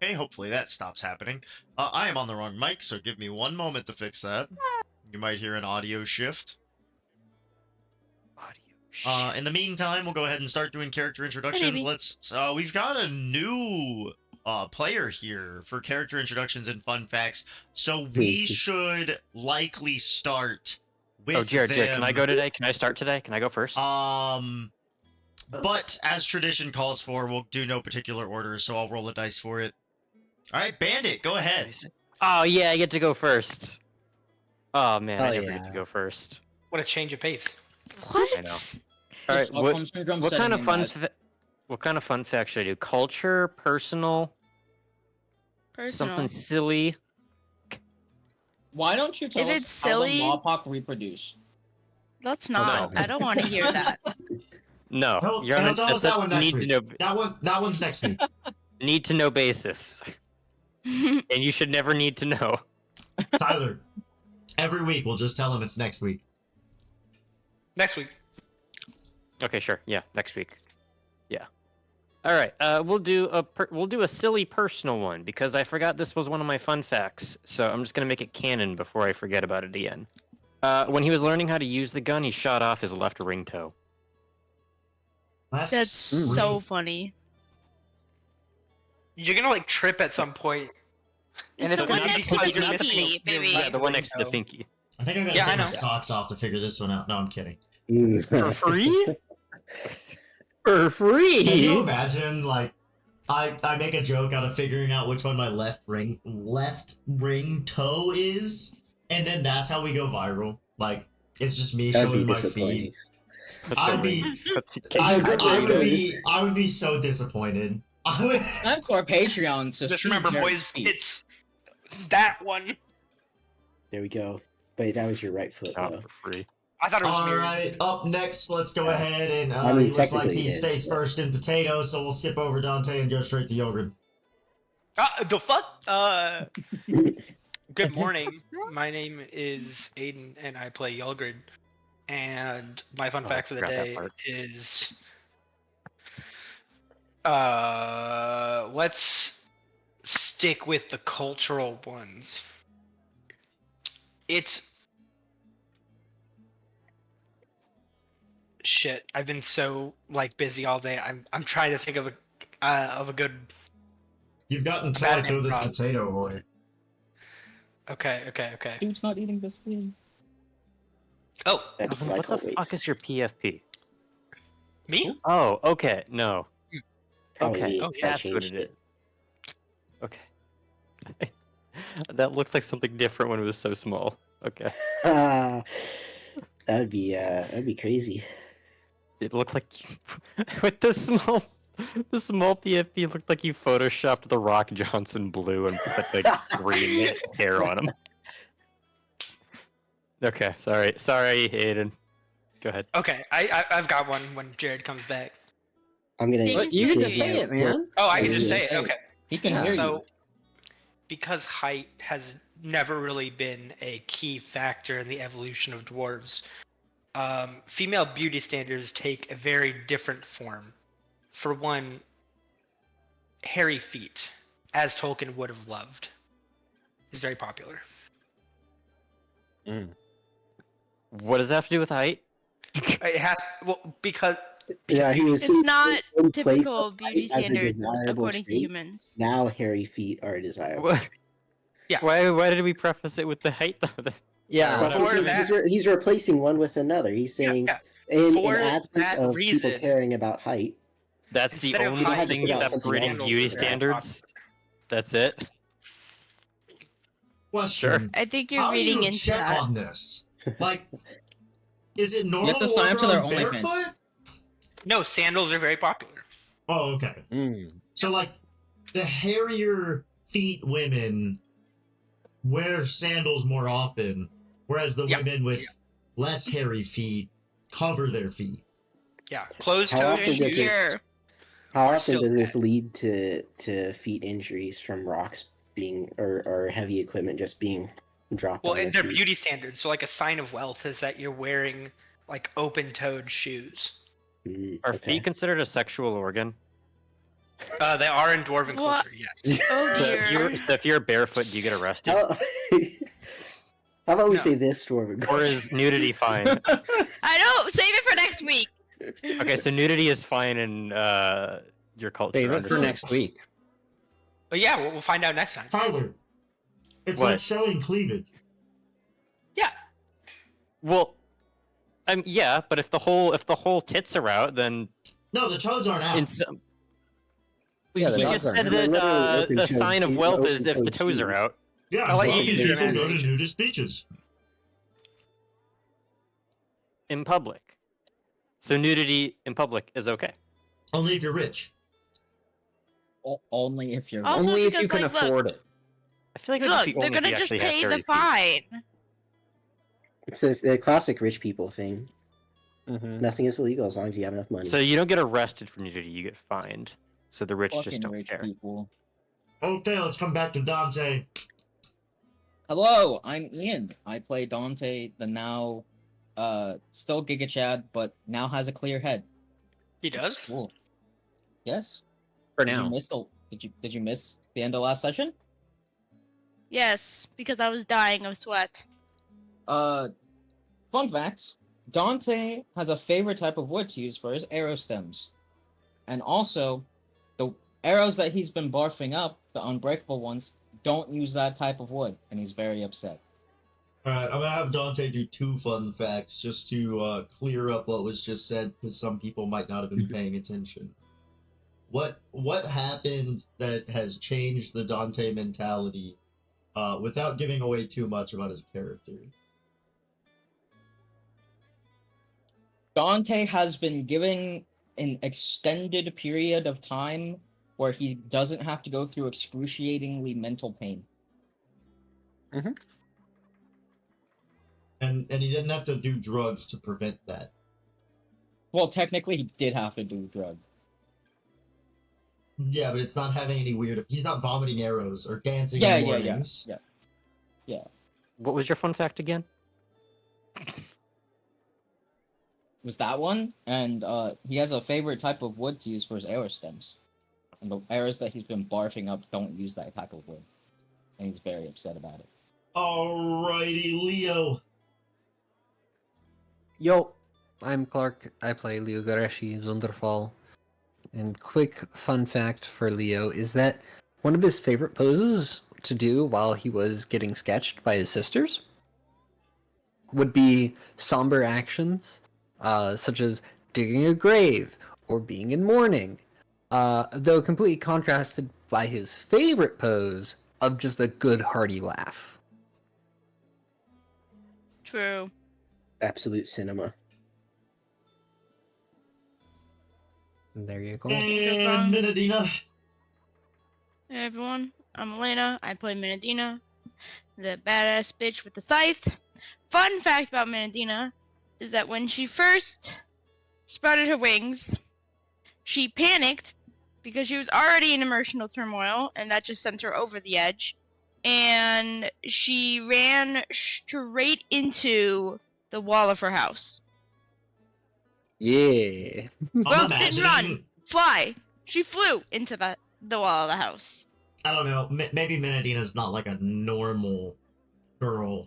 Okay, hopefully that stops happening. I am on the wrong mic, so give me one moment to fix that. You might hear an audio shift. In the meantime, we'll go ahead and start doing character introductions. We've got a new player here for character introductions and fun facts, so we should likely start with Oh, Jared, them. can I go today? Can I start today? Can I go first? But as tradition calls for, we'll do no particular order, so I'll roll a dice for it. Alright, Bandit, go ahead. Oh, yeah, I get to go first. Oh, man, I never get to yeah. go first. What a change of pace. What? I know. Alright, Stockholm Syndrome what kind of setting fun in, what kind of fun fact should I do? Culture, personal, something silly? Why don't you tell If us it's how silly- the Mawpoc reproduce? Let's not. no. I don't want to hear that. No, He'll tell us that one next need week. to know, That one's next week. need to know basis, and you should never need to know. Tyler, every week we'll just tell him it's next week. Next week. Okay, sure. Yeah, next week. Yeah. All right. We'll do a silly personal one because I forgot this was one of my fun facts. So I'm just gonna make it canon before I forget about it again. When he was learning how to use the gun, he shot off his left ring toe. Left That's so ring. funny. You're gonna like trip at some point. And It's it's the gonna one be next to because the you're missing pinky, your baby. right Yeah, the one ring next to the toe. pinky. I think I'm gonna Yeah, I take my know. socks off to figure this one out. No, I'm kidding. For free? For free? Can you imagine, like, I make a joke out of figuring out which one my left ring toe is, and then that's how we go viral. Like, it's just me That'd be showing my disappointing. feet. I would be so disappointed. I would. Time to our Patreon, so Just see remember, Jared's boys, feet. it's that one. There we go. But that was your right foot, Not though. for free. I thought it was All mirrored. right, up next, let's go Yeah. ahead and I mean, he looks like technically he's it is, face but- first in potato, so we'll skip over Dante and go straight to Yogurt. The fuck? Good morning. My name is Aiden, and I play Yulgrid. And my fun Oh, fact for the forgot that day part. is... let's stick with the cultural ones. It's... Shit, I've been so, like, busy all day. I'm trying to think of a good... You've got until I Bad throw this improv. potato away. Okay. Dude's not eating this thing. Oh, That's Alvin, what I what call the waste. fuck is your PFP? me? Oh, okay. No. Probably Okay, me, 'cause I that's what changed it is. Okay. That looks like something different when it was so small. Okay. That'd be crazy. It looked like with the small PFP it looked like you photoshopped the Rock Johnson blue and put like green hair on him. Okay, sorry, Aiden. Go ahead. Okay, I've got one when Jared comes back. I'm gonna. But give you can you just say a- it, man. Oh, I can Yeah, just yeah, say it. say it. Okay. He can hear So, you. because height has never really been a key factor in the evolution of dwarves, female beauty standards take a very different form. For one, hairy feet, as Tolkien would have loved, is very popular. What does that have to do with height? Because Yeah, he was. It's not in place typical of beauty height as a standards desirable according to trait. humans. Now hairy feet are desirable. What? Yeah. Why did we preface it with the height though? Yeah, Well, for he's replacing one with another. He's saying, yeah. in For absence that of reason- people caring about height, That's the Instead of only height, thing figure out something separating else. beauty Sandals are very standards. That's it. Question. I think you're How do reading you into check that. on this? Like, is it normal to sign up walk to their around OnlyFans. barefoot? No, sandals are very popular. Oh, okay. So, like, the hairier feet women wear sandals more often, whereas the Yeah, women with less hairy feet cover their feet. Yeah, closed How toe often does shoes. it- how are often still does this bad. lead to feet injuries from rocks being or heavy equipment just being dropped Well, on and their they're feet? beauty standards. So, like, a sign of wealth is that you're wearing like open-toed shoes. Mm, Are okay. feet considered a sexual organ? They are in dwarven What? culture, yes. Oh So dear. if you're barefoot, do you get arrested? How, how about we No. say this, Dwarven? Or is nudity fine? I know. Save it for next week. Okay, so nudity is fine in your culture. Save it for understood. next week. But yeah, we'll find out next time. Tyler, it's What? like showing cleavage. Yeah. Well, yeah, but if the whole tits are out, then No, the toes aren't out. in some. Yeah, the you toes just aren't said out. They're literally that open a toed sign of shoes, wealth open is if the toed toes are shoes. out. Yeah, I'll let you wealthy use your people go to imagination. nudist beaches. In public. So nudity in public is okay. Only if you're rich. Only if you're. Also, Only if you because, can like, look- afford it. I feel like it would Look, just be they're only if gonna you just actually have pay hairy the feet. fine. It's the classic rich people thing. Mhm. Nothing is illegal as long as you have enough money. So you don't get arrested for nudity, you get fined. So the rich just Fucking don't rich care. people. Okay, let's come back to Dante. Hello, I'm Ian. I play Dante, the now, still Giga Chad, but now has a clear head. He Which is does? Cool. Yes. For Did you now. miss Did you miss the end of last session? Yes, because I was dying of sweat. Fun fact: Dante has a favorite type of wood to use for his arrow stems, and also, the arrows that he's been barfing up, the unbreakable ones, don't use that type of wood, and he's very upset. Alright, I'm gonna have Dante do 2 fun facts just to clear up what was just said, because some people might not have been paying attention. What happened that has changed the Dante mentality, without giving away too much about his character? Dante has been given an extended period of time where he doesn't have to go through excruciatingly mental pain. And he didn't have to do drugs to prevent that. Well, technically, he did have to do drug. Yeah, but it's not having any weird. He's not vomiting arrows or dancing Yeah, in the yeah, yeah, mornings. yeah. What was your fun fact again? Was that one? And he has a favorite type of wood to use for his arrow stems. And the arrows that he's been barfing up don't use that type of wood. And he's very upset about it. Alrighty, Leo. Yo, I'm Clark. I play Leo Gareshi Zunderfall. And quick fun fact for Leo is that one of his favorite poses to do while he was getting sketched by his sisters would be somber actions, such as digging a grave or being in mourning, though completely contrasted by his favorite pose of just a good hearty laugh. True. Absolute cinema. And there you go. And Minadina. Hey everyone, I'm Elena. I play Minadina, the badass bitch with the scythe. Fun fact about Minadina is that when she first sprouted her wings, she panicked because she was already in emotional turmoil, and that just sent her over the edge. And she ran straight into the wall of her house. Yeah. Well, I'm didn't imagining. run. Fly. She flew into the wall of the house. I don't know. Maybe Minadina's not like a normal girl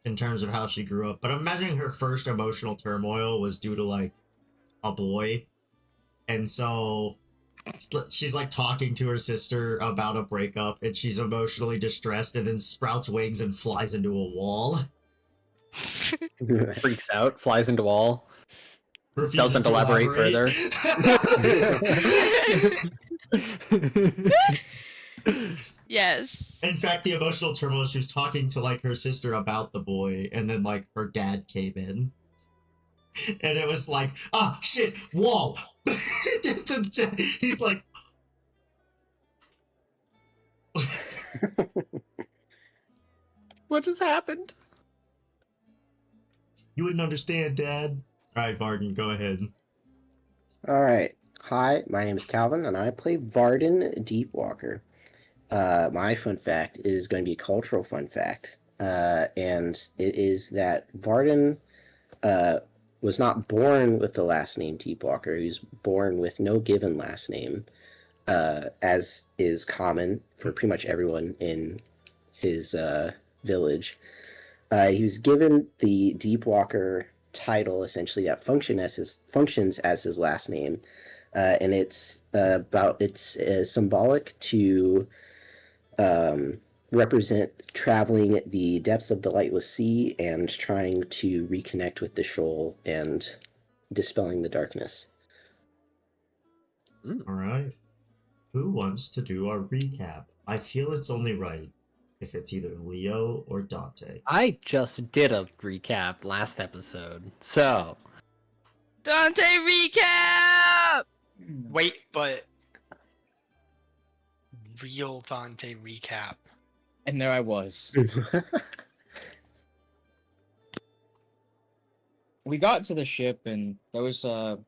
in terms of how she grew up, but I'm imagining her first emotional turmoil was due to like a boy, and so she's like talking to her sister about a breakup, and she's emotionally distressed, and then sprouts wings and flies into a wall. Freaks out, flies into wall. Refuses Doesn't to elaborate further. Yes. In fact, the emotional turmoil, she was talking to like her sister about the boy, and then like her dad came in. And it was like, ah, shit, wall. He's like, What just happened? you wouldn't understand, Dad. Alright, Varden, go ahead. Alright. Hi, my name is Calvin, and I play Varden Deepwalker. My fun fact is going to be a cultural fun fact. And it is that Varden was not born with the last name Deepwalker. He was born with no given last name. as is common for pretty much everyone in his village. He was given the Deepwalker title, essentially, that functions as his last name, and it's symbolic to represent traveling the depths of the lightless sea and trying to reconnect with the shoal and dispelling the darkness. All right. Who wants to do our recap? I feel it's only right if it's either Leo or Dante. I just did a recap last episode, so Dante recap. Wait, but real Dante recap. And there I was. We got to the ship, and there was a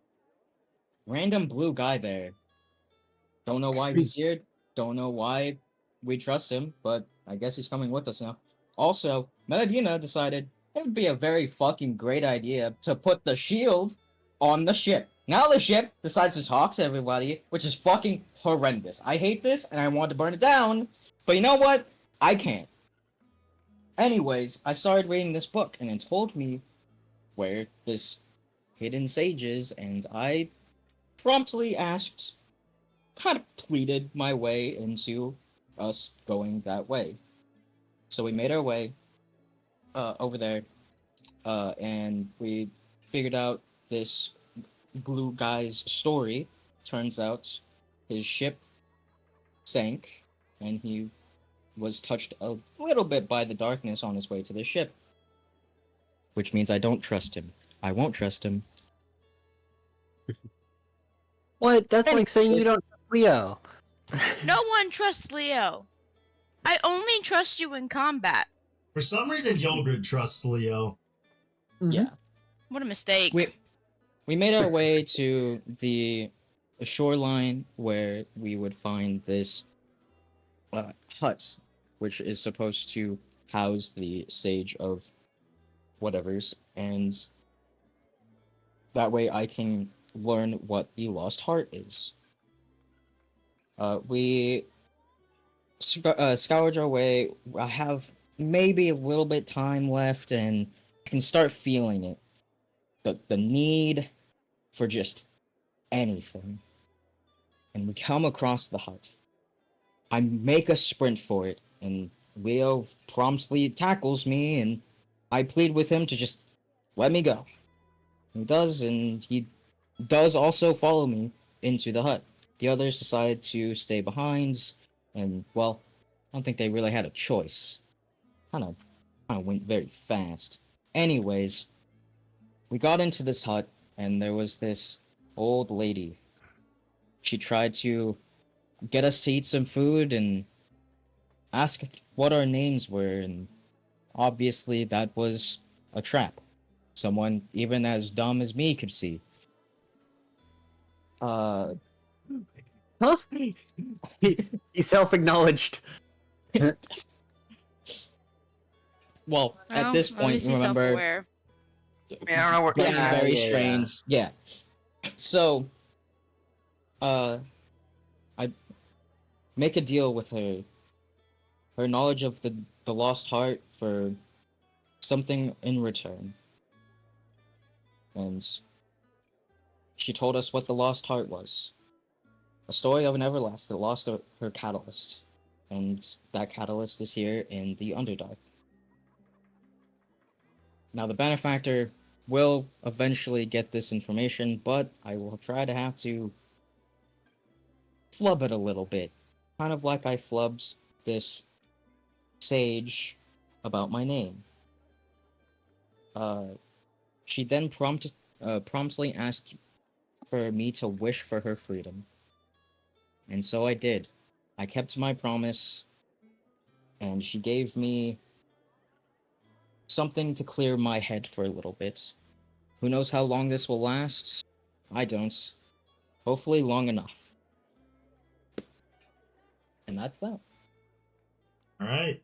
random blue guy there. Don't know why he's here. Don't know why we trust him, but I guess he's coming with us now. Also, Medina decided it would be a very fucking great idea to put the shield on the ship. Now the ship decides to talk to everybody, which is fucking horrendous. I hate this, and I want to burn it down, but you know what? I can't. Anyways, I started reading this book, and it told me where this hidden sage is, and I promptly asked, kind of pleaded my way into us going that way. So we made our way over there, and we figured out this blue guy's story. Turns out his ship sank, and he was touched a little bit by the darkness on his way to the ship. Which means I don't trust him. I won't trust him. what? That's like saying you don't trust Leo. No one trusts Leo. I only trust you in combat. For some reason, Yogurt trusts Leo. Yeah. What a mistake. We made our way to the shoreline where we would find this hut, which is supposed to house the sage of whatevers, and that way I can learn what the lost heart is. We scoured our way. I have maybe a little bit time left, and I can start feeling it. The need for just anything. And we come across the hut. I make a sprint for it, and Leo promptly tackles me, and I plead with him to just let me go. He does, and he does also follow me into the hut. The others decide to stay behind, and, well, I don't think they really had a choice. Kind of went very fast. Anyways, we got into this hut, and there was this old lady. She tried to get us to eat some food and ask what our names were, and obviously that was a trap. Someone even as dumb as me could see. Huh? He self-acknowledged. Well, at this point, obviously remember, self-aware. I mean, I don't know what. getting Yeah, very yeah, strange. Yeah. So, I make a deal with her. Her knowledge of the lost heart for something in return. And she told us what the lost heart was. A story of an Everlast that lost her catalyst. And that catalyst is here in the Underdark. Now, the benefactor will eventually get this information, but I will try to have to flub it a little bit. Kind of like I flubbed this sage about my name. She then promptly asked for me to wish for her freedom. And so I did. I kept my promise, and she gave me something to clear my head for a little bit. Who knows how long this will last? I don't. Hopefully long enough. And that's that. Alright.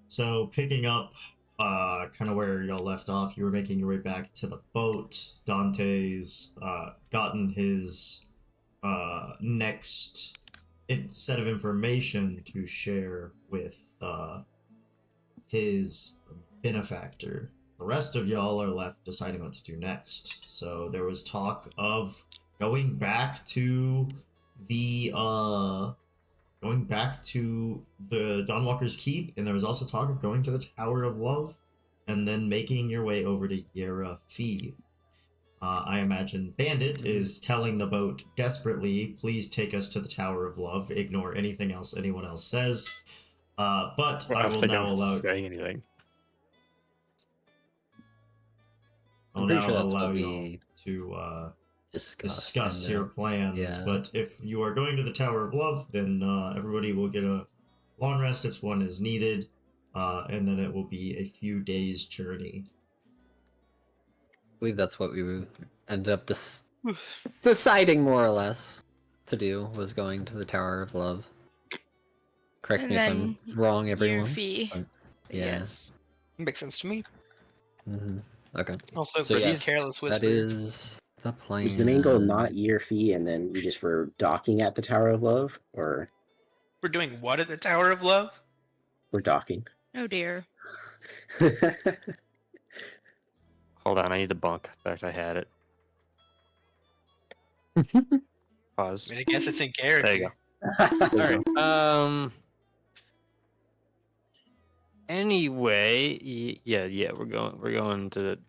So, picking up kind of where y'all left off, you were making your way back to the boat. Dante's gotten his next set of information to share with his benefactor. The rest of y'all are left deciding what to do next. So there was talk of going back to the Dawnwalker's Keep, and there was also talk of going to the Tower of Love, and then making your way over to Yera Fee. I imagine Bandit is telling the boat desperately, please take us to the Tower of Love, ignore anything else anyone else says. But I will now allow... saying anything. I'll I'm pretty now sure that's allow what y'all we to discuss your plans. yeah. But if you are going to the Tower of Love, then everybody will get a long rest if one is needed, and then it will be a few days' journey. I believe that's what we ended up deciding more or less to do, was going to the Tower of Love. Correct And me if then I'm wrong, Your everyone. fee. but- yeah. Yes. Makes sense to me. Okay. Also, So pretty yes, careless whisper. that is the plan. Is the main goal not year fee and then you just were docking at the Tower of Love? Or We're doing what at the Tower of Love? we're docking? Oh dear. Hold on, I need the bunk. In fact, I had it. Pause. I mean, I guess it's in character. There you go. All right. Anyway, yeah, we're going to the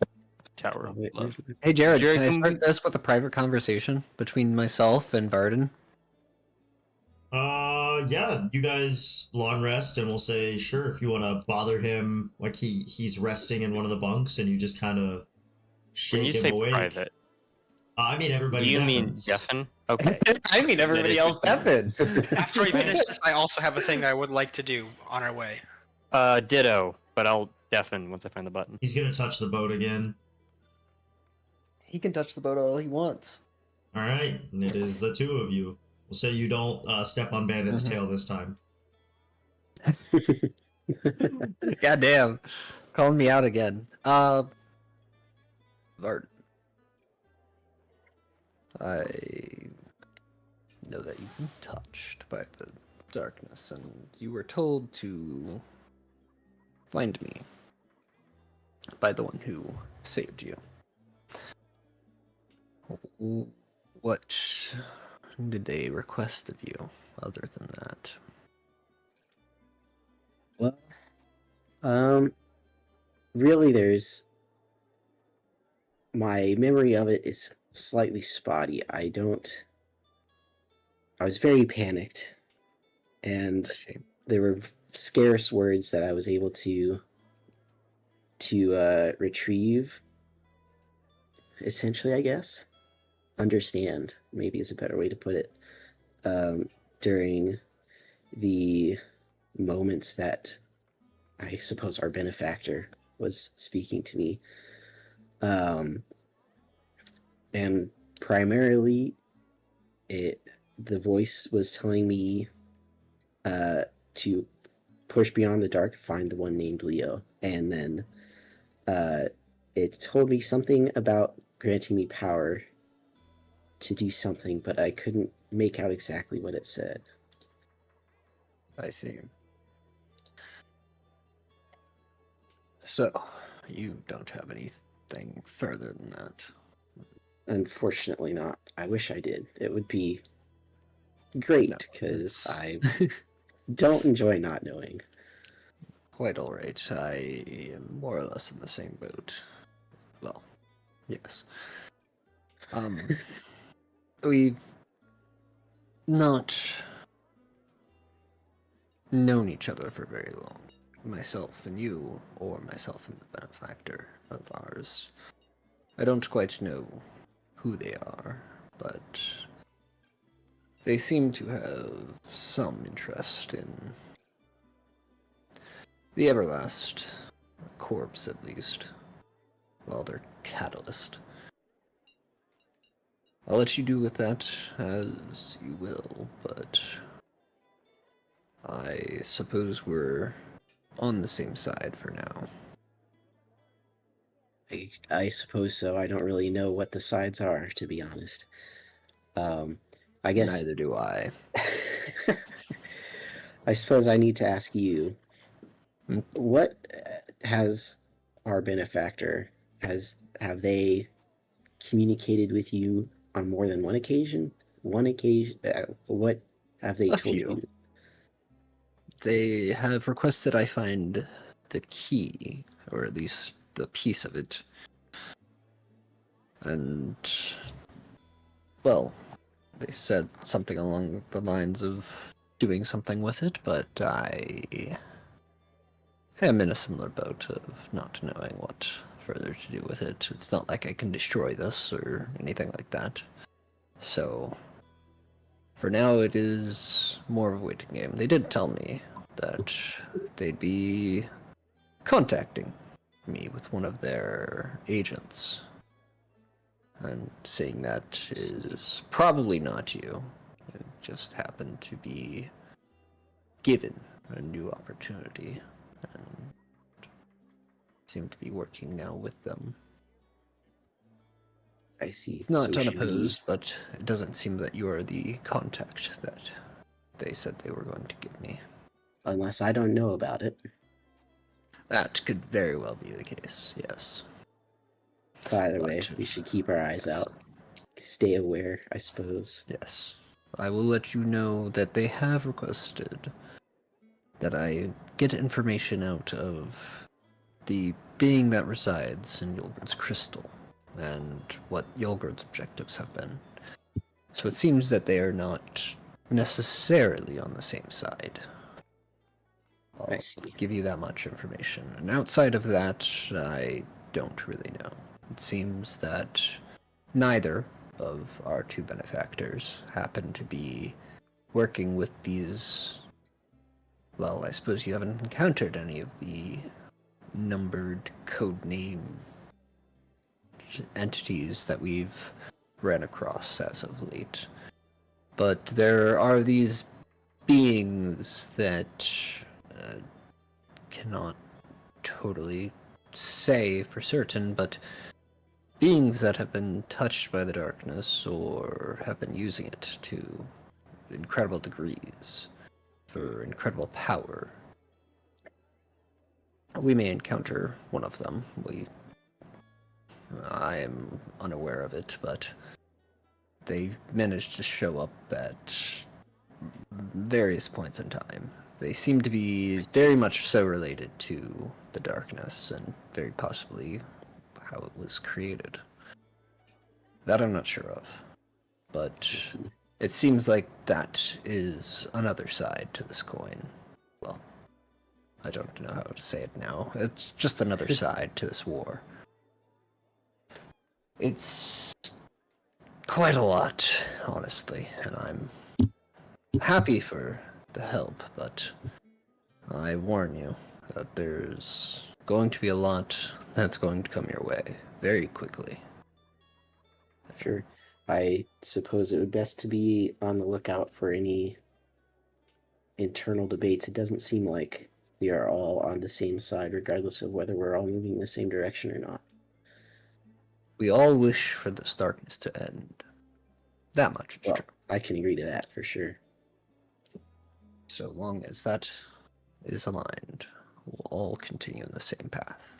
Tower of Love. Hey Jared, Jared, can I can start we- this with a private conversation between myself and Varden? Yeah, you guys long rest, and we'll say, sure, if you want to bother him, like he's resting in one of the bunks, and you just kind of When shake you him say awake. private, I mean, everybody do you mean deafens. deafen? Okay. I mean everybody else deafened. After we finish this, I also have a thing I would like to do on our way. Ditto, but I'll deafen once I find the button. He's gonna touch the boat again. He can touch the boat all he wants. All right, and it is the two of you. We'll say you don't step on Bandit's tail this time. Goddamn. Calling me out again. Varden. I know that you've been touched by the darkness, and you were told to find me by the one who saved you. What did they request of you other than that? Well, really, there's my memory of it is slightly spotty. I was very panicked, and there were scarce words that I was able to retrieve. Essentially, I guess. Understand, maybe is a better way to put it. During the moments that I suppose our benefactor was speaking to me. And primarily, the voice was telling me to push beyond the dark, find the one named Leo. And then it told me something about granting me power to do something, but I couldn't make out exactly what it said. I see. So, you don't have anything further than that? Unfortunately not. I wish I did. It would be great, No, because it's- I don't enjoy not knowing. Quite alright. I am more or less in the same boat. Well, yes. We've not known each other for very long. Myself and you, or myself and the benefactor of ours. I don't quite know who they are, but they seem to have some interest in the Everlast corpse, at least. Well, their catalyst. I'll let you do with that as you will, but I suppose we're on the same side for now. I suppose so. I don't really know what the sides are, to be honest. I guess Neither do I. I suppose I need to ask you, Hmm? what has our benefactor have they communicated with you on more than one occasion? One occasion, what have they A told few. you? They have requested I find the key, or at least the piece of it. And, well, they said something along the lines of doing something with it, but I am in a similar boat of not knowing what further to do with it. It's not like I can destroy this or anything like that. So, for now, it is more of a waiting game. They did tell me that they'd be contacting me with one of their agents. I'm saying that is probably not you. It just happened to be given a new opportunity and seem to be working now with them. I see. It's not So should unopposed, but it doesn't seem that you are the contact that they said they were going to give me. unless I don't know about it. That could very well be the case, yes. But either way, But- we should keep our eyes yes. out. Stay aware, I suppose. Yes. I will let you know that they have requested that I get information out of the being that resides in Yulgard's crystal and what Yulgard's objectives have been. So it seems that they are not necessarily on the same side. I I'll see. give you that much information. And outside of that, I don't really know. It seems that neither of our two benefactors happen to be working with these. Well, I suppose you haven't encountered any of the numbered codename entities that we've ran across as of late. But there are these beings that cannot totally say for certain, but beings that have been touched by the darkness or have been using it to incredible degrees for incredible power. We may encounter one of them. I am unaware of it, but they managed to show up at various points in time. They seem to be very much so related to the darkness and very possibly how it was created. That I'm not sure of, but it seems like that is another side to this coin. Well, I don't know how to say it now. It's just another side to this war. It's quite a lot, honestly, and I'm happy for the help, but I warn you that there's going to be a lot that's going to come your way very quickly. Sure. I suppose it would best to be on the lookout for any internal debates. It doesn't seem like we are all on the same side, regardless of whether we're all moving in the same direction or not. We all wish for this darkness to end. That much is Well, true. I can agree to that for sure. So long as that is aligned, we'll all continue in the same path.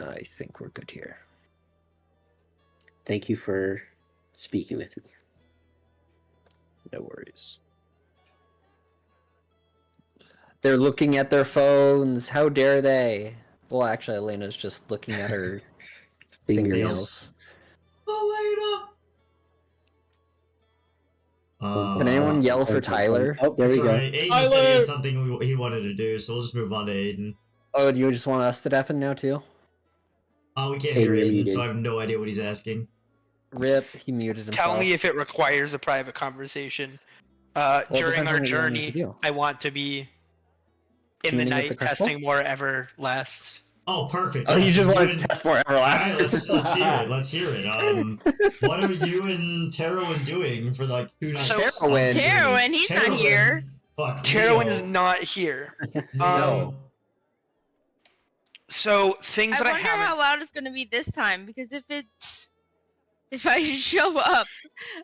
I think we're good here. Thank you for speaking with me. No worries. They're looking at their phones. How dare they? Well, actually, Elena's just looking at her fingernails. Elena! Can anyone yell for Okay. Tyler? Oh, there we go. Sorry, Aiden said he had something he wanted to do, so we'll just move on to Aiden. Oh, do you just want us to deafen now too? We can't Aiden, hear you're Aiden, muted. so I have no idea what he's asking. Rip, he muted himself. Tell me if it requires a private conversation. Well, it During depends our on what you want me to journey, do. I want to be in the Communing with the night crystal? testing more ever lasts. Oh, perfect. Oh, you yes, just want and- to test more Alright, Everlast? let's hear it. Let's hear it. What are you and Terowin doing for like 2 nights? So- Terowin. Terowin, he's not here. Fuck. Terowin is Leo. not here. Leo. So things I that I wonder haven't. how loud it's gonna be this time because if I show up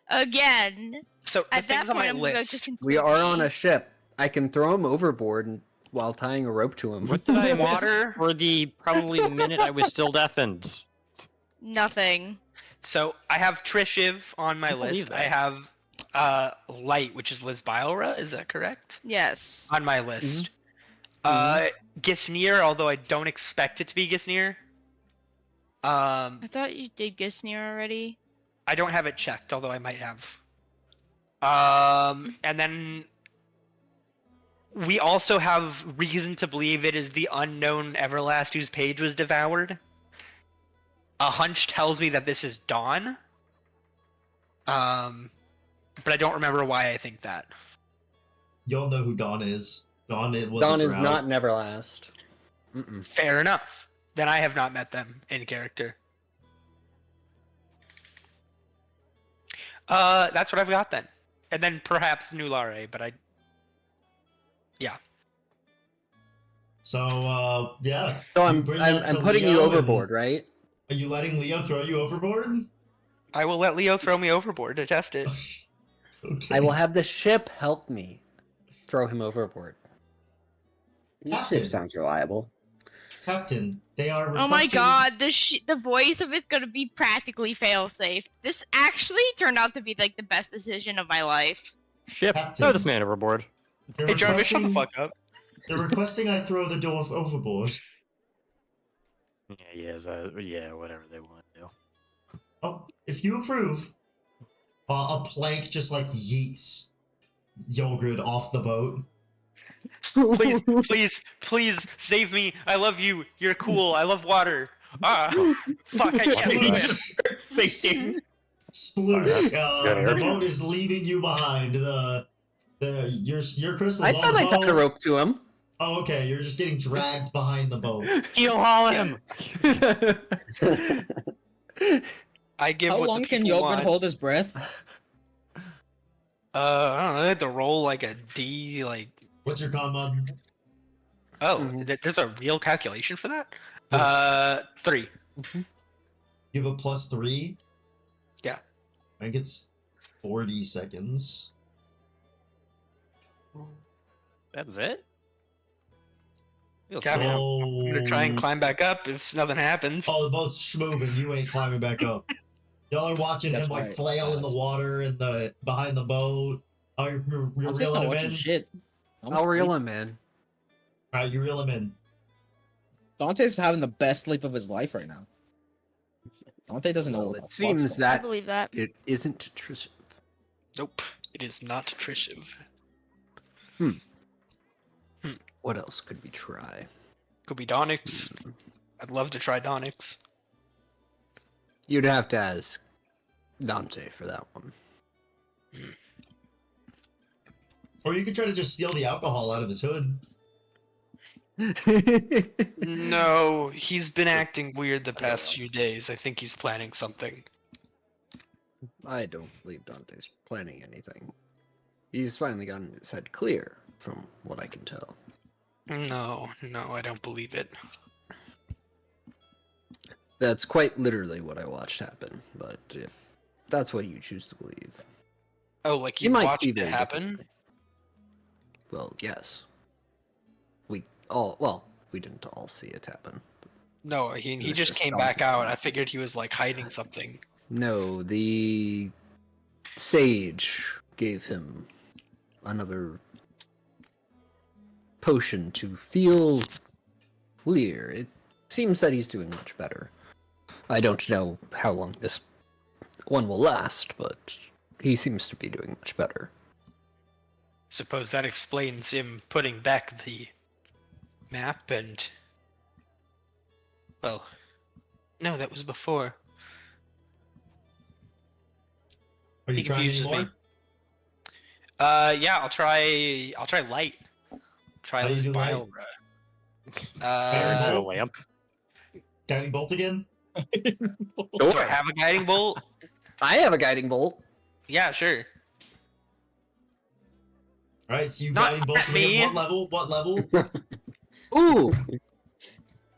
again, So the at that things on point my I'm gonna go just list. completely. We are on a ship. I can throw him overboard while tying a rope to him. What did I miss Water. for the probably minute I was still deafened? Nothing. So I have Trishiv on my I believe list. I that. have Light, which is Liz Biora. Is that correct? Yes. On my list. Gisnir, although I don't expect it to be Gisnir. I thought you did Gisnir already. I don't have it checked, although I might have. And then we also have reason to believe it is the unknown Everlast whose page was devoured. A hunch tells me that this is Dawn. But I don't remember why I think that. You'll know who Dawn is. Dawn was Dawn a is drought. not Neverlast. Mm-mm. Fair enough. Then I have not met them in character. That's what I've got then. And then perhaps Nulare, but I... Yeah. So, yeah. So You I'm bring that I'm to putting you Leo and- overboard, right? Are you letting Leo throw you overboard? I will let Leo throw me overboard to test it. Okay. I will have the ship help me throw him overboard. This Captain. ship sounds reliable. Captain, they are Oh my requesting- god, the voice of it's gonna be practically fail-safe. This actually turned out to be like the best decision of my life. Ship, Captain. throw this man overboard. They're Hey Jarvis, shut the requesting- fuck up. They're requesting I throw the dwarf overboard. Yeah, whatever they want to do. Oh, if you approve, a plank just like yeets Yogurt off the boat. Please, please, please save me. I love you. You're cool. I love water. Ah, fuck, I can't leave it. Sinking. Sploosh. Good The air. boat is leaving you behind. Your crystal. I said I tied a rope to him. Oh, okay. You're just getting dragged behind the boat. Keel haul him! I give How what long the can people Yogurt want. hold his breath? I don't know. I had to roll like a D, like. What's your con mod? Oh, Mhm. there's a real calculation for that. Yes. 3. You have a +3. Yeah. I think it's 40 seconds. That's it? Feels Captain, sad. I'm gonna try and climb back up if nothing happens. Oh, the boat's moving. You ain't climbing back up. Y'all are watching That's him like right. flail in the water and the behind the boat. Oh, you're I'm just reeling not him watching in. shit. I'm I'll reel asleep. him in. All right, you reel him in. Dante's having the best sleep of his life right now. Dante doesn't know Well, what it the fuck's seems going I that believe that. it isn't Trisha. Nope, it is not Trishiv. What else could we try? Could be Donix. I'd love to try Donix. You'd have to ask Dante for that one. Or you could try to just steal the alcohol out of his hood. No, he's been acting weird the past few days. I think he's planning something. I don't believe Dante's planning anything. He's finally gotten his head clear, from what I can tell. No, I don't believe it. That's quite literally what I watched happen, but if that's what you choose to believe, Oh, like It you might watched be it very happen? different. Well, yes. We didn't all see it happen. No, he was just just came Dante. back out. I figured he was like hiding something. No, the sage gave him another potion to feel clear. It seems that he's doing much better. I don't know how long this one will last, but he seems to be doing much better. Suppose that explains him putting back the map and... Well, no, that was before. Are you He trying confuses anymore? me. Yeah, I'll try light. Try How do you Liz do light? Biora. Stare into a Bolt? lamp. Guiding bolt again? Do I have a guiding bolt? I have a guiding bolt. Yeah, sure. All right, so you Not guiding bolt at again. me. What level? What level? Ooh,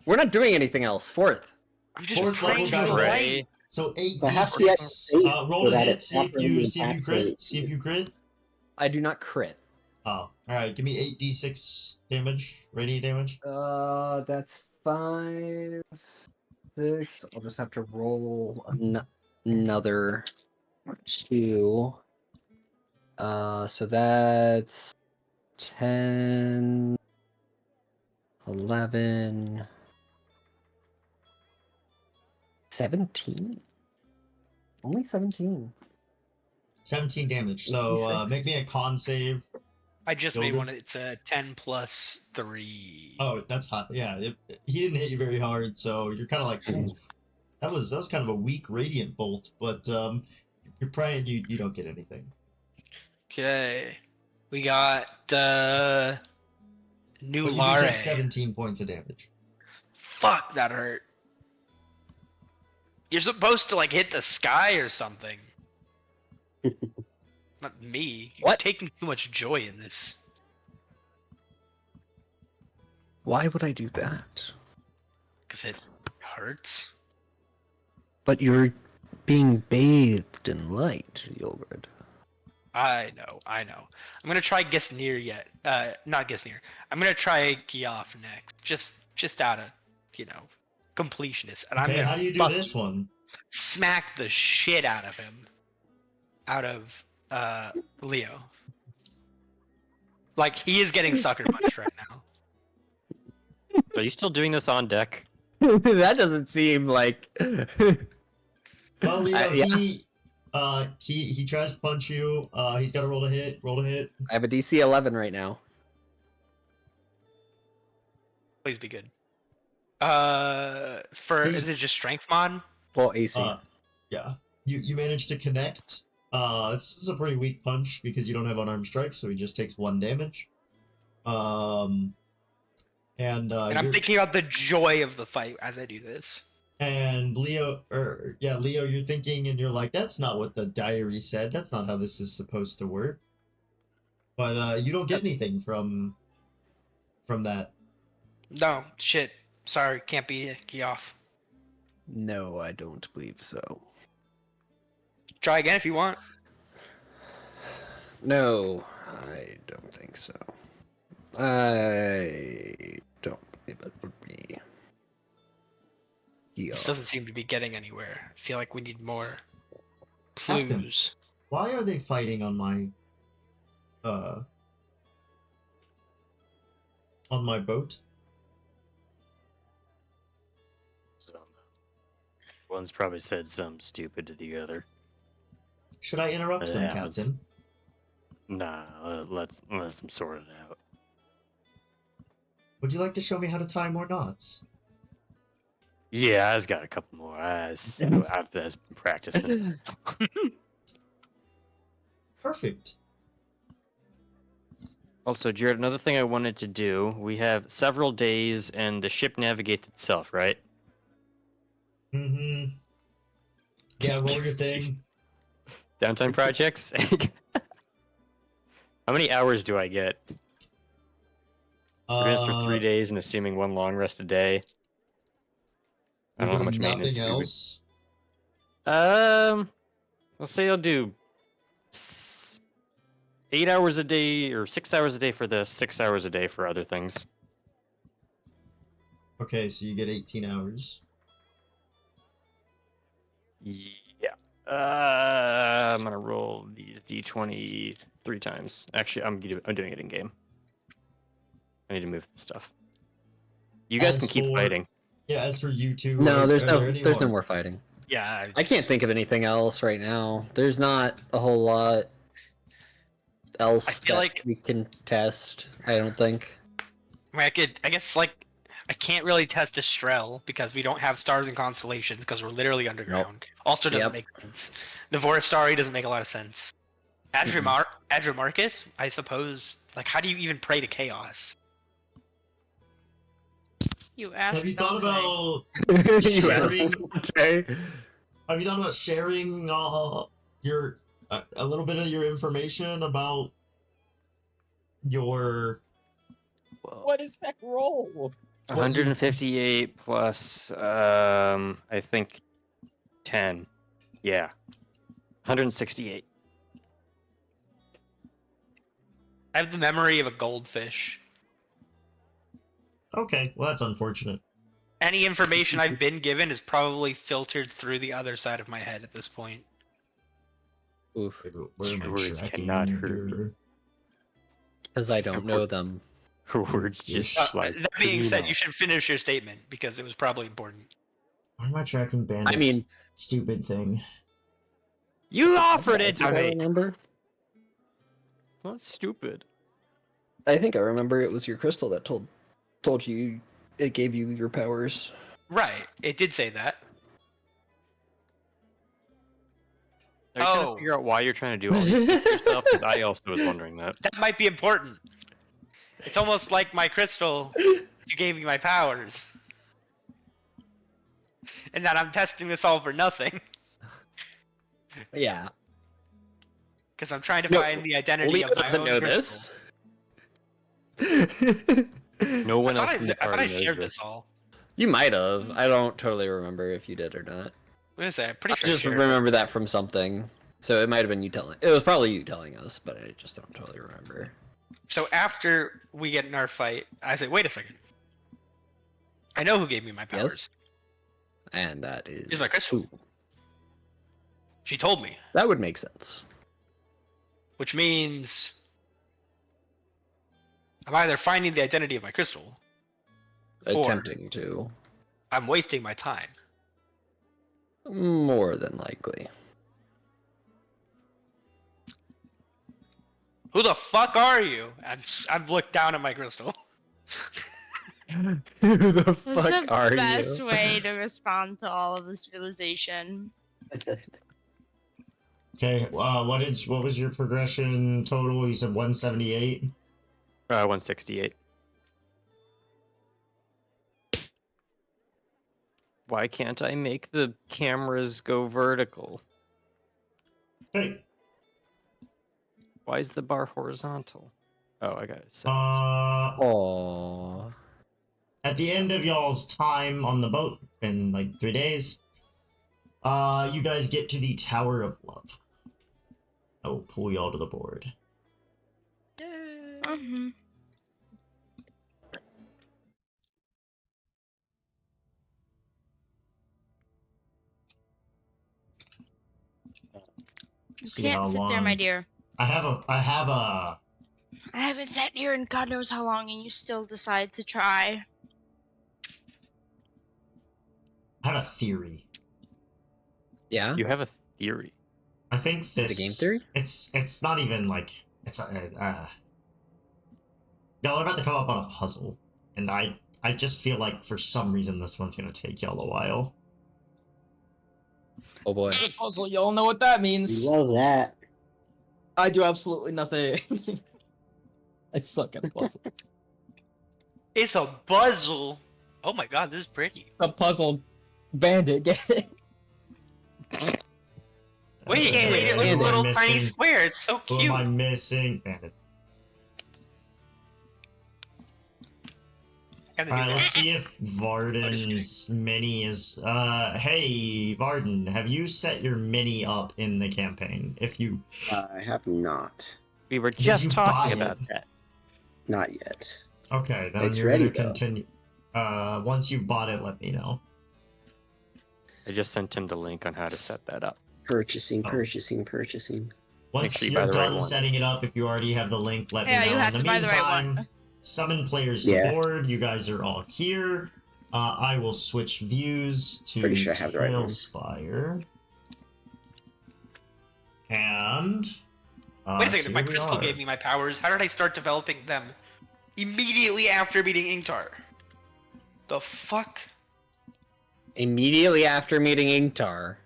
We're not doing anything else. Fourth. I'm just Fourth level praying guy. for Ray. light. So Perhaps he 8d6. has faith Roll so a that hit. it See if properly you crit. encapsulates See if you crit. I do not crit. Oh, all right. Give me 8d6 damage, radiant damage. That's 5, 6. I'll just have to roll another 2. So that's 10, 11, 17. Only 17. 17 damage. So 86. make me a con save. I just made Gilbert? one. It's a 10 plus 3. Oh, that's hot. Yeah, he didn't hit you very hard, so you're kind of like, oof. That was kind of a weak radiant bolt, but you're praying you don't get anything. Okay. We got new But you do Lare. take 17 points of damage. Fuck, that hurt. You're supposed to like hit the sky or something. Not me. You're What? taking too much joy in this. Why would I do that? Because it hurts. But you're being bathed in light, Yulgrid. I know. I'm gonna try Gesnir yet. Not Gesnir. I'm gonna try Geoff next. Just out of, completionist. And Okay, I'm how gonna do you do fuck this one? smack the shit out of him. Out of Leo. Like he is getting sucker punched right now. Are you still doing this on deck? That doesn't seem like. Well, Leo, Yeah. he tries to punch you. He's got to roll a hit. Roll a hit. I have a DC 11 right now. Please be good. Is it just strength mod? Well, AC. Yeah. You managed to connect. This is a pretty weak punch because you don't have unarmed strikes, so he just takes 1 damage. And I'm thinking about the joy of the fight as I do this. And Leo, you're thinking and you're like, that's not what the diary said. That's not how this is supposed to work. But you don't get anything from that. No, shit. Sorry, can't be Geoff. No, I don't believe so. Try again if you want. No, I don't think so. I don't believe it would be. This doesn't seem to be getting anywhere. I feel like we need more Captain. clues. Why are they fighting on my boat? One's probably said something stupid to the other. Should I interrupt them, Yeah, Captain? Nah, let's them sort it out. Would you like to show me how to tie more knots? Yeah, I've got a couple more. I've been practicing. Perfect. Also, Jared, another thing I wanted to do, we have several days and the ship navigates itself, right? Mm-hmm. Yeah, roll your thing. Downtime projects? How many hours do I get? We're doing this for 3 days and assuming 1 long rest a day. I don't know how much maintenance nothing we would... else. Let's say I'll do 8 hours a day or 6 hours a day for this, 6 hours a day for other things. Okay, so you get 18 hours. Yeah. I'm gonna roll the d20 3 times. Actually, I'm doing it in game. I need to move the stuff. You guys can keep fighting. Yeah, as for you two, No, there's no more fighting. Yeah. I can't think of anything else right now. There's not a whole lot else I feel like we can test. I don't think. I guess I can't really test Estrel because we don't have stars and constellations because we're literally underground. Also doesn't make sense. Navora Starry doesn't make a lot of sense. Adrimarcus, I suppose. Like, how do you even pray to chaos? You asked. Have you thought about You sharing? asshole. Have you thought about sharing your a little bit of your information about your? What is that roll? What you- 158 plus, I think 10. Yeah. 168. I have the memory of a goldfish. Okay, well that's unfortunate. Any information I've been given is probably filtered through the other side of my head at this point. Oof. Where am I Words tracking cannot hurt me. here? Because I don't know them. Her words just like. That being said, know. you should finish your statement because it was probably important. Why am I tracking bandits? I mean, stupid thing. You offered I it to think I me! remember. It's not stupid. I think I remember it was your crystal that told you it gave you your powers. Right, it did say that. Are you trying to figure out why you're trying to do all these things yourself? Because I also was wondering that. That might be important. It's almost like my crystal, you gave me my powers. And that I'm testing this all for nothing. Yeah. Because I'm trying to No, find the identity Leo of my doesn't own know crystal. this. No one else in the I thought I party knows shared this. this all. You might have. I don't totally remember if you did or not. I'm gonna say, I'm pretty I sure just shared it. remember that from something. So it might have been you telling. It was probably you telling us, but I just don't totally remember. So after we get in our fight, I say, wait a second. I know who gave me my Yes? powers. And that is. Here's my crystal. Ooh, She told me. that would make sense. Which means I'm either finding the identity of my crystal, Or- Attempting to. I'm wasting my time. More than likely. Who the fuck are you? I've looked down at my crystal. Who the That's fuck the are best you? way to respond to all of this realization. Okay, what was your progression total? You said 178? 168. Why can't I make the cameras go vertical? Hey. Why is the bar horizontal? Oh, I got it. Settings. Aww. At the end of y'all's time on the boat, in like 3 days, you guys get to the Tower of Love. I will pull y'all to the board. Mm-hmm. You See can't how sit there, my long- dear. I have a I haven't sat here in God knows how long, and you still decide to try. theory. Yeah? You have a theory. I think it a this game theory? It's not even like y'all are about to come up on a puzzle, and I just feel like for some reason this one's gonna take y'all a while. Oh boy. It's a puzzle. Y'all know what that means. We love that. I do absolutely nothing. I suck at puzzles. It's a puzzle. Oh my god, this is pretty. A puzzle bandit, get it? Wait, you made it like a Bandit. little I'm tiny missing- square. It's so Who cute. am I missing? Bandit. And then Alright, you let's go, see if Varden's mini is hey Varden, have you set your mini up in the campaign? If you I have not. We were you just talking buy about it? that. Not yet. okay, then It's you're ready, gonna though. continue. Once you've bought it, let me know. I just sent him the link on how to set that up. Purchasing, Oh. purchasing. Once sure you buy you're the right done one. setting it up, if you already have the link, let Yeah, me know. you have In the to buy the right meantime, one. summon players to Yeah. board. You guys are all here. I will switch views to Pretty sure I have the right one. Tailspire. And Wait a second, if here my we crystal are. gave me my powers, how did I start developing them immediately after meeting Ingtar? The fuck? Immediately after meeting Ingtar.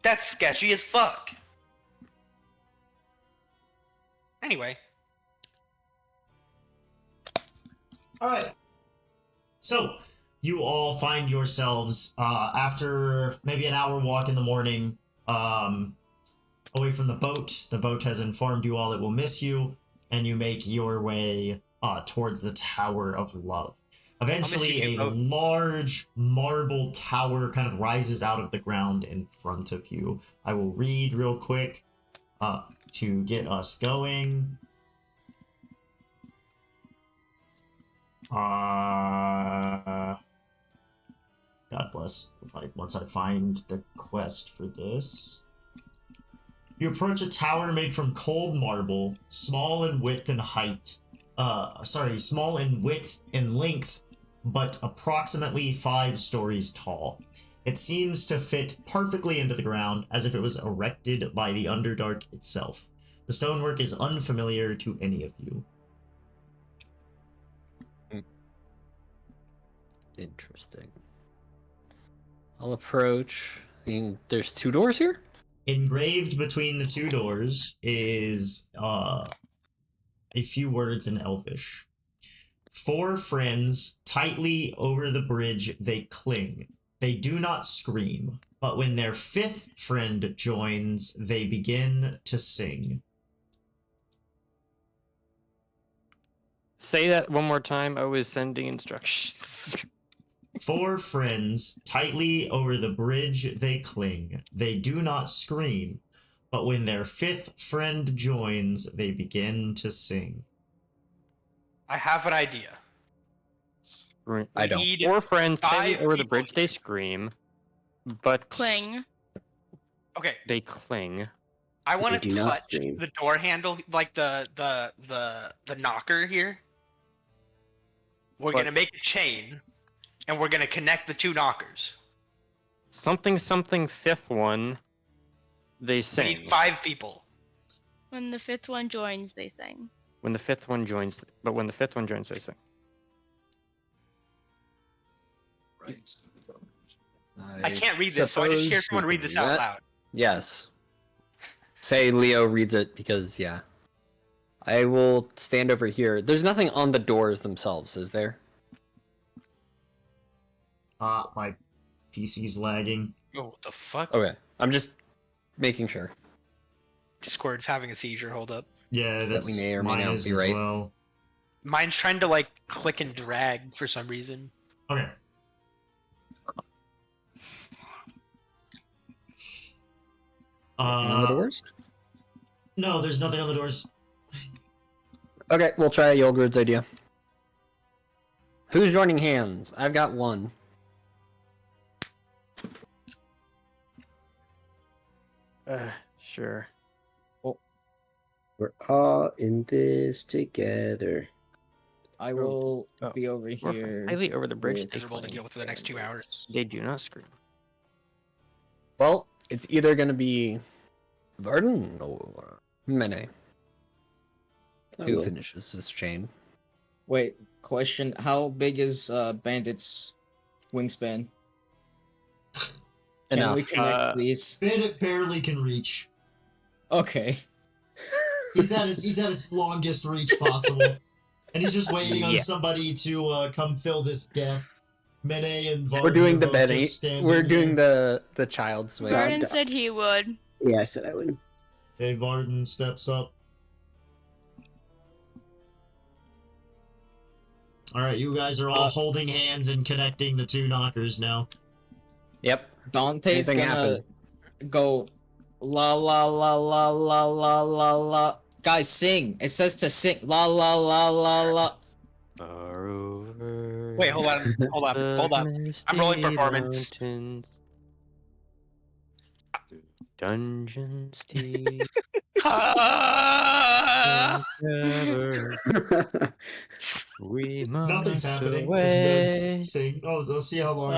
That's sketchy as fuck. Anyway, Alright. So, you all find yourselves, after maybe an hour walk in the morning, away from the boat. The boat has informed you all it will miss you, and you make your way, towards the Tower of Love. Eventually, you a both. large marble tower kind of rises out of the ground in front of you. I will read real quick to get us going. God bless. Once I find the quest for this. You approach a tower made from cold marble, small in width and height. Small in width and length, but approximately 5 stories tall. It seems to fit perfectly into the ground, as if it was erected by the Underdark itself. The stonework is unfamiliar to any of you. Interesting. I'll approach. There's 2 doors here? Engraved between the 2 doors is a few words in Elvish. 4 friends, tightly over the bridge they cling. They do not scream, but when their 5th friend joins, they begin to sing. Say that one more time. I was sending instructions. 4 friends, tightly over the bridge they cling. They do not scream, but when their 5th friend joins, they begin to sing. I have an idea. I don't. Need 4 friends 5 tightly over the people bridge. They scream, but Cling. Okay, they cling. I want They to do not touch scream. the door handle, like the knocker here. We're But- gonna make a chain, and we're gonna connect the 2 knockers. Something 5th one. They We sing. need 5 people. When the 5th one joins, they sing. When the 5th one joins, when the 5th one joins, they sing. Right. I can't read this, so I just hear someone read this out loud. Yes. Say Leo reads it because, yeah. I will stand over here. There's nothing on the doors themselves, is there? My PC's lagging. Oh, what the fuck? Okay. I'm just making sure. Discord's having a seizure. Hold up. Yeah, that's we may or may mine not is be as right. well. Mine's trying to like click and drag for some reason. Okay. Nothing on the doors? No, there's nothing on the doors. Okay, we'll try Yolgurd's idea. Who's joining hands? I've got 1. Sure. We're all in this together. I will Oh. be over We're here. tightly over the bridge. with They Miserable to cling. deal with for the next 2 hours. They do not scream. Well, it's either going to be Varden or Mene. I Who will. finishes this chain? Wait, question: how big is Bandit's wingspan? Can Enough. we connect these? Bandit barely can reach. Okay. He's at his longest reach possible, and he's just waiting on Yeah. somebody to come fill this gap. Mene and Varden We're doing are the both Benny. just standing We're there. doing the child swing. Garden Dog. said he would. Yeah, I said I would. Okay, Varden steps up. All right, you guys are all holding hands and connecting the 2 knockers now. Yep. Dante's Anything gonna happen? go la la la la la la la la. Guys, sing. It says to sing. La la la la la. Far over Wait, hold on, hold on, the hold up. I'm rolling misty performance. mountains, through dungeons deep Ah! forever, we must Nothing's happening away. as you guys sing. Oh, let's see how long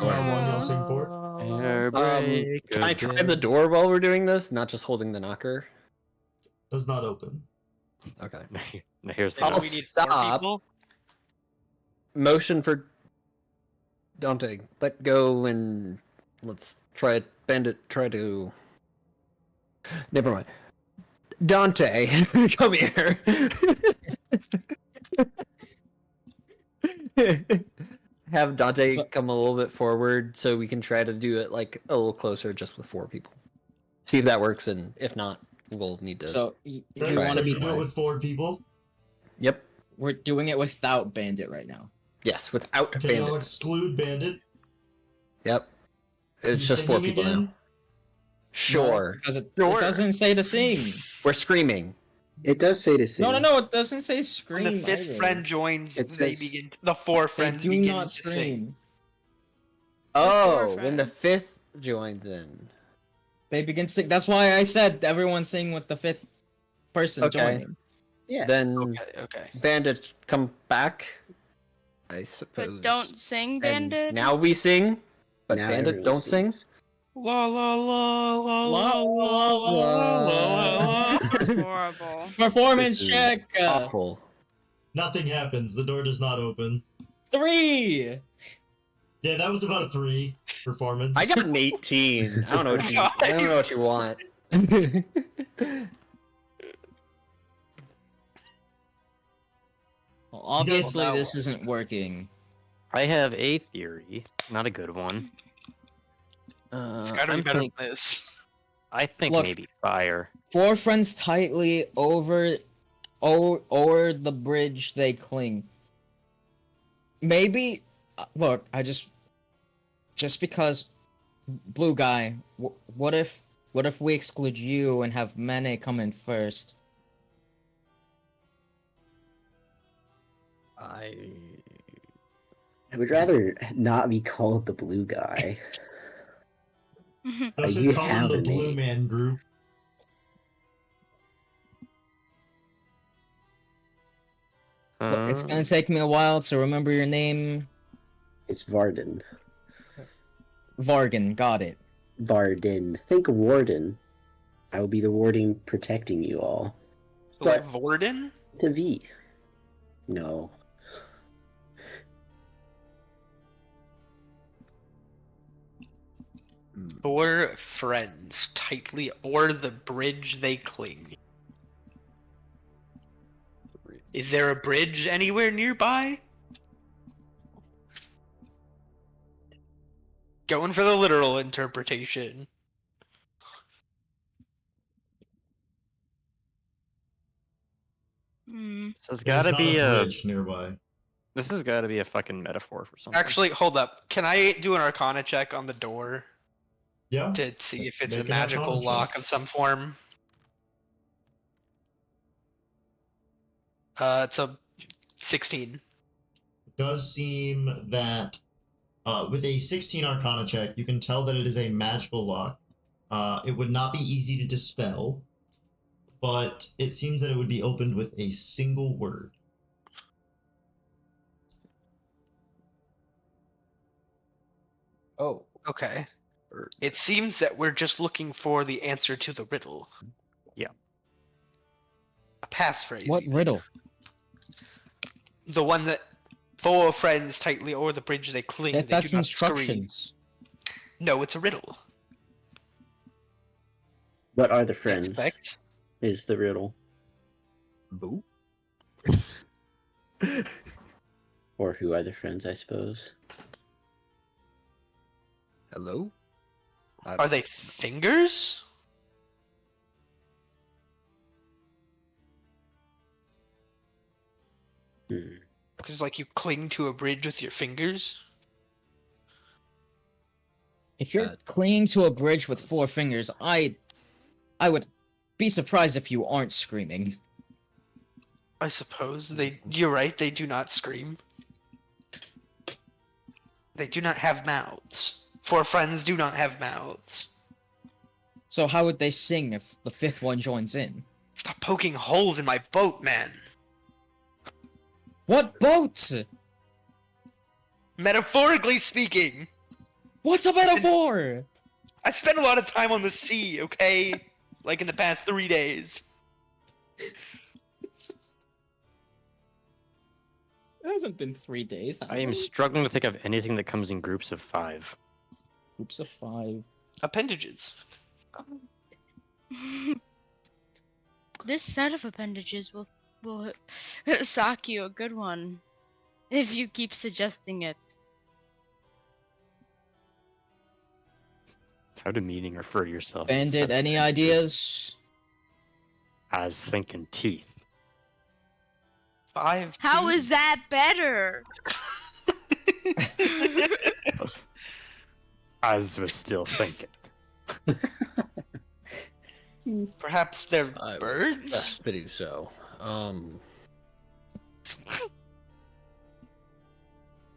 y'all sing for. Ere break Can I of try day. the door while we're doing this? Not just holding the knocker? Does not open. Okay. Now here's the Then I'll we need 4 stop. people. Motion for Dante. Let go and let's try it. Bend it. Try to. Never mind. Dante, come here. Have Dante So- come a little bit forward so we can try to do it like a little closer just with 4 people. See if that works, and if not, we'll need to. So you Then want to you be do it with 4 people. Yep. We're doing it without Bandit right now. Yes, without Okay, I'll Bandit. exclude Bandit. Yep. It's You just 4 singing people now. again? Sure. No, because it Sure. doesn't say to sing. We're screaming. It does say to sing. No, it doesn't say When scream. the fifth either. friend joins, It they says- begin. The 4 They friends do begin not to sing. scream. Oh, four when the friends. 5th joins in. They begin to sing. That's why I said everyone's singing with the 5th person Okay. joining. Yeah. Then Okay. Bandit come back, I suppose. But don't sing, And Bandit. now we sing, but Now Bandit everyone don't sing. sings. La la la la La, la, la, la. That's horrible. Performance This is check. awful. Nothing happens. The door does not open. 3. Yeah, that was about a 3 performance. I got an 18. I don't know what you. I don't know what you want. Well, obviously, Well, this isn't working. I have a theory, not a good one. It's gotta be better than this. I think Look. maybe fire. 4 friends tightly over the bridge they cling. Maybe, look, just because, blue guy, what if we exclude you and have Mane come in first? I would rather not be called the blue guy. They You should call him have the a Blue name. Man Group. Look, it's gonna take me a while to remember your name. It's Varden. Vargan, got it. Varden. Think warden. I will be the warden protecting you all. So like Vorden? The V. No. Four friends tightly o'er the bridge they cling. Is there a bridge anywhere nearby? Going for the literal interpretation. Hmm. This has There's got to not be a a. bridge nearby. This has got to be a fucking metaphor for something. Actually, hold up. Can I do an Arcana check on the door Yeah. to see if it's Make a an Arcana magical check. lock of some form? It's a 16. It does seem that with a 16 Arcana check, you can tell that it is a magical lock. It would not be easy to dispel, but it seems that it would be opened with a single word. Oh. Okay. It seems that we're just looking for the answer to the riddle. Yeah. A passphrase. What even. riddle? The one that four friends tightly o'er the bridge they cling. They That's do not scream. instructions. No, it's a riddle. What are the I friends? expect. Is the riddle. Boo. Or who are the friends, I suppose. Hello. Are they fingers? Hmm. Because like you cling to a bridge with your fingers. If you're clinging to a bridge with 4 fingers, I would be surprised if you aren't screaming. I suppose they. You're right. They do not scream. They do not have mouths. Four friends do not have mouths. So how would they sing if the 5th one joins in? Stop poking holes in my boat, man. What boat? Metaphorically speaking, What's a metaphor? I spent a lot of time on the sea, okay? Like in the past 3 days. It hasn't been 3 days. I am struggling to think of anything that comes in groups of 5. Groups of 5. Appendages. This set of appendages will sock you a good one if you keep suggesting it. How to meaning refer to yourself Bandit, any ideas? as thinking teeth. 5. How is that better? I was still thinking. Perhaps they're I will birds? best to do so.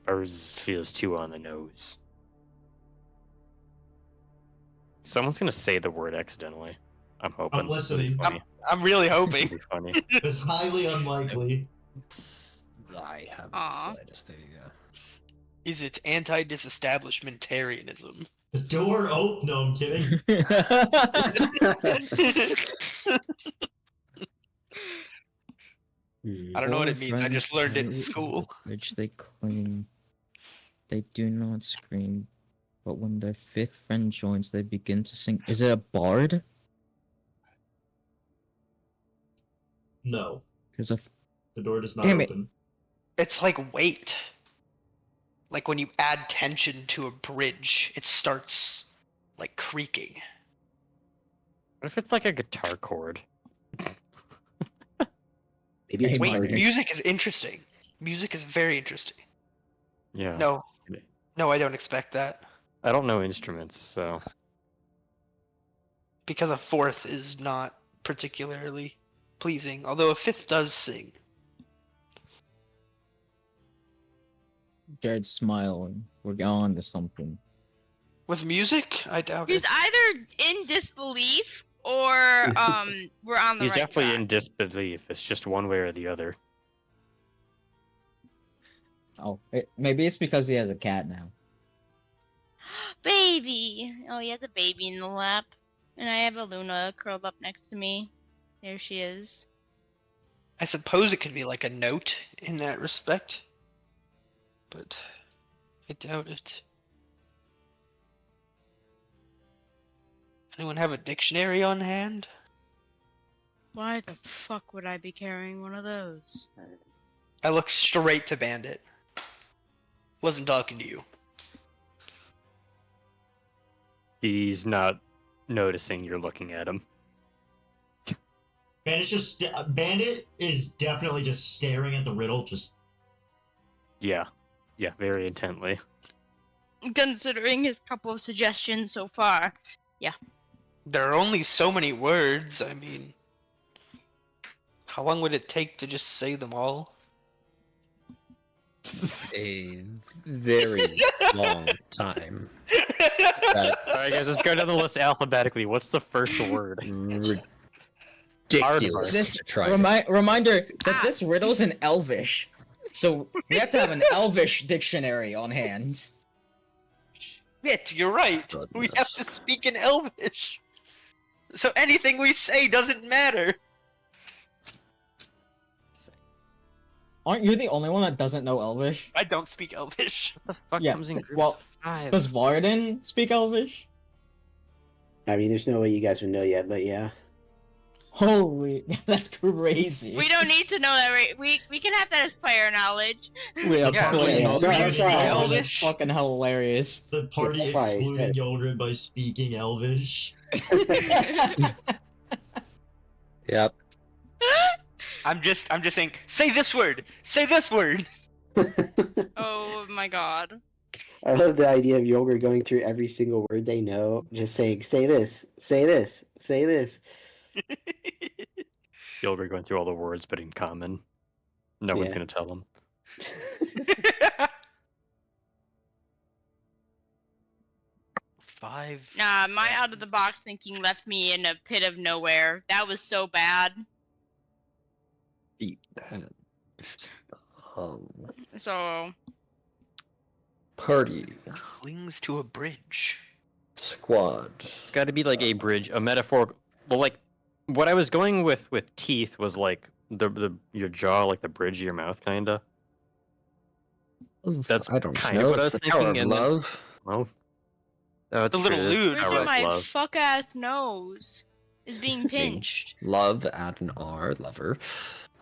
Birds feels too on the nose. Someone's gonna say the word accidentally. I'm hoping. I'm listening. It'll be funny. I'm really It'll hoping. be funny. It's highly unlikely. I have Aw. the slightest idea. Is it anti-disestablishmentarianism? The door open. No, I'm kidding. I don't know what it means. I just learned it in school. Which they claim they do not scream, but when their fifth friend joins, they begin to sing. Is it a bard? No, Because of the door does not Damn it. open. It's like weight. Like when you add tension to a bridge, it starts like creaking. What if it's like a guitar chord? Maybe it's Wait, harder. music is interesting. Music is very interesting. Yeah. No, I don't expect that. I don't know instruments, so Because a fourth is not particularly pleasing, although a fifth does sing. Jared's smiling. We're on to something. With music, I doubt He's it. either in disbelief or we're on the he's right definitely track. in disbelief. It's just one way or the other. Oh, maybe it's because he has a cat now. Baby! Oh, he has a baby in the lap. And I have a Luna curled up next to me. There she is. I suppose it could be like a note in that respect, but I doubt it. Anyone have a dictionary on hand? Why the fuck would I be carrying one of those? I look straight to Bandit. Wasn't talking to you. He's not noticing you're looking at him. Bandit is definitely just staring at the riddle. Just Yeah. Yeah, very intently. Considering his couple of suggestions so far. There are only so many words. I mean, how long would it take to just say them all? A very long time. That's Alright guys, let's go down the list alphabetically. What's the first word? ridiculous This to try. to- reminder that this riddle's in Elvish, so we have to have an Elvish dictionary on hand. Shit, you're right. We have to speak in Elvish. So anything we say doesn't matter. Aren't you the only one that doesn't know Elvish? I don't speak Elvish. What the fuck Yeah, comes in groups well, of 5? Does Varden speak Elvish? I mean, there's no way you guys would know yet, but yeah. Holy, that's crazy. We don't need to know that, right? We can have that as player knowledge. We are Yeah, playing yeah, no, I'm sorry. Elvish. Elvish. Fucking hilarious. the party Yeah, fine, excluding yeah. Yogurt by speaking Elvish. Yep. I'm just saying, say this word! Say this word! Oh my god. I love the idea of Yogurt going through every single word they know, just saying, say this, say this, say this. Gilbert going through all the words, but in common. No one's Yeah. gonna tell him. Five. Nah, my out of the box thinking left me in a pit of nowhere. That was so bad. Feet. Um, So party. Clings to a bridge. Squad. It's got to be like a bridge, a metaphor. Well, like what I was going with teeth was like the your jaw, like the bridge of your mouth, kinda. That's I don't kind know. of what I It's was the Tower thinking, of and then- love. Well, oh, it's The little true, it is lewd. where's Tower where of my Love. fuck ass nose is being pinched. Love, add an R, lover.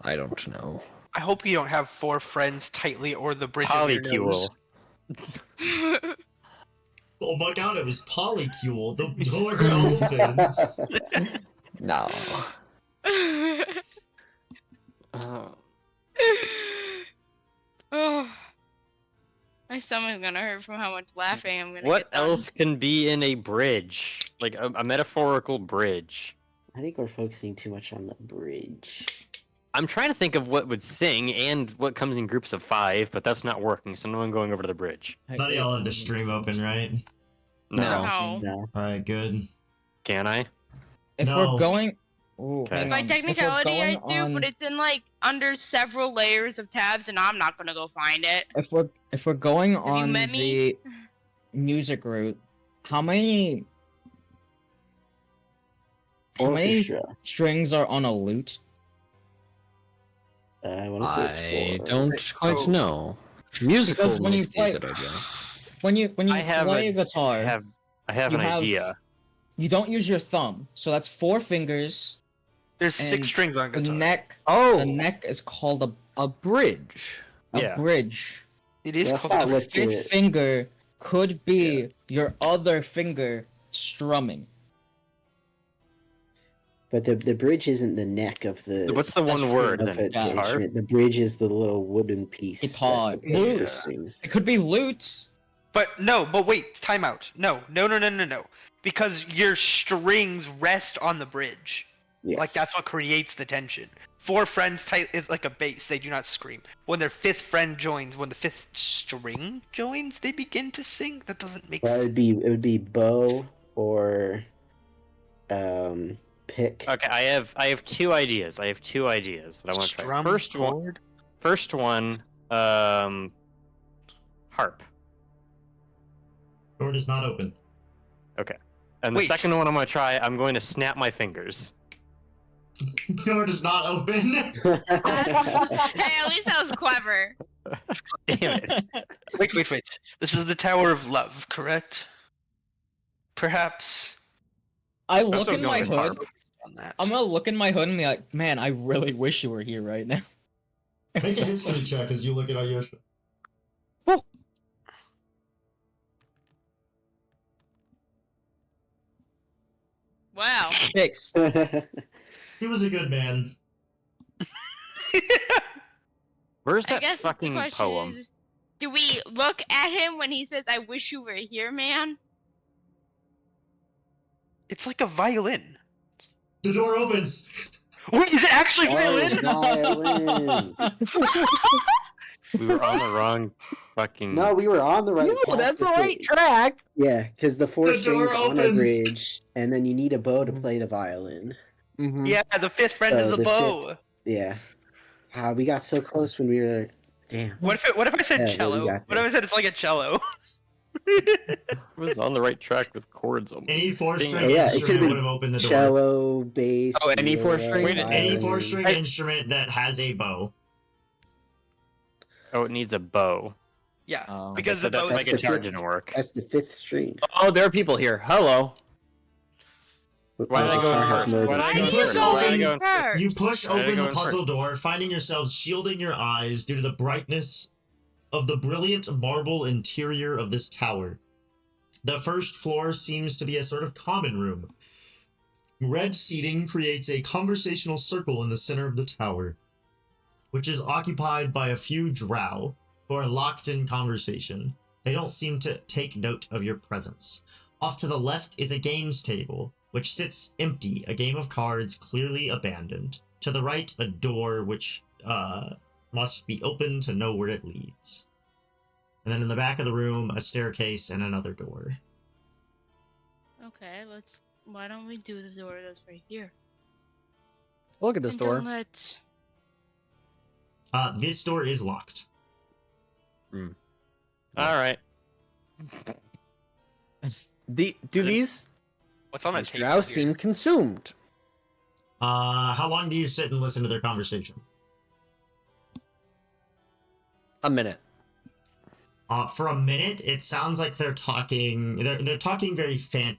I don't know. I hope you don't have 4 friends tightly or the bridge of your nose. Polycule. Oh my god, it was polycule. The door opens. No. Uh, Oh, my stomach's gonna hurt from how much laughing I'm gonna What get done. else can be in a bridge? Like a metaphorical bridge. I think we're focusing too much on the bridge. I'm trying to think of what would sing and what comes in groups of 5, but that's not working, so no one going over to the bridge. None of y'all have the stream open, right? No. No. No. Alright, good. Can I? If No. we're going, ooh, Okay. hang By on. If we're technicality, I going do, on- but it's in like under several layers of tabs, and I'm not gonna go find it. if we're going you on met me? the music route, how many Orchestra. strings are on a lute? I want to say it's I 4. don't quite Oh. know. Musical Because when you might be a play- good idea. When you I have play a- a guitar, I have you an idea. You don't use your thumb, so that's 4 fingers. There's And 6 strings on The guitar. neck, Oh, the neck is called a bridge. a Yeah. bridge. It is That's called not a The what- 5th finger could be your other finger strumming. But the bridge isn't the neck of the What's the one That's word true. of then? the Yeah. Guitar? instrument. The bridge is the little wooden piece Guitar. that supports the Lute. strings. It could be lutes. But wait, time out. No. Because your strings rest on the bridge. Yes. Like that's what creates the tension. 4 friends type is like a bass. They do not scream. When their 5th friend joins, when the 5th string joins, they begin to sing. That doesn't make Well, sense. it would be bow or pick. Okay, I have 2 ideas. I have 2 ideas that I want to try. Strum First one, harp. Door is not open. And the Wait. second one I'm going to try, I'm going to snap my fingers. Door does not open. Hey, at least that was clever. Damn it. Wait. This is the Tower of Love, correct? Perhaps I That's look what I was in my going with hood. harp. on that. I'm gonna look in my hood and be like, man, I really wish you were here right now. Make a history check as you look at Ayosha. Wow. 6. He was a good man. Where's I that guess the fucking question poem? is, do we look at him when he says, "I wish you were here, man"? It's like a violin. The door opens. Wait, is it actually Oh, violin? violin. We were on the wrong fucking. No, we were on the right No, path that's the with right track. Yeah, because the 4 The door strings on a opens. bridge, and then you need a bow to play the violin. Mm-hmm. Yeah, the 5th friend is So the the bow. Yeah. We got so close when we were. Damn. What if I said Yeah, well, we cello? got What if I said it's like a cello? I was on the right track with chords almost. Any 4-string Oh, yeah, it instrument could've been would have opened the door. Cello, bass. Oh, any 4-string? viola, Any violin. 4-string instrument that has a bow. Oh, it needs a bow. Yeah, Oh. because So the that's bow my the guitar fifth- didn't work. That's the 5th string. Oh, there are people here. Hello. Why did I go Uh, in first? Why Why did I did go you in first? go Why did I in- go in first? You push Why did I open go the in puzzle first? door, finding yourselves shielding your eyes due to the brightness of the brilliant marble interior of this tower. The first floor seems to be a sort of common room. Red seating creates a conversational circle in the center of the tower, which is occupied by a few drow who are locked in conversation. They don't seem to take note of your presence. Off to the left is a games table, which sits empty, a game of cards clearly abandoned. To the right, a door which must be opened to know where it leads. And then in the back of the room, a staircase and another door. Okay, why don't we do the door that's right here? Look at this And door. don't let- This door is locked. All right. Do these What's on that table? drow here? seem consumed? How long do you sit and listen to their conversation? A minute. For a minute, it sounds like they're talking. They're talking very fancy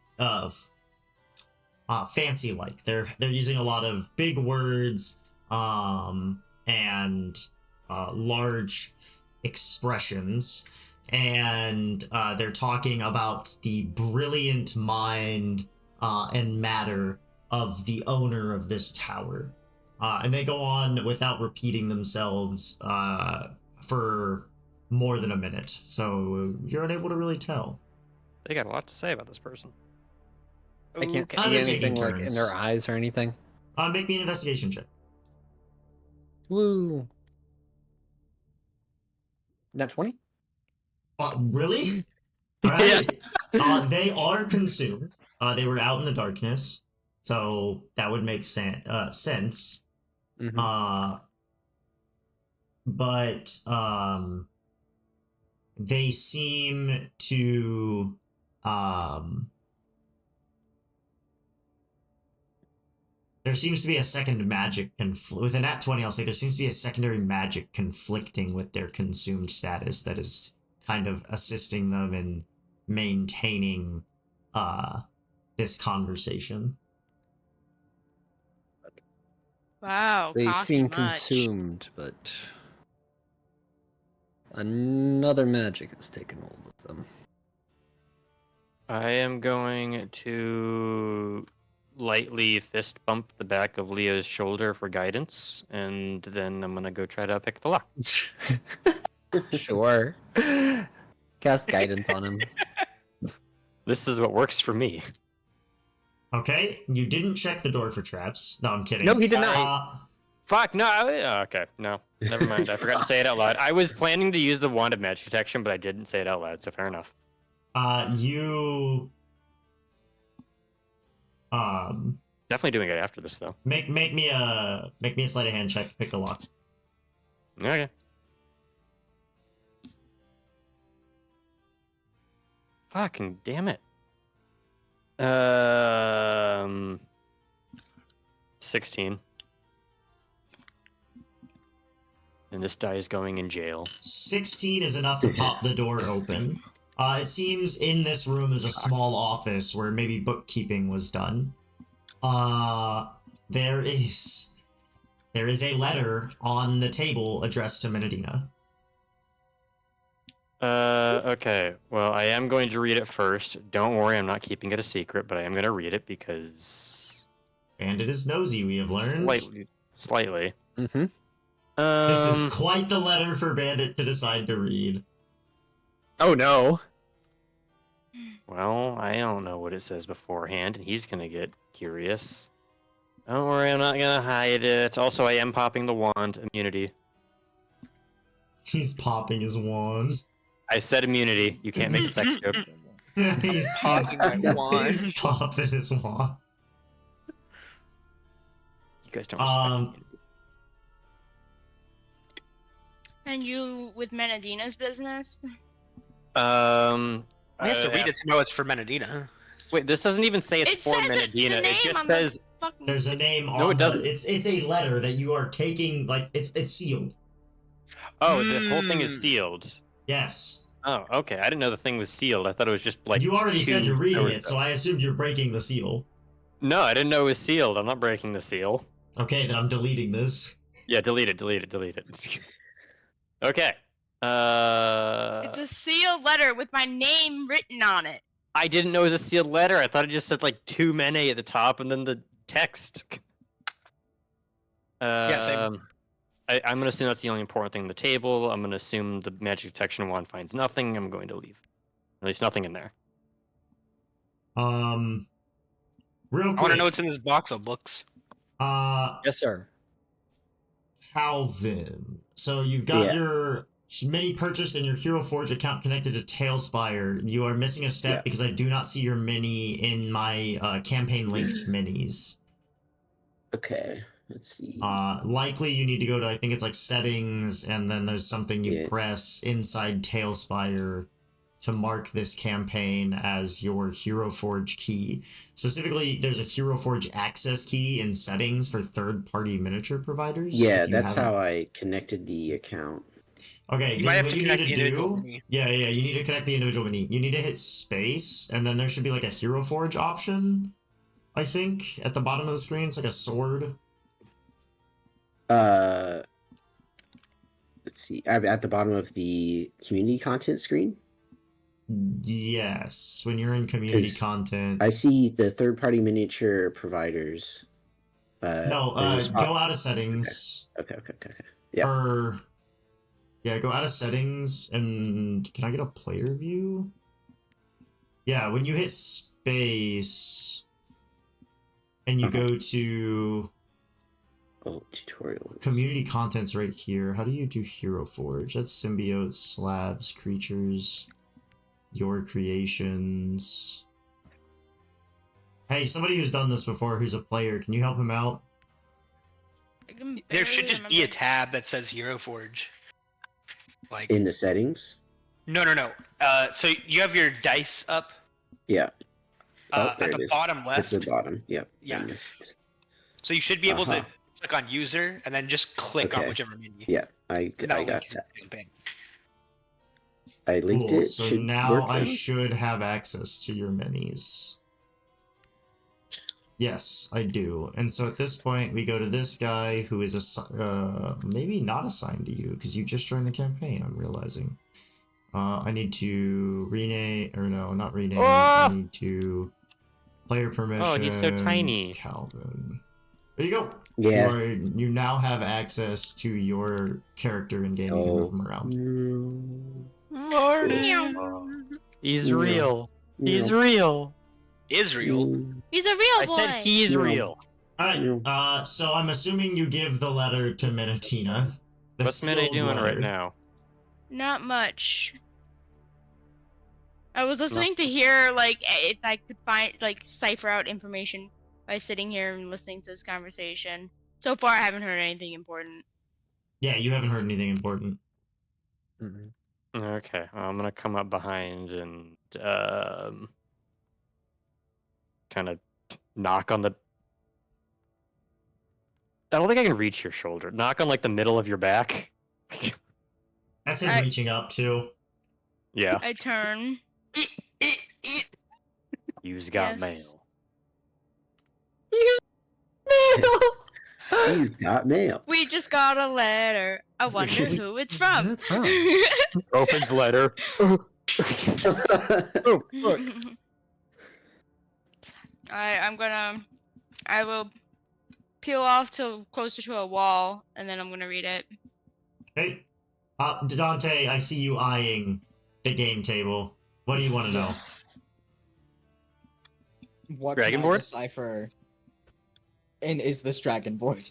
like. They're using a lot of big words, and large expressions, and they're talking about the brilliant mind and matter of the owner of this tower. And they go on without repeating themselves for more than a minute, so you're unable to really tell. They got a lot to say about this person. I can't Okay. see They're anything taking like in turns. their eyes or anything. Make me an investigation check. Woo. Nat 20? Really? All right. They are consumed. They were out in the darkness, so that would make sense. Mm-hmm. But they seem to there seems to be a second magic with an at 20. I'll say there seems to be a secondary magic conflicting with their consumed status that is kind of assisting them in maintaining this conversation. Wow, They cocky seem much. consumed, but another magic has taken hold of them. I am going to lightly fist bump the back of Leo's shoulder for guidance, and then I'm gonna go try to pick the lock. Sure. Cast guidance on him. This is what works for me. Okay, you didn't check the door for traps. No, I'm kidding. No, he did not. Fuck, no, okay, no. Never mind, I forgot to say it out loud. I was planning to use the Wand of Magic Detection, but I didn't say it out loud, so fair enough. You Definitely doing it after this, though. make me a sleight of hand check to pick the lock. Okay. Fucking damn it. 16. And this die is going in jail. 16 is enough to pop the door open. It seems in this room is a small office where maybe bookkeeping was done. There is a letter on the table addressed to Menadina. Okay. Well, I am going to read it first. Don't worry, I'm not keeping it a secret, but I am going to read it because... Bandit is nosy, we have learned. Slightly. Mm-hmm. This is quite the letter for Bandit to decide to read. Oh no. Well, I don't know what it says beforehand, and he's gonna get curious. Don't worry, I'm not gonna hide it. Also, I am popping the wand immunity. He's popping his wand. I said immunity. You can't make a sex joke. he's Popping my wand. He's popping his wand. You guys don't respect immunity. And you with Menadina's business? He has to read it to know it's for Menadina. Wait, this doesn't even say it's It for says it's the Menadina. It name just on the says fucking... There's a name on No, it doesn't. It's a letter that you are taking, like, it's sealed. Oh, the whole thing is sealed. Yes. Oh, okay. I didn't know the thing was sealed. I thought it was just like. You already said you're reading or it, so I assumed you're breaking the seal. No, I didn't know it was sealed. I'm not breaking the seal. Okay, then I'm deleting this. Yeah, delete it. Okay. It's a sealed letter with my name written on it. I didn't know it was a sealed letter. I thought it just said like 2 Mene at the top and then the text. Yeah, same. I'm gonna assume that's the only important thing on the table. I'm gonna assume the magic detection wand finds nothing. I'm going to leave. At least nothing in there. Real quick. I want to know what's in this box of books. Yes, sir. Calvin. So you've got your mini purchased and your Hero Forge account connected to Tailspire. You are missing a step because I do not see your mini in my campaign linked minis. Okay, let's see. Likely you need to go to, I think it's like settings, and then there's something you press inside Tailspire to mark this campaign as your Hero Forge key. Specifically, there's a Hero Forge access key in settings for third-party miniature providers. Yeah, that's how I connected the account. Okay, You then might have what to you connect need the to individual do... mini. Yeah, you need to connect the individual mini. You need to hit space, and then there should be like a Hero Forge option, I think, at the bottom of the screen. It's like a sword. Let's see. At the bottom of the community content screen? Yes, when you're in community content. I see the third-party miniature providers. No, there's a spot- go out of settings. Okay. Yeah. Or yeah, go out of settings and can I get a player view? Yeah, when you hit space and you go to tutorial. community contents right here. How do you do Hero Forge? That's symbiotes, slabs, creatures, your creations. Hey, somebody who's done this before, who's a player, can you help him out? I can There should barely just be a remember. tab that says Hero Forge. Like In the settings? no. So you have your dice up. Yeah. At there the it is. bottom left. It's the bottom. Yep. Yeah. I missed. So you should be able to Uh-huh. click on user and then just click on Okay. whichever menu. Yeah, I And that'll got link you to that. the campaign. I linked Cool, it. so Should now work I now? should have access to your minis. Yes, I do. And so at this point, we go to this guy who is maybe not assigned to you because you just joined the campaign, I'm realizing. I need to rename, or no, not rename. I need to player permission. Oh, he's so tiny. Calvin. There you go. Yeah. You now have access to your character in game. You can move him around. He's No. real. He's real. Israel. He's a real I boy. said he's No. real. Alright, so I'm assuming you give the letter to Minatina. The What's Mene sealed doing right letter. now? Not much. I was listening to hear like if I could find like cipher out information by sitting here and listening to this conversation. So far, I haven't heard anything important. Yeah, you haven't heard anything important. Mm-mm. Okay, I'm gonna come up behind and kind of knock on the. I don't think I can reach your shoulder. Knock on like the middle of your back. That's him Alright. reaching up too. Yeah. I turn. You've got Yes. mail. You've got mail. We just got a letter. I wonder who it's from. That's wrong. Opens letter. I will peel off to closer to a wall, and then I'm gonna read it. Hey, Dante, I see you eyeing the game table. What do you want to know? What Dragon can I board? decipher? And is this dragon board?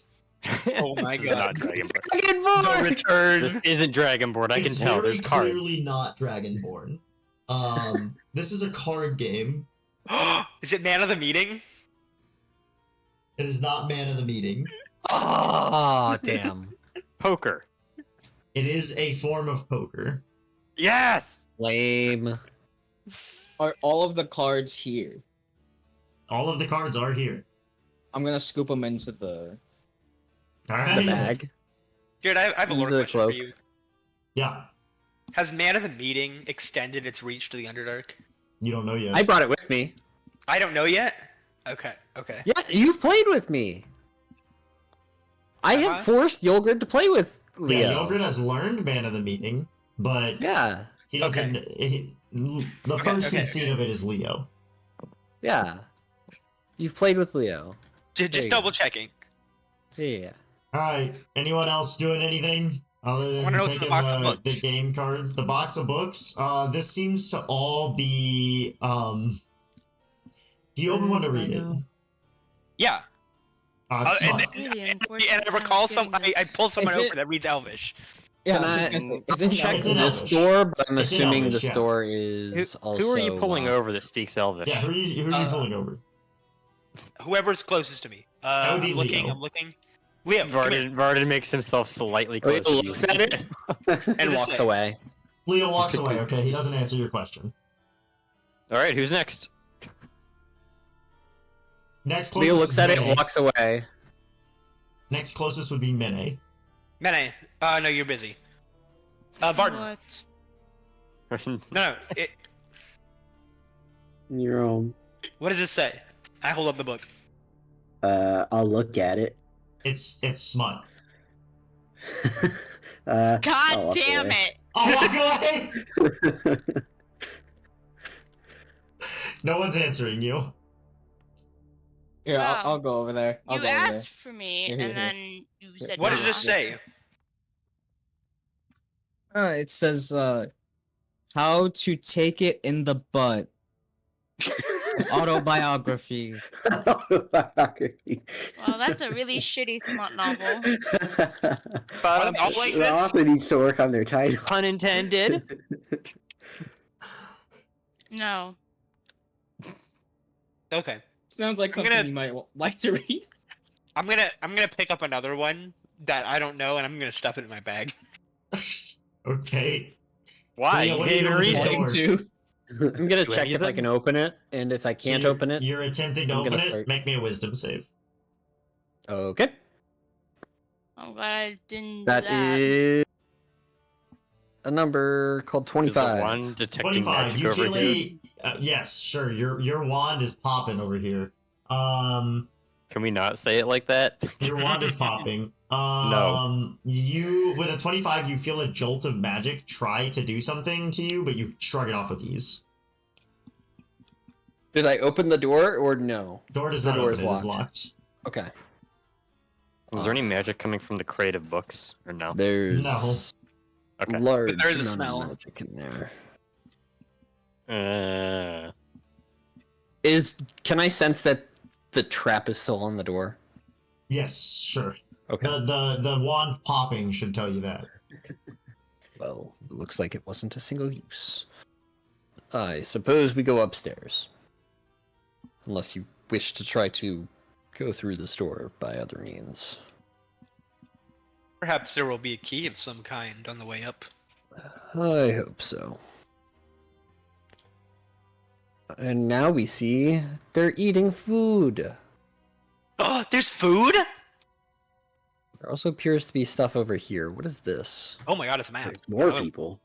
Oh my This is not god. Dragonborn. No return. This isn't Dragonborn. I can It's tell. very There's cards. clearly not Dragonborn. This is a card game. Is it Man of the Meeting? It is not Man of the Meeting. Oh, damn. Poker. It is a form of poker. Yes. Lame. Are all of the cards here? All of the cards are here. I'm gonna scoop them into the. All The right. bag. Jared, I have a lore The question for cloak. you. Yeah, Has Man of the Meeting extended its reach to the Underdark? you don't know yet. I brought it with me. I don't know yet. Okay. Yeah, you've played with me. I have Uh-huh. forced Yulgrid to play with Yeah, Leo. Yogurt has learned Man of the Meeting, but Yeah, he doesn't. The first okay, he's seen of it is Leo. yeah. You've played with Leo. There Just you go. double checking. Yeah. All right. Anyone else doing anything other than Wanna know what's in the taking box of the books? game cards? The box of books. This seems to all be. Do you open one to read it? Yeah. It's and- fine. Really And unfortunate I recall how I'm I getting pull someone Is it- over that reads Elvish. Yeah, Can I was I gonna say, I'll is it check It's in the Elvish. store, but I'm It's in assuming Elvish, the yeah. store is also. Who are you pulling over that speaks Elvish? Yeah, who are you pulling over? Whoever's closest to me. That would be I'm looking. Leo. I'm looking. Leo, come here. Varden makes himself slightly Leo closer. to you. looks at it and Does it walks say? away. Leo walks away. Okay, he doesn't answer your question. All right, who's next? Next closest. Leo looks is at it Mene. and walks away. Next closest would be Mene. Mene. No, you're busy. Varden. What? No. Your own. What does it say? I hold up the book. I'll look at it. It's smut. I'll God walk damn away. it! Oh, walk away! No one's answering you. Here, Wow. I'll go over there. I'll You go over there. asked for me, Here, here, and here. then you said What nah. does this say? It says how to take it in the butt. Autobiography. Autobiography. Well, that's a really shitty smut novel. But I'll like The this. author needs to work on their title. pun intended. No. Okay. Sounds like I'm something gonna- you might like to read. I'm gonna pick up another one that I don't know, and I'm gonna stuff it in my bag. Okay. Why? Leo, You what can't are you even doing read with it. the door? Too. I'm gonna Do check any if of I them? can open it, and if I So can't you're- open it, You're attempting to I'm open gonna it? start. Make me a wisdom save. Okay. I'm glad I didn't do That that. is a number called Is the 25. one detecting 25. magic You over feel here? yes, sure. Your wand is popping over here. Can we not say it like that? Your wand is popping. No. You with a 25, you feel a jolt of magic try to do something to you, but you shrug it off with ease. Did I open the door or no? Door does The not door open. is It is locked. locked. Okay. Was there any magic coming from the crate of books, or no? There's No. Okay. large But there's a amount smell. of magic in there. Can I sense that the trap is still on the door? Yes, sure. Okay. The wand popping should tell you that. Well, it looks like it wasn't a single use. I suppose we go upstairs. Unless you wish to try to go through this door by other means. Perhaps there will be a key of some kind on the way up. I hope so. And now we see they're eating food. Oh, there's food? There also appears to be stuff over here. What is this? Oh my god, it's a map. There's more Oh. people.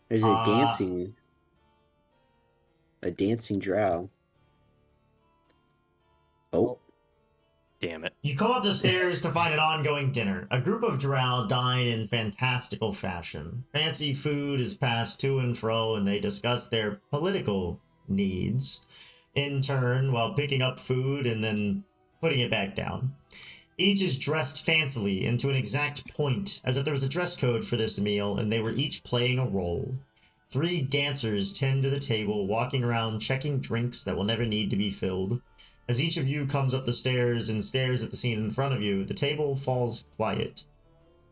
There's a dancing drow. Oh, Damn it. You come up the stairs to find an ongoing dinner. A group of drow dine in fantastical fashion. Fancy food is passed to and fro, and they discuss their political needs in turn while picking up food and then putting it back down. Each is dressed fancily and to an exact point, as if there was a dress code for this meal, and they were each playing a role. 3 dancers tend to the table, walking around checking drinks that will never need to be filled. As each of you comes up the stairs and stares at the scene in front of you, the table falls quiet.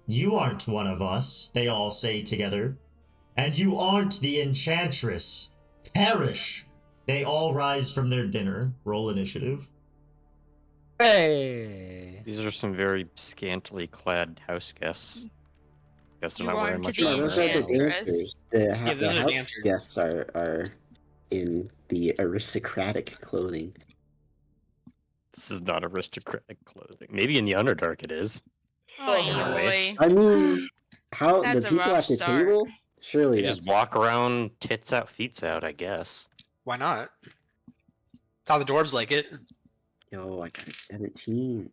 You aren't one of us, they all say together. And you aren't the enchantress. Perish! They all rise from their dinner. Roll initiative. Hey! These are some very scantily clad house guests. Guess they're You not wearing aren't much the no, armor. those are the enchantress. dancers. Yeah, The those are house dancers. guests are in the aristocratic clothing. This is not aristocratic clothing. Maybe in the Underdark it is. Oh, Anyway. boy. I mean, how That's the a people rough at the start. table? Surely They that's just walk around tits out, feet out, I guess. Why not? How the dwarves like it. Yo, I got a 17.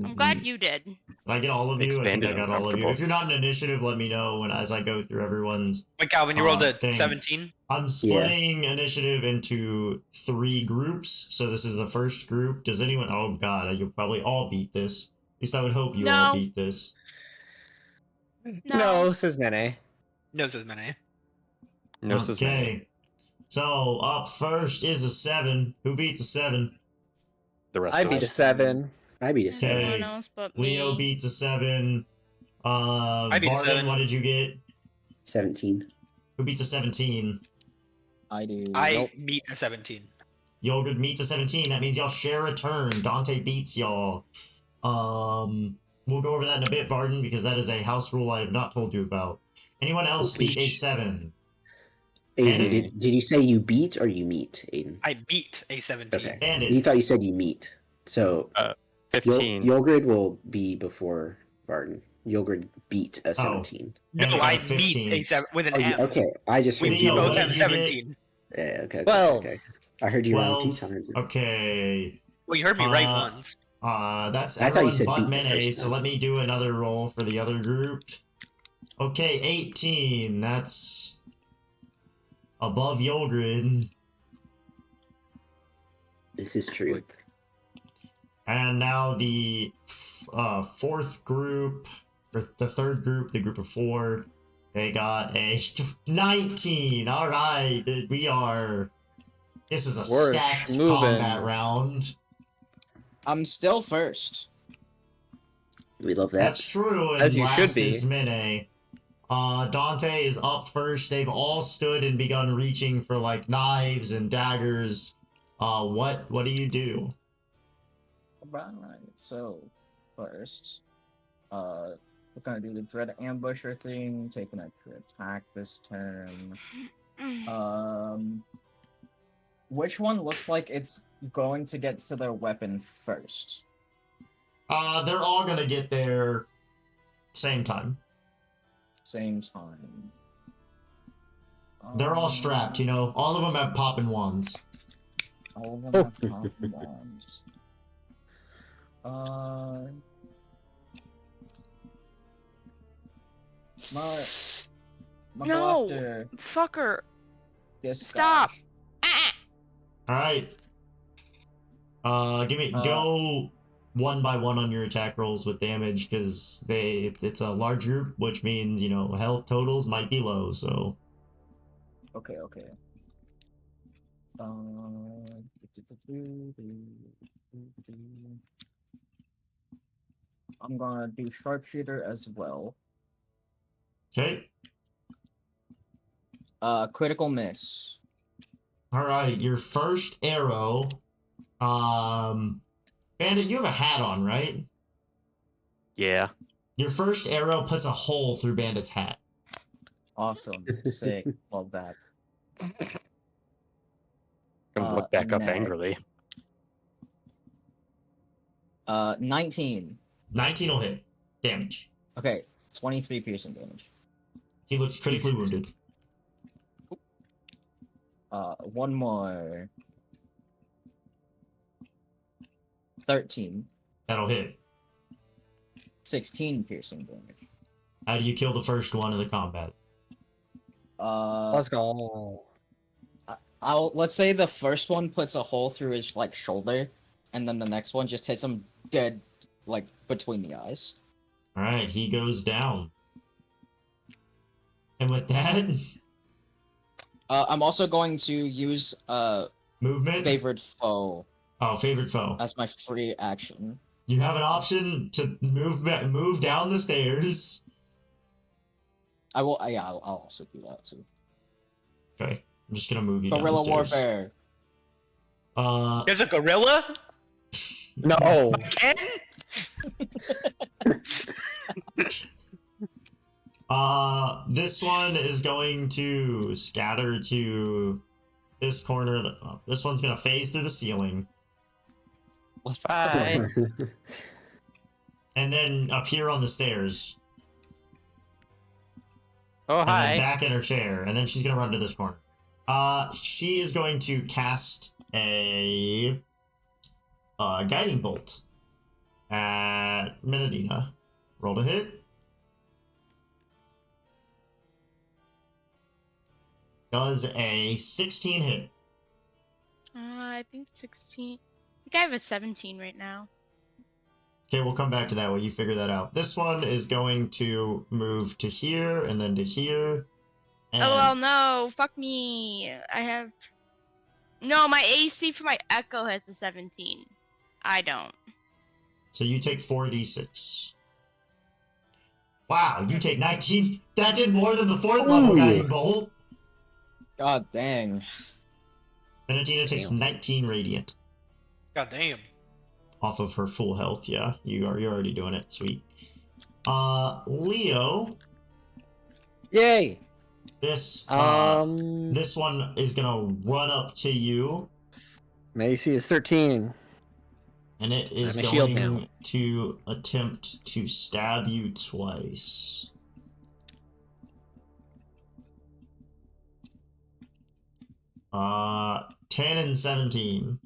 I'm glad you did. Can I get all of you? I think Expanded I got all of you. uncomfortable. If you're not in initiative, let me know when as I go through everyone's. Wait, Calvin, you rolled a thing. 17? I'm splitting initiative into 3 groups. So this is the first group. Does anyone? Oh god, you'll probably all beat this. At least I would hope you all No. beat this. No. says Mene. No, says Mene. No, this is many. Okay. So up first is a 7. Who beats a 7? The rest I of beat a us. 7. I beat a Okay. 7. Everyone else but me. Leo beats a 7. I beat a Varden, 7. what did you get? 17. Who beats a 17? I do. I beat a 17. Yogurt meets a 17. That means y'all share a turn. Dante beats y'all. We'll go over that in a bit, Varden, because that is a house rule I have not told you about. Anyone else beat a 7? Aiden, Bandit. did you say you beat or you meet, Aiden? I beat a 17. Okay. Bandit. You thought you said you meet. So 15. Yogurt will be before Varden. Yogurt beat a 17. No, And I got I a beat 15. a 7 with an Oh, M. okay. I just We heard Leo, you what both did have you get? 17. Yeah, okay. 12. Okay. I heard you wrong 2 12. times. Okay. Well, you heard me right Uh, once. That's I thought you everyone said but beat the Mene, first so time. let me do another roll for the other group. Okay, 18. That's above Yolgrid. This is true. And now the fourth group, or the third group, the group of 4, they got a 19. All right, this is a We're stacked moving. combat round. I'm still first. We love that. That's true, and As you should last be. is Mine. Dante is up first. They've all stood and begun reaching for like knives and daggers. What do you do? Right. So first, we're gonna do the dread ambusher thing, take an extra attack this turn. Which one looks like it's going to get to their weapon first? They're all gonna get there same time. Same time. They're all strapped, you know. All of them have popping wands. All of them have top wands. Go No, after fucker. this Stop. guy. All right. Go one by one on your attack rolls with damage, because it's a large group, which means, you know, health totals might be low. So. Okay. I'm gonna do sharpshooter as well. Okay. Critical miss. All right. Your first arrow. Bandit, you have a hat on, right? Yeah. Your first arrow puts a hole through Bandit's hat. Awesome. Sick. Love that. Gonna look back up next. angrily. 19. 19 will hit. Damage. Okay, 23 piercing damage. He looks critically wounded. One more. 13. That'll hit. 16 piercing damage. How do you kill the first one in the combat? Let's go. Let's say the first one puts a hole through his like shoulder, and then the next one just hits him dead, like between the eyes. All right, he goes down. And with that, I'm also going to use movement. favored foe Oh, favorite foe. as my free action. You have an option to move down the stairs. I will. Yeah, I'll also do that too. Okay, I'm just gonna move you down the Guerrilla stairs. warfare. There's a gorilla? No. Again? This one is going to scatter to this corner. This one's gonna phase through the ceiling, Let's Bye. and then appear on the stairs, Oh, and then hi. back in her chair, and then she's gonna run to this corner. She is going to cast a guiding bolt at Menadina. Roll to hit. Does a 16 hit? I think 16. I think I have a 17 right now. Okay, we'll come back to that while you figure that out. This one is going to move to here and then to here. And Oh well, no, fuck me. I have. No, my AC for my Echo has the 17. I don't. So you take 4d6. Wow, you take 19. That did more than the 4th level Ooh. guiding bolt. God dang. Benedina takes Damn. 19 radiant God damn. off of her full health. Yeah, you're already doing it. Sweet. Leo, Yay. this This one is gonna run up to you, Macy is 13. and it is I'm a shield going now. to attempt to stab you twice. Uh, 10 and 17.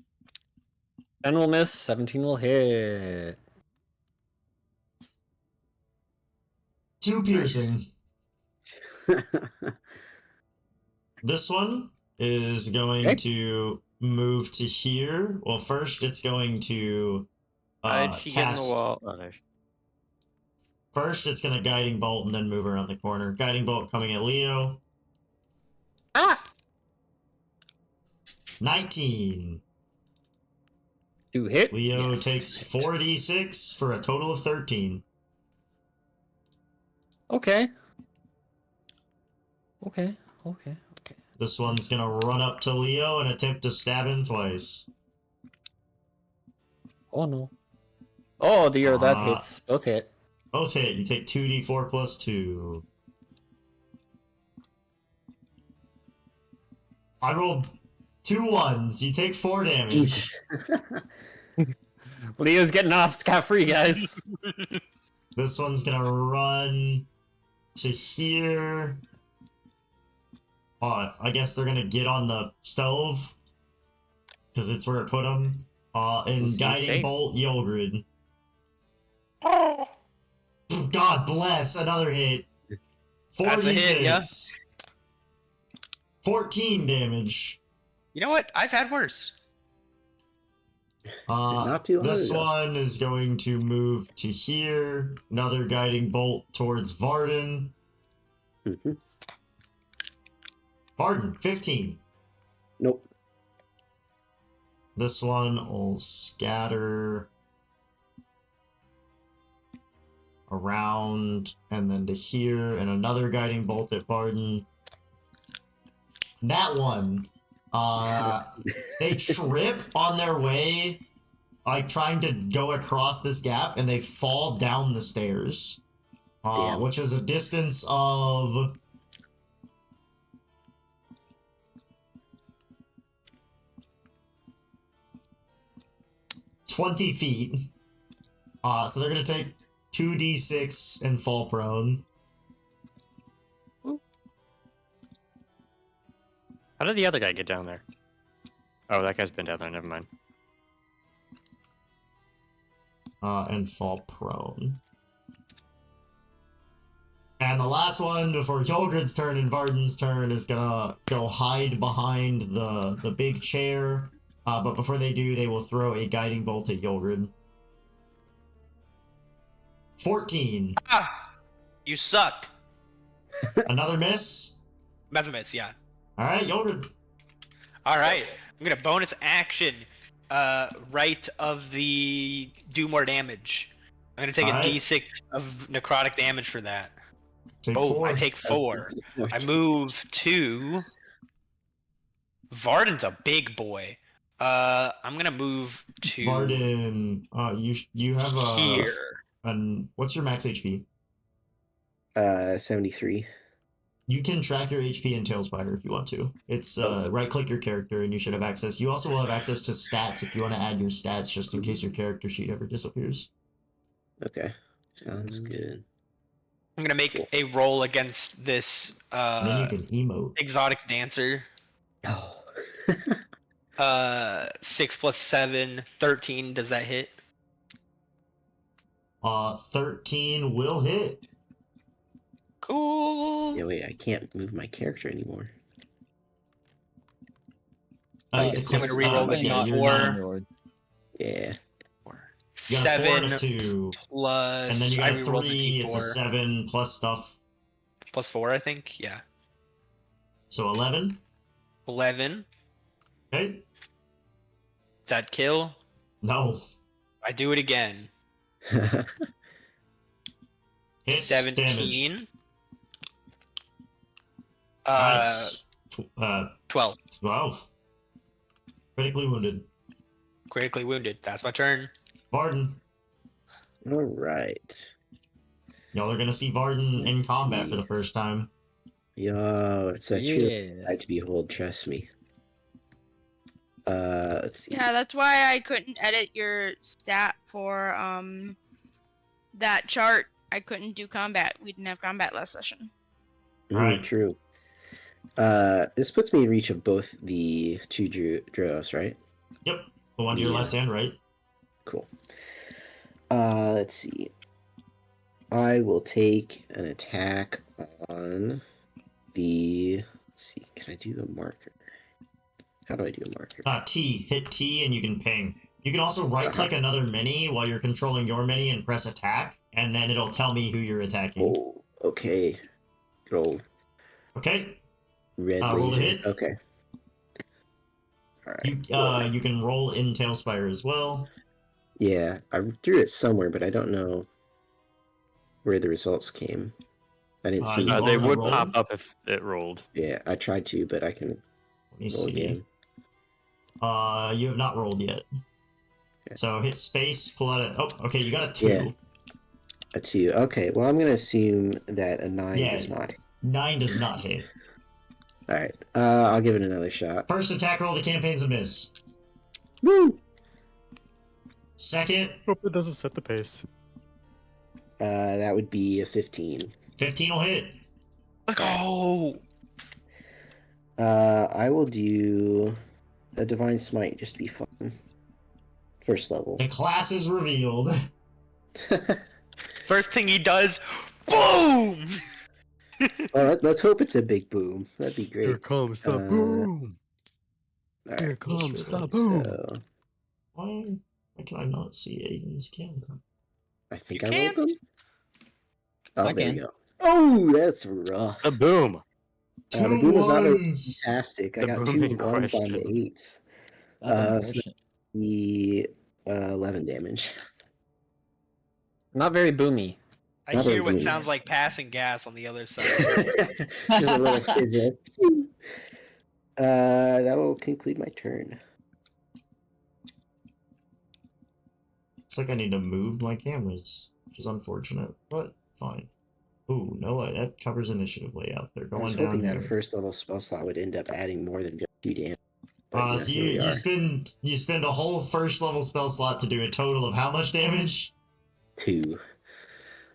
10 will miss, 17 will hit. 2 piercing. This one is going Okay. to move to here. Well, first it's going to How'd she get in the cast. wall? Oh, there. First, it's gonna guiding bolt and then move around the corner. Guiding bolt coming at Leo. Ah! 19. To hit. Leo Yes. takes 4d6 for a total of 13. Okay. Okay. Okay. Okay. This one's gonna run up to Leo and attempt to stab him twice. Oh no. Oh dear, that Ah. hits. Both hit. Both hit. You take 2d4 plus 2. I rolled 2 1s. You take 4 damage. Jesus. Leo's getting off scot-free, guys. This one's gonna run to here. I guess they're gonna get on the stove. Because it's where it put them. And Seems guiding safe. bolt, Yulgrid. God bless, another hit. 46. That's a hit, yeah. 14 damage. You know what? I've had worse. Not too long This ago. one is going to move to here. Another guiding bolt towards Varden. Mhm. Varden, 15. Nope. This one will scatter around and then to here, and another guiding bolt at Varden. That one, they trip on their way, like trying to go across this gap, and they fall down the stairs, Damn. which is a distance of 20 feet. So they're gonna take 2d6 and fall prone. How did the other guy get down there? Oh, that guy's been down there. Never mind. And fall prone. And the last one before Hildred's turn and Varden's turn is gonna go hide behind the big chair. But before they do, they will throw a guiding bolt at Hildred. 14. Ah! You suck. Another miss. That's a miss, yeah. Alright, Hildred. Alright. I'm gonna bonus action right of the do more damage. I'm gonna take Alright. a d6 of necrotic damage for that. Take Oh, 4. I take 4. I move to Varden's a big boy. I'm gonna move to Varden, you have a here. what's your max HP? 73. You can track your HP in Tailspire if you want to. It's right-click your character and you should have access. You also will have access to stats if you want to add your stats just in case your character sheet ever disappears. Okay. Sounds good. I'm gonna make Cool. a roll against this And then you can emote. exotic dancer. Oh. 6 plus 7, 13. Does that hit? 13 will hit. Cool. Yeah, wait, I can't move my character anymore. You Yes. click- I'm gonna reroll the yeah, you're D4. not- Lord. Yeah. You got a 4 and 7 a 2. plus. And then you I got a rerolled 3, the it's a D4. 7 plus stuff. Plus 4, I think. Yeah. So 11. 11. Okay. Does that kill? No. I do it again. Hits 17. damage. Uh, Nice. 12. 12. Critically wounded. Critically wounded. That's my turn. Varden. All right. Y'all are gonna see Varden in combat for the first time. Yo, it's a true Yeah. sight to behold, trust me. Let's see. Yeah, that's why I couldn't edit your stat for that chart. I couldn't do combat. We didn't have combat last session. Right. True. This puts me in reach of both the two Dros, right? Yep. The one to your Yeah. left and right. Cool. Let's see. I will take an attack on the. Let's see. Can I do a marker? How do I do a marker? T. Hit T and you can ping. You can also right-click another mini while you're controlling your mini and press attack, and then it'll tell me who you're attacking. Oh, okay. Good old Okay. red Roll to laser. hit. Okay. You Alright. you can roll in Tailspire as well. Yeah, I threw it somewhere, but I don't know where the results came. I didn't see you them. They already would rolled? pop up if it rolled. Yeah, I tried to, but I can Let me roll see. again. You have not rolled yet. Okay. So hit space, pull out a... Oh, okay, you got a 2. Yeah. A 2. Okay, well, I'm going to assume that a 9 Yeah. does not. 9 does not hit. Alright, I'll give it another shot. First attack roll, the campaign's a miss. Woo! Second, Hope it doesn't set the pace. That would be a 15. 15 will hit. Let's go. I will do a Divine Smite just to be fun. First level. The class is revealed. First thing he does, boom. Well, let's hope it's a big boom. That'd be great. Here comes the boom. Alright, Here comes the So- boom. so Why can I not see Aiden's camera? I think You I rolled can't. them. Oh, I there can. we go. Oh, that's rough. The boom. The 2 boom is not ones. fantastic. I The got boom 2 in 1s on question. the 8s. That's So unfortunate. the 11 damage. Not very boomy. I Not hear very what good. sounds like passing gas on the other side. Just a little fizzle. That'll conclude my turn. Looks like I need to move my cameras, which is unfortunate, but fine. Ooh, no, that covers initiative layout. They're I going was down hoping that here. a first level spell slot would end up adding more than just 2 damage. But, So here we you are. spend a whole first level spell slot to do a total of how much damage? 2.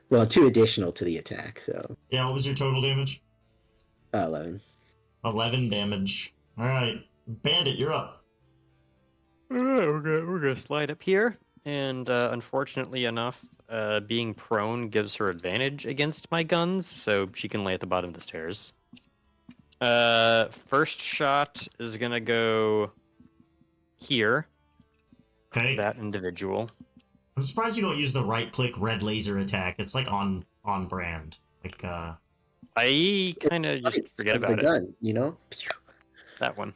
Well, 2 additional to the attack, so Yeah, what was your total damage? 11. 11 damage. Alright. Bandit, you're up. Alright, we're gonna slide up here, and unfortunately enough, being prone gives her advantage against my guns, so she can lay at the bottom of the stairs. First shot is gonna go here. Okay. That individual. I'm surprised you don't use the right click red laser attack. It's like on brand. Like I kind of just It's forget of about the it. gun, you know? That one.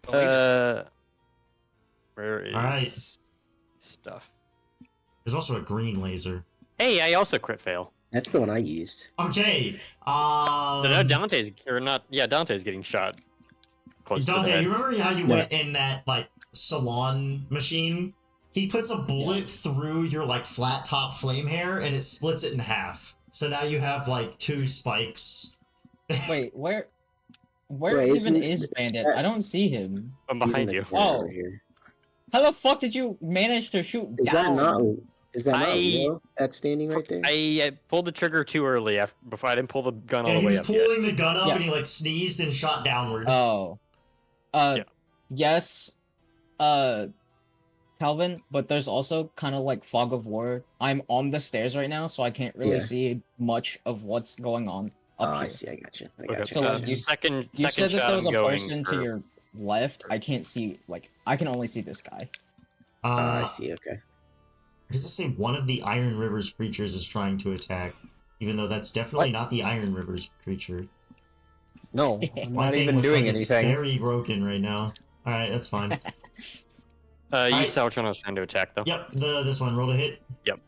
The laser. Where is Alright. stuff? there's also a green laser. Hey, I also crit fail. That's the one I used. Okay. So now Dante's or not? Yeah, Dante's getting shot. Close to the Dante, head. you remember how you Yeah. went in that like salon machine? He puts a bullet through your like flat top flame hair and it splits it in half. So now you have like 2 spikes. Wait, where Wait, even isn't is Bandit? that- I don't see him. I'm He's in behind the you. corner Oh. over here. How the fuck did you manage to shoot Is down? that not I- Leo that's standing right there? I pulled the trigger too early before I didn't pull the gun all And the he way was up yet. pulling the gun up Yeah. and he like sneezed and shot downward. Oh. Yeah. Yes. Calvin, but there's also kind of like fog of war. I'm on the stairs right now, so I can't really Yeah. see much of what's going on Oh, up I here. see. I got you. I Okay, got So, you. like, you second You second said that shot there was I'm a going person for- to your left. I can't see, like, I can only see this guy. I see. Okay. Does it say one of the Iron River's creatures is trying to attack? Even though that's definitely not the Iron River's creature. No, I'm My not thing even looks doing like it's anything. very broken right now. Alright, that's fine. You Alright. saw which one I was trying to attack though. Yep, this one, roll to hit. Yep.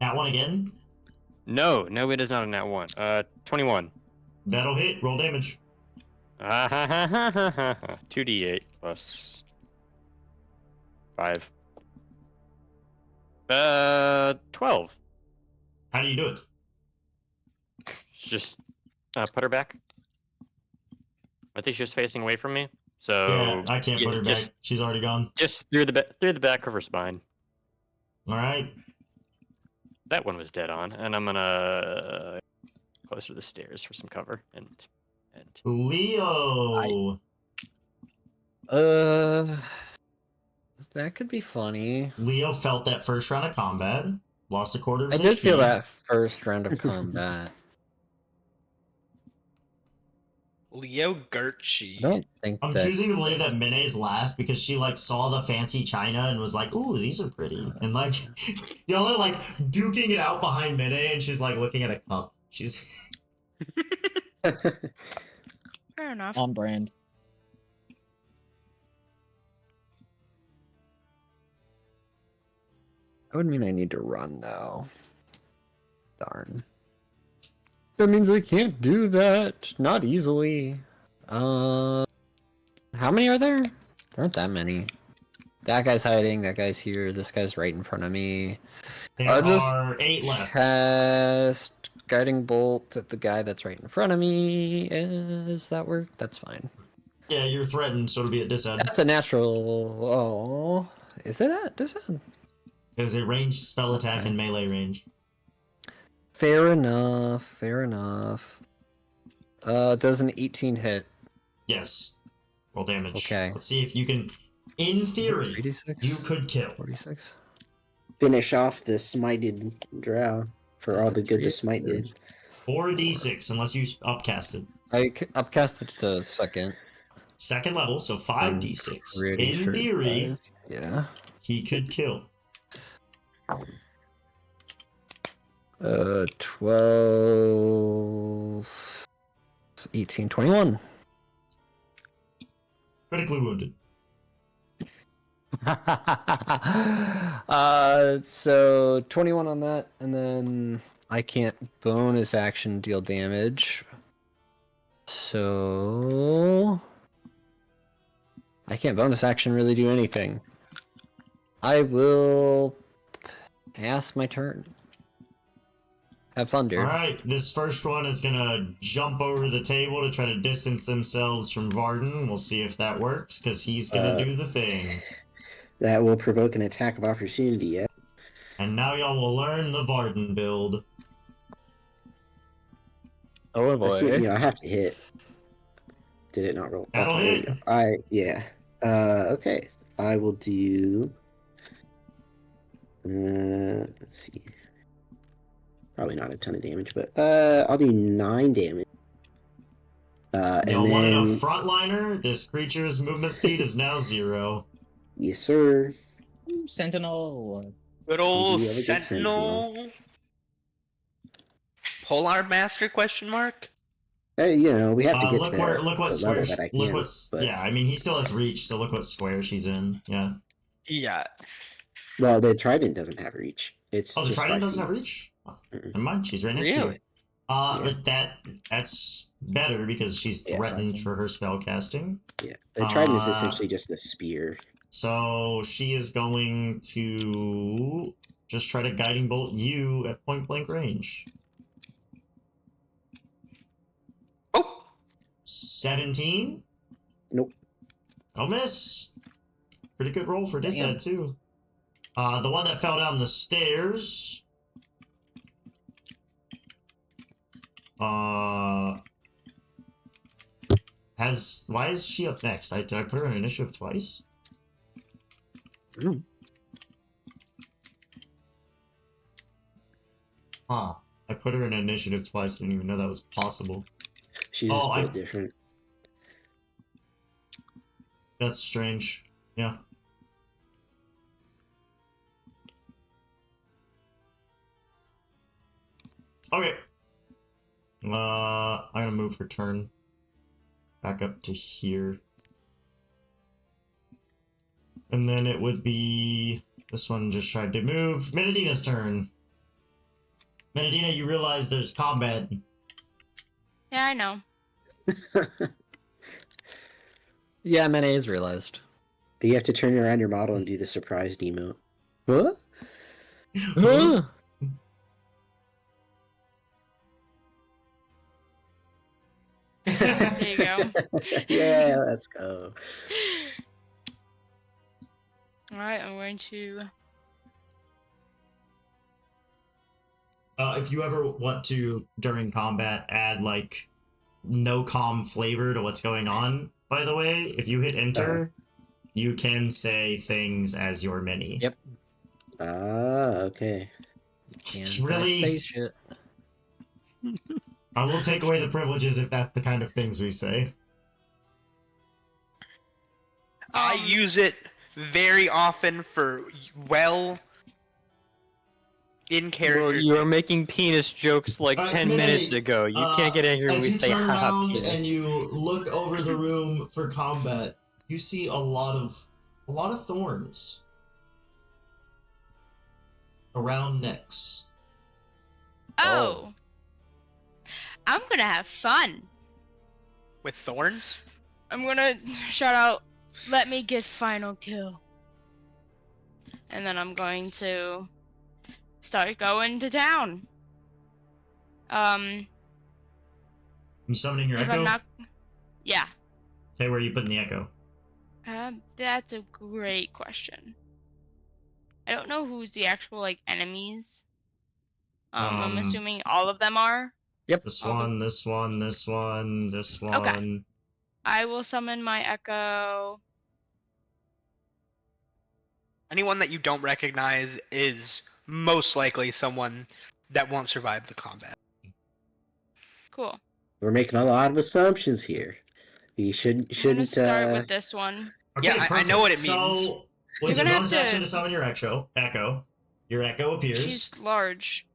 That one again. No, it is not a nat 1. 21. That'll hit. Roll damage. 2d8 plus 5. 12. How do you do it? Just put her back. I think she was facing away from me, so Yeah, I can't put her back. just, She's already gone. Just through the back of her spine. Alright. That one was dead on, and I'm gonna closer to the stairs for some cover and Leo! That could be funny. Leo felt that first round of combat. Lost a quarter of I his did feel HP. that first round of combat. Leo I Gertchi. don't think I'm that. choosing to believe that Mine's last because she like saw the fancy china and was like, "Ooh, these are pretty," and like y'all are like duking it out behind Mine, and she's like looking at a cup. She's Fair enough. On brand. That would mean I need to run though. Darn. That means I can't do that. Not easily. How many are there? There aren't that many. That guy's hiding. That guy's here. This guy's right in front of me. there I'll just are 8 left. cast guiding bolt at the guy that's right in front of me. Is that work? That's fine. Yeah, you're threatened, so it'll be at disadvantage. That's a natural. Oh, is it at disadvantage? It is a ranged spell attack Okay. in melee range. Fair enough. Fair enough. Does an 18 hit? Yes. Roll damage. Okay. Let's see if you can. In theory, 3d6? you could kill. 46? Finish off the smited drow for Is all it the good the 3d6? smite did. 4d6 unless you upcasted. I upcasted to second. Second level, so 5d6. Pretty In sure theory, 5. Yeah. he could kill. 12, 18, 21. Critically wounded. So 21 on that, and then I can't bonus action deal damage. So I can't bonus action really do anything. I will pass my turn. Have fun, dude. Alright, this first one is gonna jump over the table to try to distance themselves from Varden. We'll see if that works, because he's gonna do the thing. That will provoke an attack of opportunity, yeah? And now y'all will learn the Varden build. Oh Assume, I have to hit. Did it not roll? That'll Okay, hit. yeah. Okay. I will do. Let's see. Probably not a ton of damage, but I'll do 9 damage. And Y'all wanted a then frontliner? This creature's movement speed is now 0. yes, sir. Sentinel. Good old We do have a good Sentinel. Polar Master question mark? Hey, you know, we have to get Look to where, look what the square. level that I Look can, what's. but- Yeah, I mean he still has reach, so look what square she's in. Yeah. Yeah. Well, the trident doesn't have reach. It's Oh, the just trident 5 doesn't feet. have reach. Oh, Mm-mm. never mind, she's right next to Really? you. But that's better because she's Yeah, threatened that's- for her spell casting. Yeah, the trident is Uh, essentially just a spear. So she is going to just try to guiding bolt you at point blank range. Oh! 17? Nope. I'll miss. Pretty good roll for Damn. Disad too. The one that fell down the stairs. Why is she up next? Did I put her in initiative twice? Mm. Huh. I put her in initiative twice. I didn't even know that was possible. She's Oh, just a bit different. That's strange. Yeah. Okay. I'm gonna move her turn back up to here. And then it would be this one just tried to move. Menadina's turn. Menadina, you realize there's combat. Yeah, I know. Yeah, Mene is realized. You have to turn around your model and do the surprised emote. What? Huh? There you go. Yeah, let's go. Alright, I'm going to. If you ever want to, during combat, add, like, no calm flavor to what's going on, by the way, if you hit enter, you can say things as your mini. Yep. Ah, okay. Can't Really? face shit. I will take away the privileges if that's the kind of things we say. I use it very often for in character. Well, you were making penis jokes like 10 minutes ago. You can't get angry when we say turn haha around penis. and you look over the room for combat, you see a lot of thorns around necks. Oh. I'm gonna have fun. With thorns? I'm gonna shout out, "Let me get final kill." And then I'm going to start going to town. You summoning your If echo? I'm not... Yeah. Okay, where are you putting the echo? That's a great question. I don't know who's the actual, like, enemies. I'm assuming all of them are. Yep. This one, this one, this one, this one. Okay. I will summon my echo. Anyone that you don't recognize is most likely someone that won't survive the combat. Cool. We're making a lot of assumptions here. You shouldn't. I'm gonna start with this one. Okay, Yeah, I know what it means. So, with You're your gonna bonus have action to- to summon your echo, your echo appears. She's large.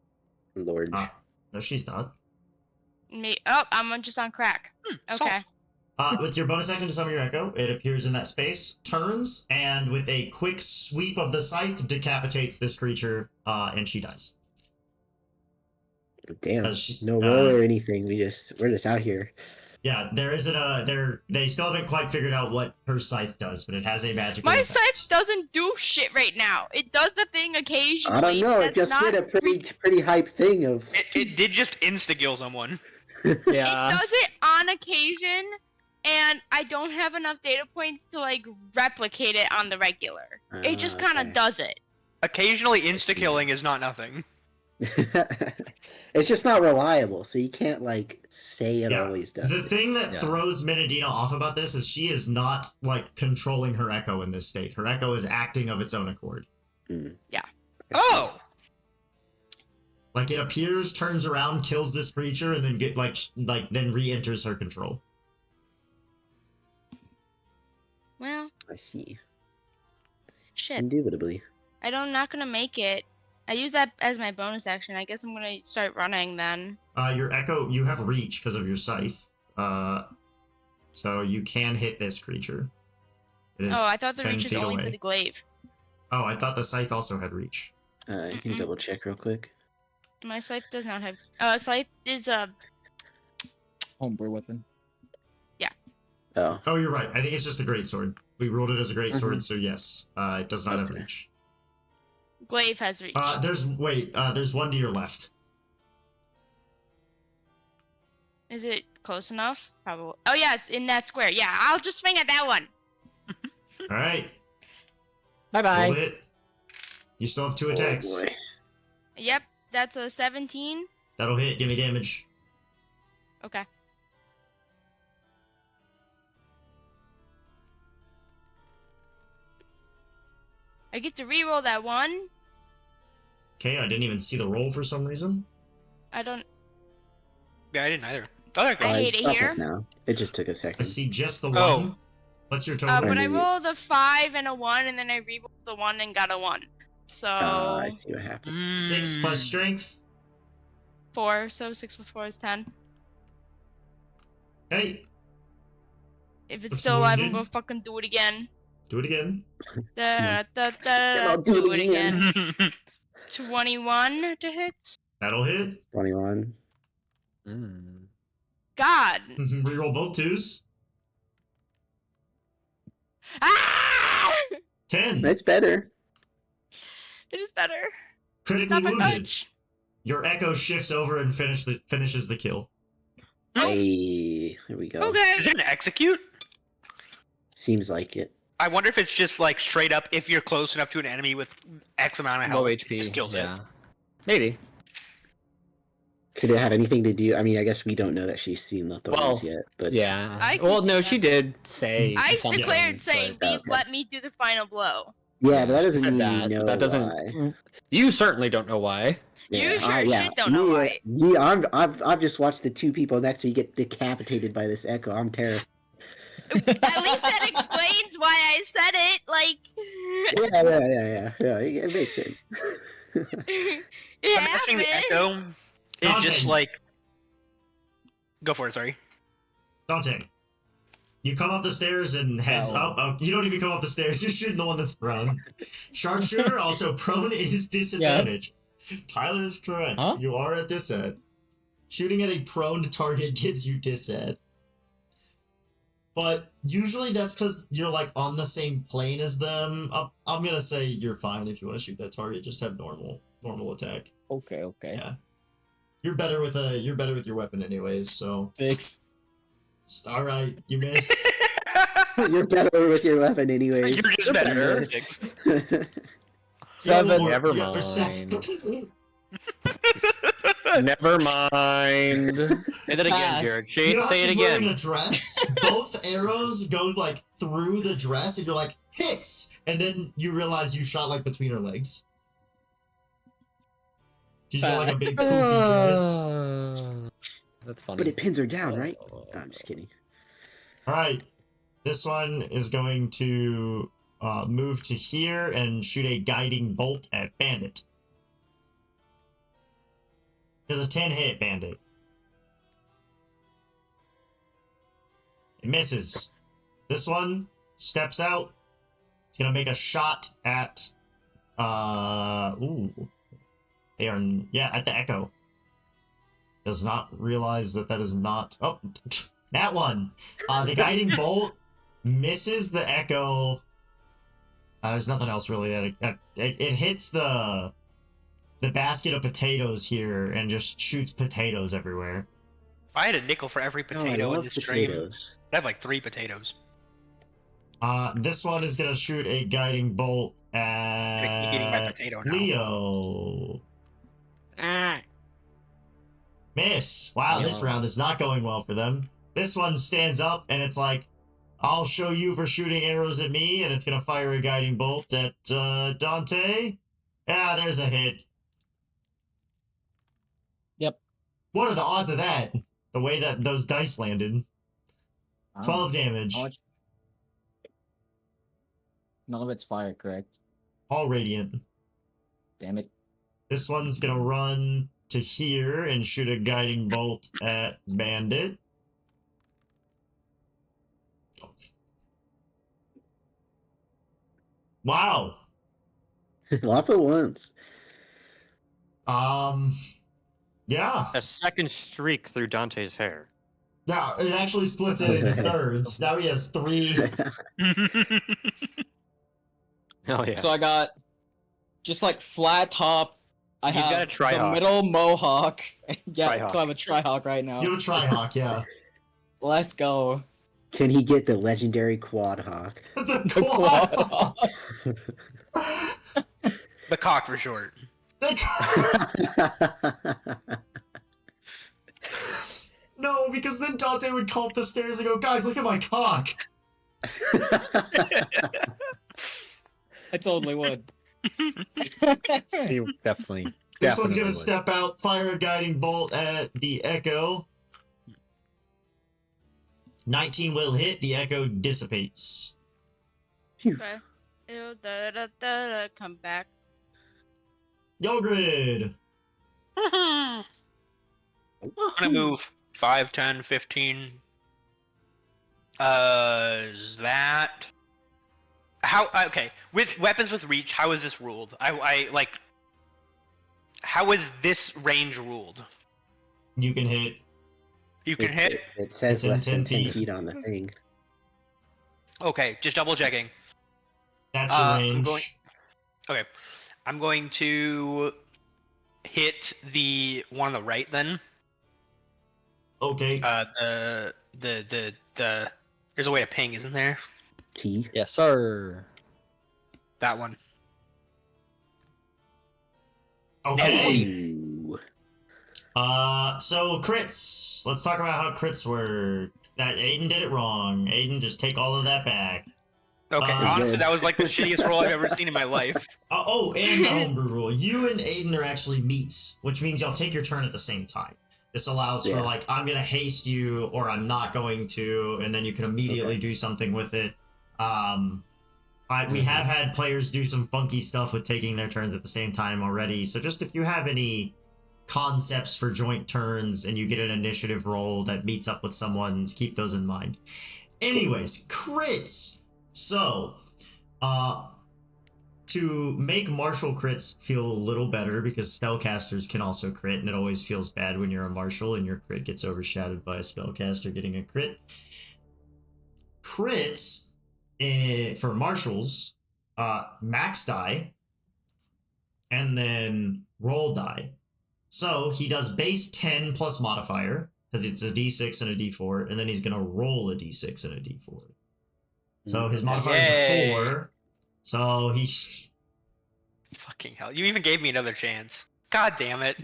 Lord. No, she's not. I'm just on crack. Okay. With your bonus action to summon your echo, it appears in that space, turns, and with a quick sweep of the scythe, decapitates this creature, and she dies. Damn. No roll or anything. We're just out here. Yeah, there isn't they still haven't quite figured out what her scythe does, but it has a magical My effect. scythe doesn't do shit right now. It does the thing occasionally. I don't know. It that's just did a not pretty hype thing of. It did just insta-kill someone. It does it on occasion, and I don't have enough data points to like replicate it on the regular. It just kind of does it. Occasionally insta-killing is not nothing. It's just not reliable, so you can't like say it Yeah, always does. The thing that Yeah. throws Minadina off about this is she is not like controlling her echo in this state. Her echo is acting of its own accord. Oh! Like it appears, turns around, kills this creature, and then then re-enters her control. Well, I see. shit. Indubitably. I'm not gonna make it. I use that as my bonus action. I guess I'm gonna start running then. Your echo, you have reach because of your scythe. So you can hit this creature. It is Oh, I thought the 10 reach is feet only away. for the glaive. Oh, I thought the scythe also had reach. You can Mm-mm. double check real quick. My scythe does not have. Scythe is Homebrew weapon. Oh, Oh, you're right. I think it's just a greatsword. We rolled it as a greatsword, so yes, it does not have Okay. reach. glaive has reach. There's one to your left. Is it close enough? Probably. Oh yeah, it's in that square. Yeah, I'll just swing at that one. All right, Bye bye. roll it. You still have 2 attacks. Oh boy. Yep, that's a 17. That'll hit. Give me damage. Okay. I get to reroll that one. Okay, I didn't even see the roll for some reason. I don't. Yeah, I didn't either. Thought I could. I hate it Up here. now. It just took a I second. see just the Oh. one. What's your total? But I Maybe- rolled a 5 and a 1, and then I rerolled the 1 and got a 1. So I see what happened. 6 plus strength. 4. So 6 plus 4 is 10. Okay, If it's What's still alive, I'm wounded? gonna fucking do it again. do it again. I'll do it again. 21 to hit. That'll hit. 21. Mm. God. Reroll both 2s. Ah! 10. That's better. It is better. Critically Stop it, wounded. Fudge. Your echo shifts over and finishes the kill. Hey, there we go. Okay. Is it an execute? Seems like it. I wonder if it's just like straight up if you're close enough to an enemy with X amount of health. Low it HP. just kills Yeah. Maybe. Could it have anything to do? I mean, I guess we don't know that she's seen the thorns Well, yet, but Yeah. I can well, see no, that. she did say. I something, declared saying, but- "Beef, let me do the final blow." Yeah, but that she doesn't said mean that, you but know that doesn't. why. You certainly don't know why. You sure as yeah. shit don't know why. Yeah, I've just watched the two people next to me get decapitated by this echo. I'm terrified. At least that explains why I said it. Like, Yeah. It makes sense. it Imagining the happened. echo is Dante. just like. Go for it. Sorry. Dante, you come up the stairs and heads up. Oh, you don't even come up the stairs. You're shooting the one that's prone. Sharpshooter, also prone is disadvantage. Tyler is correct. Huh? You are at disad. Shooting at a prone target gives you disad. But usually that's because you're like on the same plane as them. I'm gonna say you're fine if you want to shoot that target. Just have normal attack. Okay. Yeah. You're better with your weapon anyways, so 6. all right, you miss. You're better with your weapon, anyways. You're just better. Yes. 6. 7. Or- Never or mind. seven. Never mind. Say that again, Pass. Jared. You know how Say it she's wearing again. a dress? Both arrows go like through the dress, and you're like hits, and then you realize you shot like between her legs. She's got like a big poofy dress. That's funny. But it pins her down, right? Oh, I'm just kidding. All right, this one is going to move to here and shoot a guiding bolt at Bandit. There's a 10 hit, Bandit. It misses. This one steps out. It's gonna make a shot at ooh. They are at the echo. Does not realize that is not that one. The guiding bolt misses the echo. There's nothing else really that it hits the basket of potatoes here and just shoots potatoes everywhere. If I had a nickel for every Oh, I potato in love this stream, potatoes. I'd have like 3 potatoes. This one is gonna shoot a guiding bolt Like eating my at potato now. Leo. Miss. Wow, this Yeah. round is not going well for them. This one stands up and it's like, I'll show you for shooting arrows at me, and it's gonna fire a guiding bolt at Dante. Yeah, there's a hit. Yep. What are the odds of that? The way that those dice landed. 12 damage. How much? None of it's fire, correct? All radiant. Damn it. This one's gonna run to here and shoot a guiding bolt at Bandit. Wow. Lots of ones. Yeah. A second streak through Dante's hair. Yeah, it actually splits it into thirds. Now he has 3. Oh yeah. So I got just like flat top. I You've have got a the Tri-Hawk. middle mohawk. Yeah, Tri-Hawk. so I have a Tri-Hawk right now. You have a Tri-Hawk, yeah. Let's go. Can he get the legendary Quad Hawk? The The quad. Quad Hawk. The cock for short. No, because then Dante would come up the stairs and go, guys, look at my cock. I totally would. He definitely. This one's definitely gonna would. step out, fire a guiding bolt at the Echo. 19 will hit, the Echo dissipates. Okay. Ew, come back. Yogrid! I'm gonna move 5, 10, 15. Is that how? Okay, with weapons with reach, how is this ruled? I like. How is this range ruled? You can hit. You can hit. It says It's in less than 10 10 feet. feet on the thing. Okay, just double checking. That's your I'm range. going- Okay, I'm going to hit the one on the right then. Okay. The there's a way to ping, isn't there? T. Yes, sir. That one. Okay. Ooh. So crits. Let's talk about how crits work. That Aiden did it wrong. Aiden, just take all of that back. Okay, honestly, that was like the shittiest roll I've ever seen in my life. And the homebrew rule. You and Aiden are actually meets, which means y'all take your turn at the same time. This allows for like, I'm gonna haste you, or I'm not going to, and then you can immediately do something with it. We have had players do some funky stuff with taking their turns at the same time already. So just if you have any concepts for joint turns and you get an initiative roll that meets up with someone's, keep those in mind. Anyways, crits. So, to make martial crits feel a little better, because spellcasters can also crit, and it always feels bad when you're a martial and your crit gets overshadowed by a spellcaster getting a crit. Crits for martials, max die, and then roll die. So he does base 10 plus modifier, because it's a d6 and a d4, and then he's going to roll a d6 and a d4. So his modifier is a 4. So he... Fucking hell. You even gave me another chance. God damn it.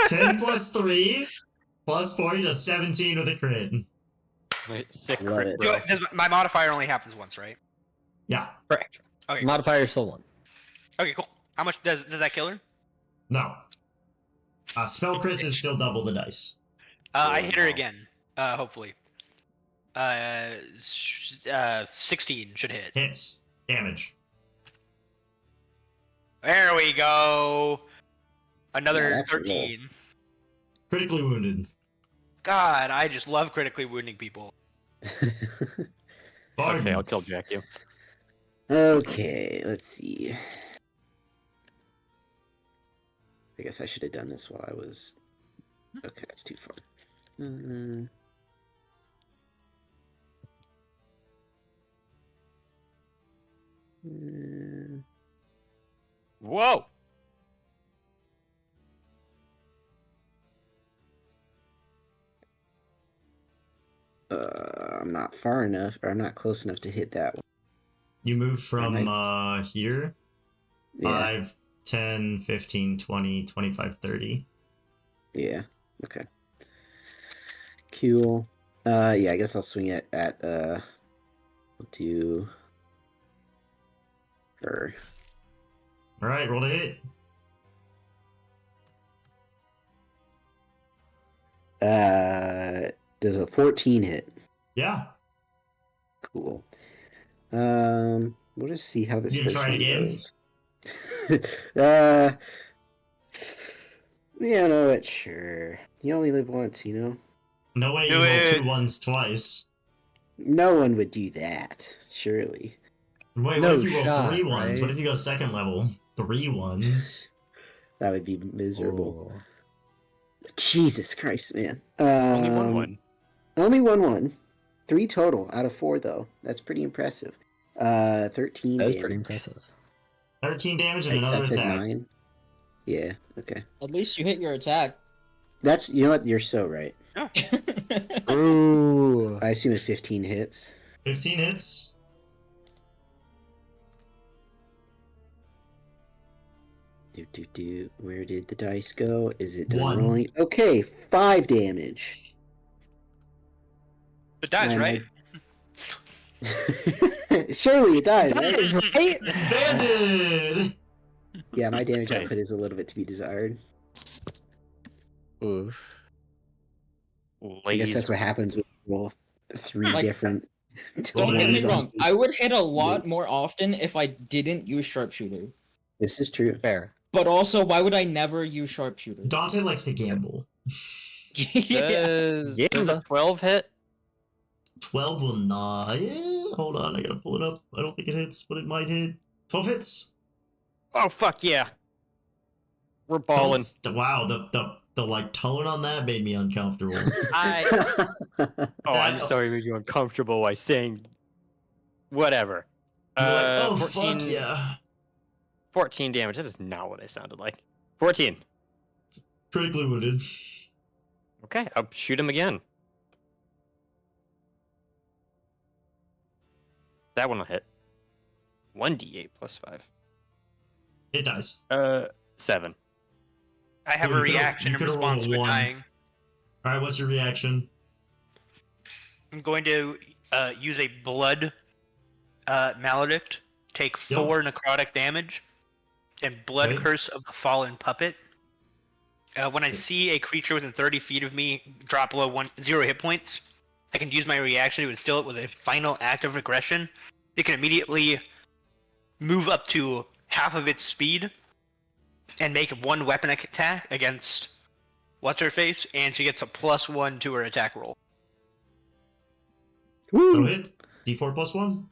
10 plus 3 plus 4, he does 17 with a crit. Wait, sick Love crit, it. bro. My modifier only happens once, right? Yeah. Correct. Okay. Modifier is still 1. Okay, cool. How much does that kill her? No. Spell crits is still double the dice. I hit her again. Hopefully. 16 should hit. Hits. Damage. There we go. Yeah, Another that's a roll. 13. Critically wounded. God, I just love critically wounding people. Bargain. Okay, I'll kill Jack you. Okay, let's see. I guess I should have done this while I was... Okay, that's too far. Whoa! I'm not far enough, or I'm not close enough to hit that one. You move from here. Yeah. 5, 10, 15, 20, 25, 30. Yeah. Okay. Cool. Yeah, I guess I'll swing it at we'll do her. Alright, roll to hit. Does a 14 hit? Yeah. Cool. We'll just see how this You gonna first try it one again? goes. Yeah, no, it's sure. You only live once, you know? No way Do you roll it. 2 ones twice. No one would do that, surely. Wait, No what if you roll shot, 3 ones? right? What if you go second level? 3 ones. That would be miserable. Oh. Jesus Christ, man. Only one. Only one. 3 total out of 4, though. That's pretty impressive. 13 That's damage. pretty impressive. 13 damage and I guess another that said attack. 9. Yeah, okay. At least you hit your attack. That's, you know what, you're so right. Ooh. I assume it's 15 hits. 15 hits. Where did the dice go? Is it done 1. rolling? Okay, 5 damage. It dies, right? Surely it dies, That right? is right. Banded! Yeah, my damage Okay. output is a little bit to be desired. Oof. I guess that's Laser. what happens with roll 3 Like, different. Don't get me totals on wrong. each. I would hit a lot more often if I didn't use sharpshooter. This is true. Fair. But also, why would I never use sharpshooter? Dante likes to gamble. Yeah. Does a 12 hit? 12 will not. Hold on, I gotta pull it up. I don't think it hits, but it might hit. 12 hits. Oh, fuck yeah. We're balling. Wow, the like tone on that made me uncomfortable. Oh, I'm sorry, made you uncomfortable by saying whatever. You're like, oh 14, fuck yeah. 14 damage. That is not what I sounded like. 14. Critically wounded. Okay, I'll shoot him again. That one will hit. 1d8 plus 5. It dies. 7. I have Well, a you could've- reaction you in could've response rolled to it one. dying. Alright, what's your reaction? I'm going to use a blood maledict, take 4 necrotic damage, and blood Okay. curse of the fallen puppet. When I see a creature within 30 feet of me drop below 0 hit points, I can use my reaction to instill it with a final act of aggression. It can immediately move up to half of its speed and make 1 weapon attack against what's her face, and she gets a +1 to her attack roll. That'll hit. D4 +1.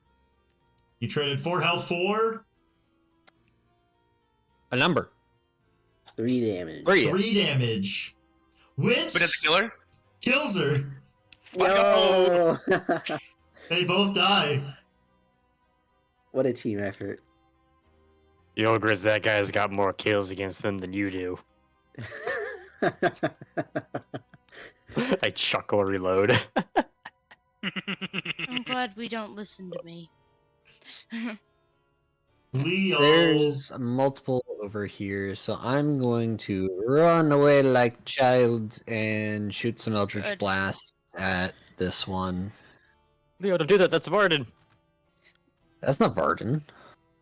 You traded 4 health for A number. 3 damage. 3 damage, which But it's a killer. kills her. Yo! They both die. What a team effort. Yogurts, that guy's got more kills against them than you do. I chuckle, reload. I'm glad we don't listen to me. Leo. There's multiple over here, so I'm going to run away like a child and shoot some Eldritch Good. Blast at this one. Leo, don't do that. That's Varden. That's not Varden.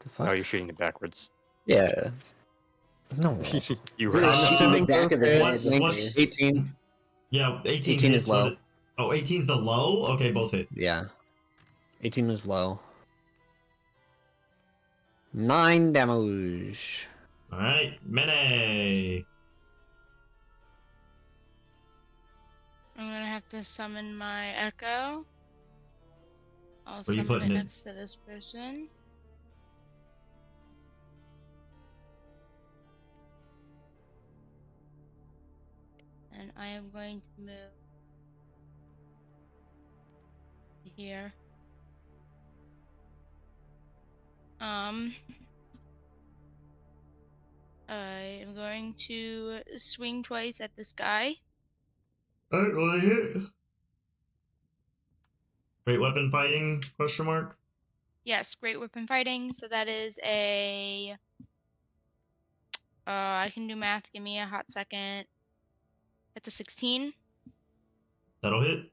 The fuck? Oh, you're shooting it backwards. Yeah. No. You Is there were. a sheet in the back of the head? what's 18. Yeah, 18 18 hits. is low. Oh, 18's the low? Okay, both hit. Yeah. 18 is low. 9 damage. Alright, Mene. I'm gonna have to summon my echo. I'll Where you summon putting it it? next to this person. And I am going to move here. I am going to swing twice at this guy. Alright, roll a hit. Great weapon fighting, question mark? Yes, great weapon fighting. So that is a. I can do math. Give me a hot second. At the 16. That'll hit.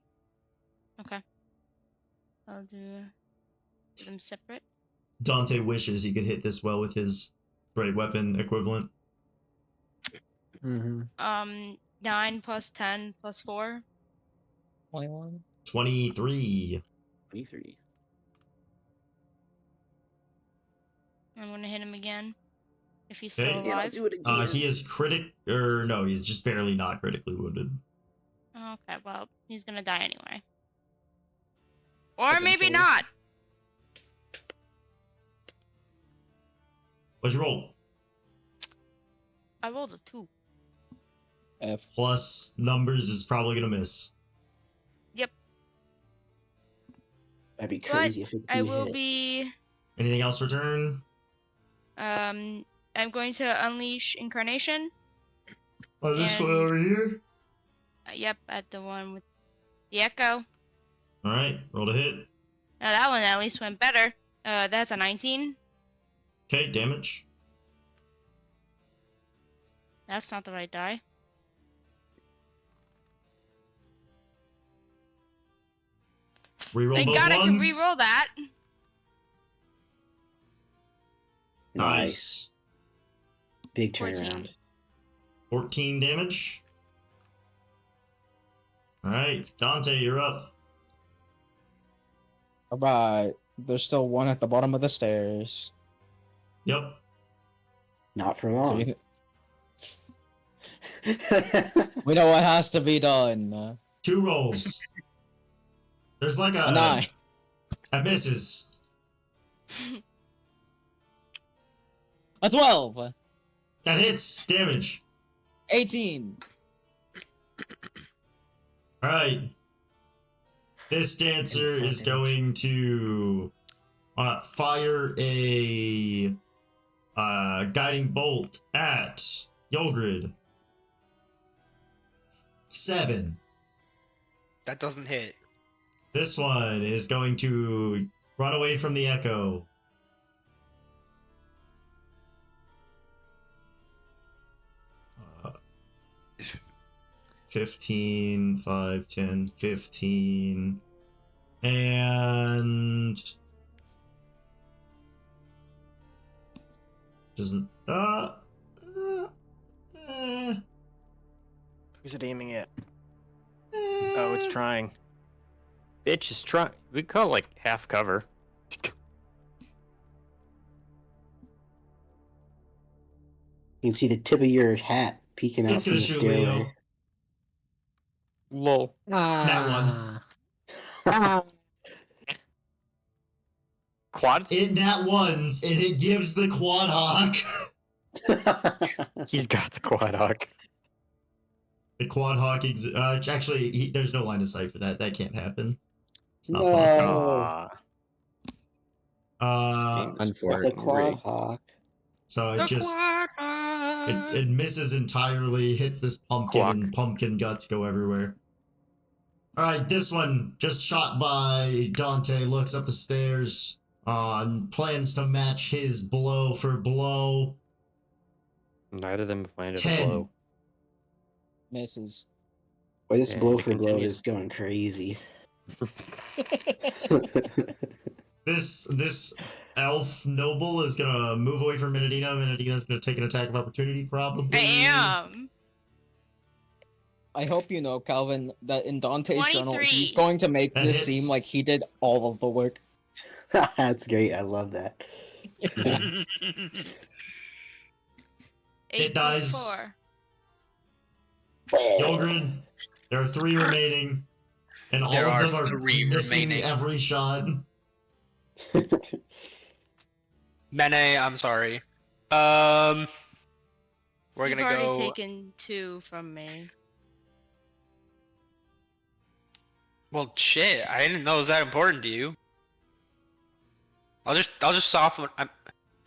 Okay. I'll do them separate. Dante wishes he could hit this well with his great weapon equivalent. Mm-hmm. 9 plus 10 plus 4. 21. 23. 23. I'm gonna hit him again. If he's Okay. still And I'll alive. do it again. He is no, he's just barely not critically wounded. Okay, well, he's gonna die anyway. Or Second maybe phase. not. What'd you roll? I rolled a 2. F. Plus numbers is probably gonna miss. That'd be But crazy if it I did will hit. be. Anything else for turn? I'm going to unleash incarnation. Oh, this one And- over here? Yep, at the one with the echo. Alright, roll to hit. Now that one at least went better. That's a 19. Okay, damage. That's not the right die. Reroll Thank both God I can ones. re-roll that. Nice. Big 14. turnaround. 14 damage. Alright, Dante, you're up. Alright. There's still one at the bottom of the stairs. Yep. Not for So long. you- we know what has to be done. 2 rolls. There's like A 9. That misses. A 12. That hits. Damage. 18. Alright. This dancer And is full damage. going to fire a guiding bolt at Yolgrid. 7. That doesn't hit. This one is going to run away from the echo. Uh, 15, 5, 10, 15. And doesn't Who's it aiming at? Oh, it's trying. Bitch is trying. We call it like half cover. You can see the tip of your hat peeking out It's from gonna the shoot stairway. Leo. Lol. That one. Quad? It nat ones, and it gives the quad hawk. He's got the quad hawk. The quad hawk. Actually, there's no line of sight for that. That can't happen. It's not No. possible. This game is The quad rigged. hawk. So The it just quack hawk. it misses entirely, hits this pumpkin, Quack. and pumpkin guts go everywhere. All right, this one just shot by Dante. Looks up the stairs. Plans to match his blow for blow. Neither of them have landed 10. a blow. Misses. Boy, this And blow it for blow continues. is going crazy. This elf noble is gonna move away from Minadina. Minadina's gonna take an attack of opportunity, probably. Bam! I hope you know, Calvin, that in Dante's journal, 23. he's going to make That this hits. seem like he did all of the work. That's great. I love that. Eight dies. plus 4. Yogrid, there are 3 remaining, and all There of are them are 3 missing remaining. every shot. Mene, I'm sorry. We're You've gonna already go. taken 2 from me. Well, shit. I didn't know it was that important to you. I'll just soften. I'm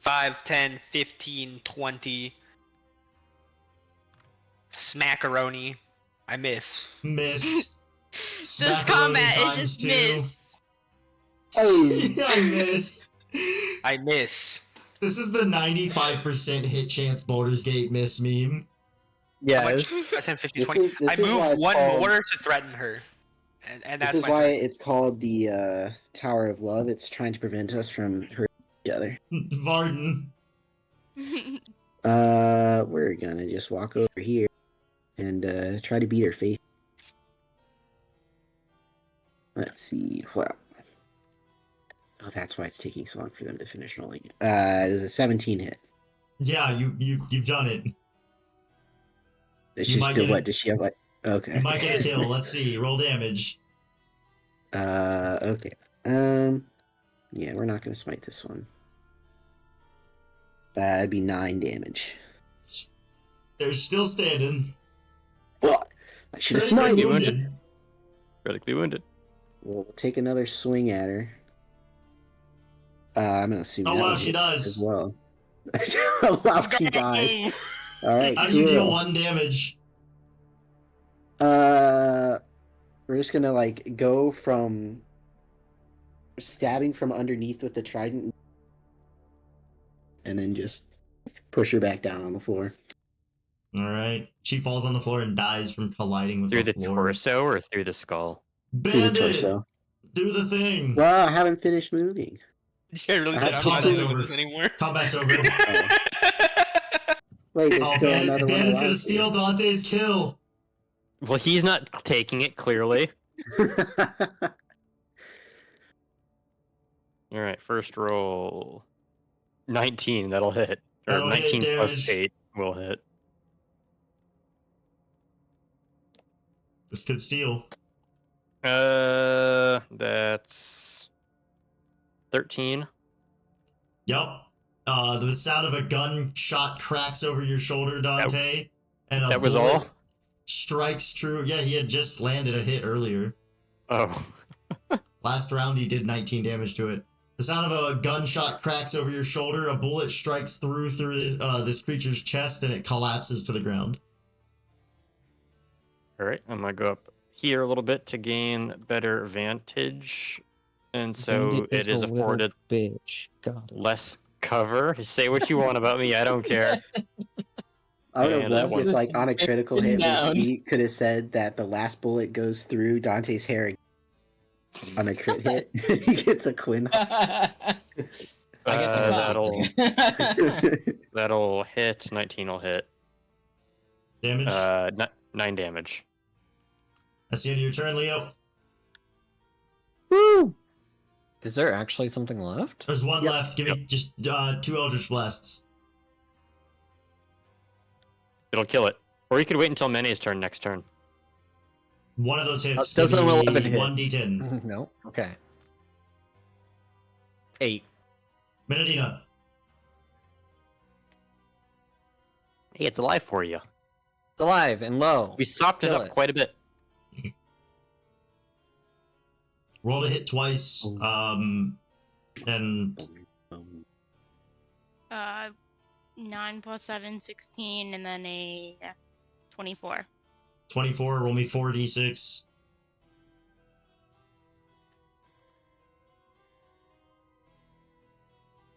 5, 10, 15, 20. Smackaroni. I miss. Miss. This Smackaroni combat is times just 2. miss. Hey. I miss. I miss. This is the 95% hit chance Baldur's Gate miss meme. How much? Yes. 5, 10, 15, This 20. is- this I is why move it's 1 called- more to threaten her. And This that's is my why turn. it's called the Tower of Love. It's trying to prevent us from hurting each other. Varden. We're gonna just walk over here and try to beat her face. Let's see. Well, oh, that's why it's taking so long for them to finish rolling. Does a 17 hit? Yeah, you've done it. Does You she might do get what? it. Does she have like? Okay. You might get a kill. Let's see. Roll damage. Okay. Yeah, we're not gonna smite this one. That'd be 9 damage. They're still standing. What? I should have Critically smited. wounded. Critically wounded. We'll take another swing at her. I'm gonna assume Oh, that wow, one she hits does. as well. Oh, wow, she dies. All right, How do you deal cool. 1 damage? We're just gonna like go from stabbing from underneath with the trident, and then just push her back down on the floor. All right. She falls on the floor and dies from colliding with Through the the floor. torso or through the skull? Through the Bandit, torso. do the thing. Well, I haven't finished moving. Yeah, really said I'm not Combat's dealing with over. this anymore. Combat's over. Wait, there's Oh, still Bandit, another one Bandit's gonna alive. steal Dante's kill. Well, he's not taking it, clearly. Alright, first roll. 19, that'll hit. Or That'll hit, 19 plus damage. 8 will hit. This could steal. That's 13. Yup. The sound of a gunshot cracks over your shoulder, Dante. And a That was bullet all? strikes true. Yeah, he had just landed a hit earlier. Oh. Last round, he did 19 damage to it. The sound of a gunshot cracks over your shoulder. A bullet strikes through this creature's chest, and it collapses to the ground. Alright, I'm gonna go up here a little bit to gain better vantage. And so Bandit it is a little afforded bitch. Got it. less cover. Say what you want about me, I don't care. I would And have that loved one- if, like, on a critical Been hit, down. he could have said that the last bullet goes through Dante's hair. On a crit hit, he gets a Quinn. I get the That'll hit. 19 will hit. Damage. 9 damage. That's the end of your turn, Leo. Woo! Is there actually something left? There's one Yep. left. Give me just 2 Eldritch Blasts. It'll kill it. Or you could wait until Mene's turn next turn. One of those hits. Does Give an me 11 hit? 1d10. No. Okay. 8. Menadina. Hey, it's alive for you. It's alive and low. We softened it Kill up it. quite a bit. Roll to hit twice. And 9 plus 7, 16, and then a 24. 24. Roll me 4d6.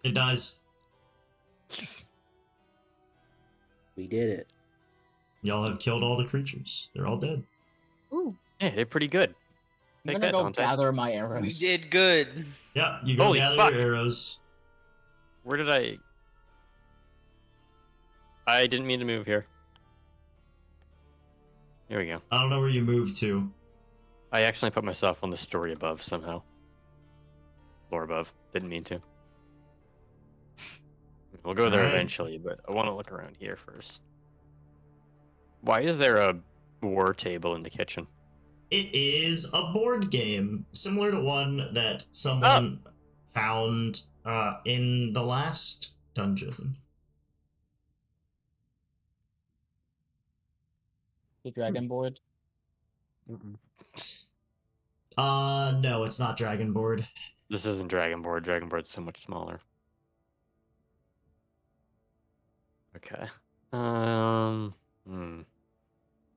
It dies. We did it. Y'all have killed all the creatures. They're all dead. Ooh, Yeah, they're pretty good. I'm Take gonna that, go Dante. gather my We arrows. did good. Yeah, you go Holy gather fuck. your arrows. Where did I... I didn't mean to move here. Here we go. I don't know where you moved to. I accidentally put myself on the story above somehow. Floor above. Didn't mean to. We'll go there Alright. eventually, but I want to look around here first. Why is there a war table in the kitchen? It is a board game, similar to one that someone found in the last dungeon. The dragon board. No, it's not Dragon Board. This isn't Dragon Board. Dragon Board's so much smaller. Okay.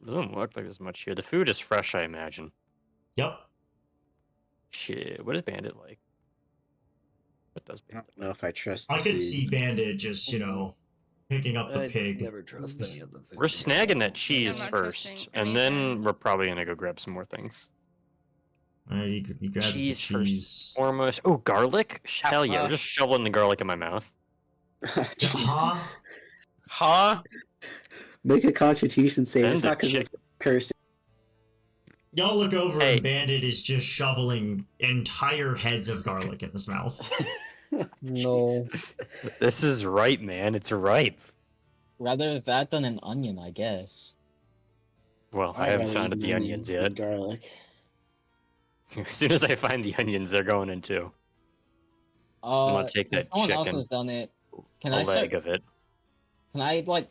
Doesn't look like there's much here. The food is fresh, I imagine. Yep. Shit, what is Bandit like? What does I Bandit don't know if I trust. I the could food. see Bandit just, picking up the pig. Never trust any of the food. We're snagging that cheese not first, trusting and then anything. we're probably gonna go grab some more things. Alright, he grabs Cheese the first. cheese. Foremost. Oh, garlic? Hell yeah, we're Uh, just shoveling the garlic in my mouth. Jesus. Huh? Huh? Make a constitution save. And It's the not because of chick- cursing. Y'all look over Hey. and Bandit is just shoveling entire heads of garlic in his mouth. No. This is ripe, man. It's ripe. Rather that than an onion, I guess. Well, I I'd haven't rather found eat the an onions onion yet. than Garlic. As soon as I find the onions, they're going in too. gonna take Since that someone else chicken, has done it. Can A I leg start, of it. Can I like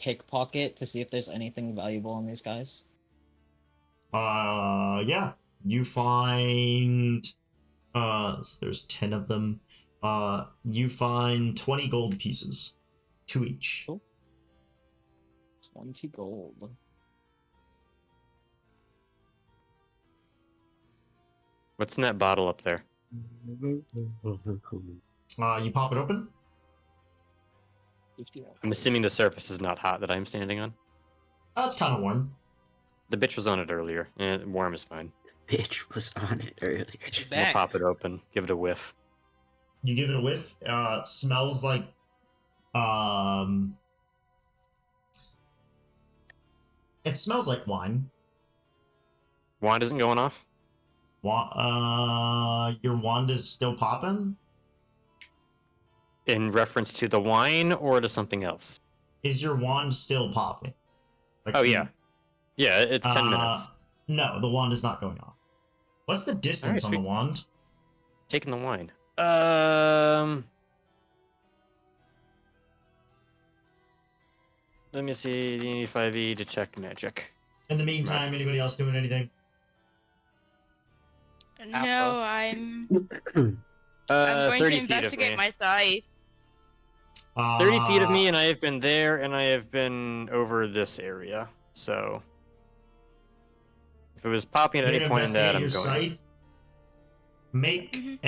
pickpocket to see if there's anything valuable on these guys? Yeah. You find so there's 10 of them. You find 20 gold pieces. 2 each. Cool. 20 gold. What's in that bottle up there? You pop it open. 50. I'm assuming the surface is not hot that I'm standing on. It's kind of warm. The bitch was on it earlier. Warm is fine. Bitch was on it earlier. Get you We'll back. pop it open. Give it a whiff. You give it a whiff. It smells like it smells like wine. Wand isn't going off? Your wand is still popping? In reference to the wine or to something else? Is your wand still popping? Like, Oh, yeah. Yeah, it's 10 minutes. No, the wand is not going off. What's the distance on the sweet. wand? Taking the wine. Let me see. You need 5e, detect magic. In the meantime, anybody else doing anything? No, I'm going 30 to feet of investigate me. my scythe. 30 feet of me, and I have been there, and I have been over this area. So, if it was popping at You're any gonna point in that, I'm investigate going. your scythe. Make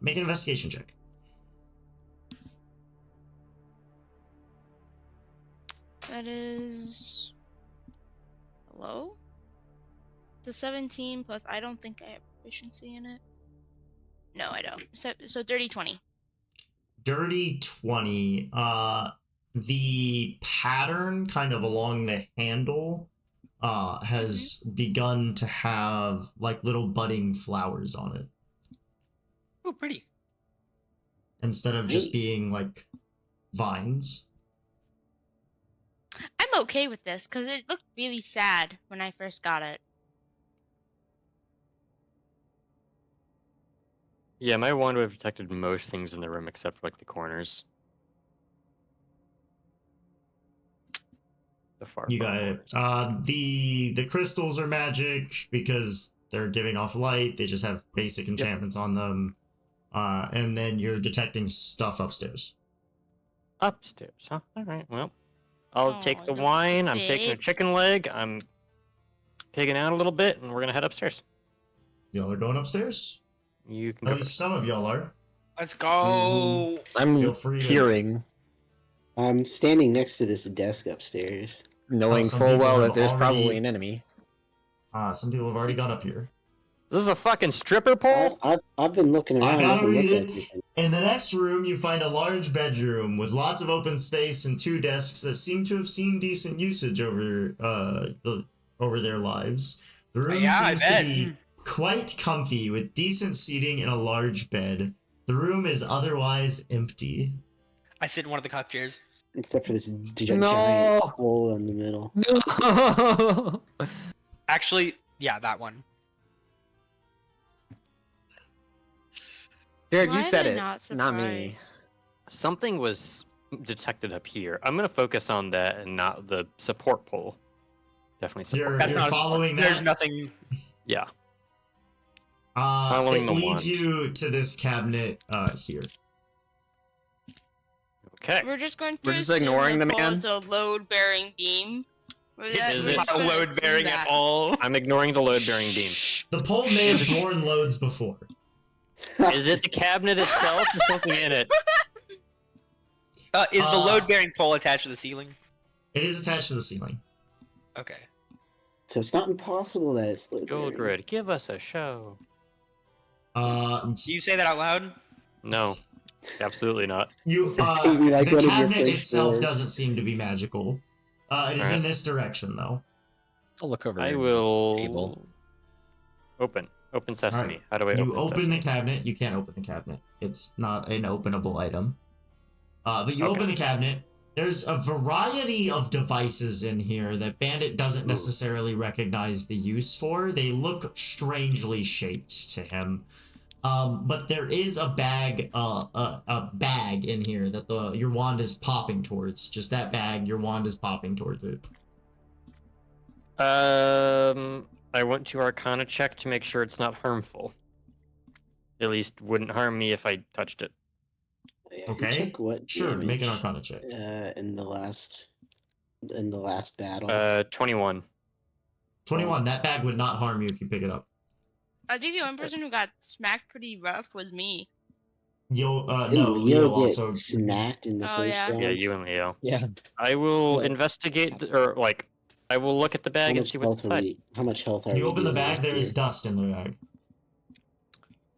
make an investigation check. That is. Hello? a 17 plus. I don't think I have proficiency in it. No, I don't. So dirty 20. Dirty 20. The pattern kind of along the handle has begun to have like little budding flowers on it Oh, pretty. instead of just being like vines. I'm okay with this because it looked really sad when I first got it. Yeah, my wand would have protected most things in the room except for like the corners. The far. You got it. The crystals are magic because they're giving off light. They just have basic enchantments on them. And then you're detecting stuff upstairs. Upstairs, huh? All right. Well, I'll take the the wine. I'm taking a big- chicken leg. I'm pigging out a little bit, and we're gonna head upstairs. Y'all are going upstairs? You can At go least first. some of y'all are. Let's go. I'm Feel free to- peering, I'm standing next to this desk upstairs. knowing some full people well have that there's already- probably an enemy. Some people have already gone up here. This is a fucking stripper pole. I've been looking I around. gotta Doesn't look read like it. anything. In the next room, you find a large bedroom with lots of open space and 2 desks that seem to have seen decent usage over their lives. The room Yeah, I seems to bet. be quite comfy with decent seating and a large bed. The room is otherwise empty. I sit in one of the cop chairs. Except for this No. giant hole in the middle. No. Actually, yeah, that one. Jared, Why you am said I it, not not me. surprised? Something was detected up here. I'm gonna focus on that and not the support pole. Definitely support. You're That's not following There's that? nothing. Yeah. It following the leads wand. you to this cabinet here. Okay. We're just going to We're just assume ignoring the pole man? is a load-bearing beam. Is it Not load bearing at all. I'm ignoring the load-bearing beam. The pole may have borne loads before. Is it the cabinet itself or something in it? Is the load bearing pole attached to the ceiling? It is attached to the ceiling. Okay. So it's not impossible that it's load bearing. Gilgrid, give us a show. Do you say that out loud? No, absolutely not. You, Treat me like the one of your cabinet first itself floors. doesn't seem to be magical. It is in Alright. this direction, though. I'll look over I the will table. open sesame. Alright. How do I You open open sesame? the cabinet. You can't open the cabinet. It's not an openable item. But you Okay. open the cabinet. There's a variety of devices in here that Bandit doesn't necessarily recognize the use for. They look strangely shaped to him. But there is a bag in here that your wand is popping towards. Just that bag, your wand is popping towards it. I want to Arcana check to make sure it's not harmful. At least wouldn't harm me if I touched it. Yeah, you Okay. took what Sure, make an damage, Arcana check. in the last battle. 21. 21. That bag would not harm you if you pick it up. I think the only person who got smacked pretty rough was me. No, Didn't Leo get also. smacked in the Oh, first yeah. round. Yeah, you and Leo. Yeah. I will What? investigate, I will look at the How bag and much see what's health are inside. we? How much health are You we open the dealing bag. with There's here? dust in the bag.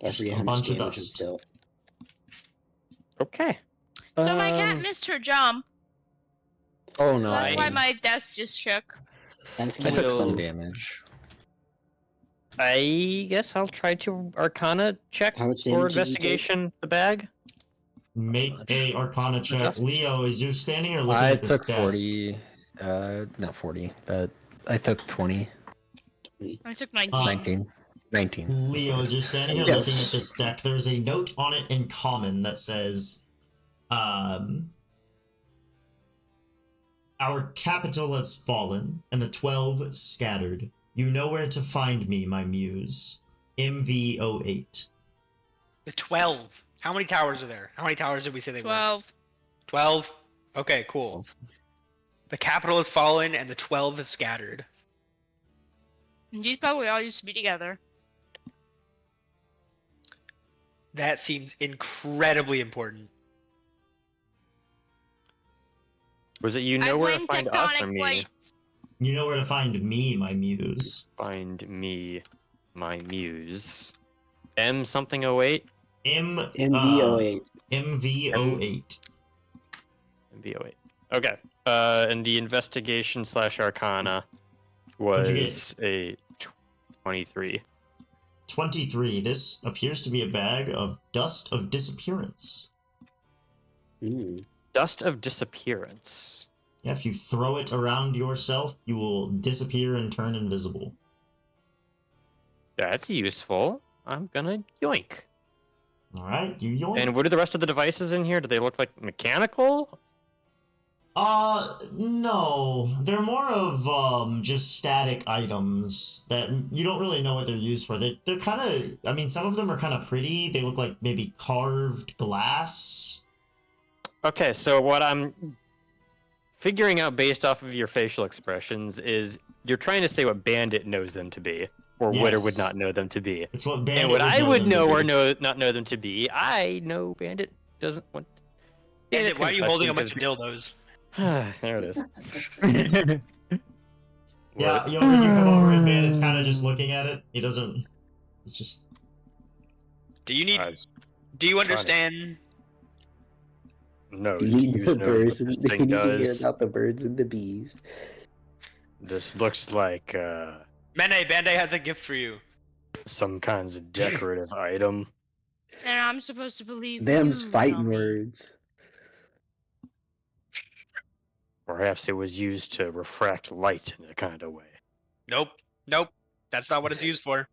I just forget a how much bunch of damage dust. is dealt. Okay. So my cat Um, missed her jump. Oh So no, that's why I- my desk just shook. That's I kind took of some will- damage. I guess I'll try to Arcana check How much for damage did you take? investigation the bag. Make a Arcana check. dust? Leo, is you standing or looking I at this took desk? 40. Not 40, but I took 20. I took 19. 19. 19. Leo, as you're standing here Yes. looking at this deck, there's a note on it in common that says, our capital has fallen, and the 12 scattered. You know where to find me, my muse. MV08. The 12. How many towers are there? How many towers did we say they were? 12. 12? Okay, cool. The capital has fallen and the 12 have scattered. And these probably all used to be together. That seems incredibly important. Was it you know I'm where to playing find us or tectonic me? plates. You know where to find me, my muse. Find me, my muse. M something 08? MV08. MV08. MV08. Okay. And the investigation / arcana What'd you was a 23. 23. This appears to be a bag of dust of disappearance. Ooh. Dust of disappearance. Yeah, if you throw it around yourself, you will disappear and turn invisible. That's useful. I'm gonna yoink. Alright, you yoink. And what are the rest of the devices in here? Do they look like mechanical? No. They're more of, just static items that you don't really know what they're used for. They're kind of, I mean, some of them are kind of pretty. They look like maybe carved glass. Okay, so what I'm figuring out based off of your facial expressions is you're trying to say what Bandit knows them to be, or would or would Yes. not know them to be. It's what Bandit And what I would them to know or be. not know them to be, I know Bandit doesn't want. Bandit, why are you gonna touch holding me a bunch of because- dildos? There it is. Yeah, when you come over and Bandit's kind of just looking at it. He doesn't. It's just. Do you need? Uh, Do you trying to- understand? knows You to need use the knows birds what and this you thing need to hear does. about the birds and the bees. This looks like Mene, Bandai has a gift for you. some kinds of decorative item. And I'm supposed to believe Them's you, fighting dummy. words. Perhaps it was used to refract light in a kind of way. Nope. Nope. That's not what it's used for.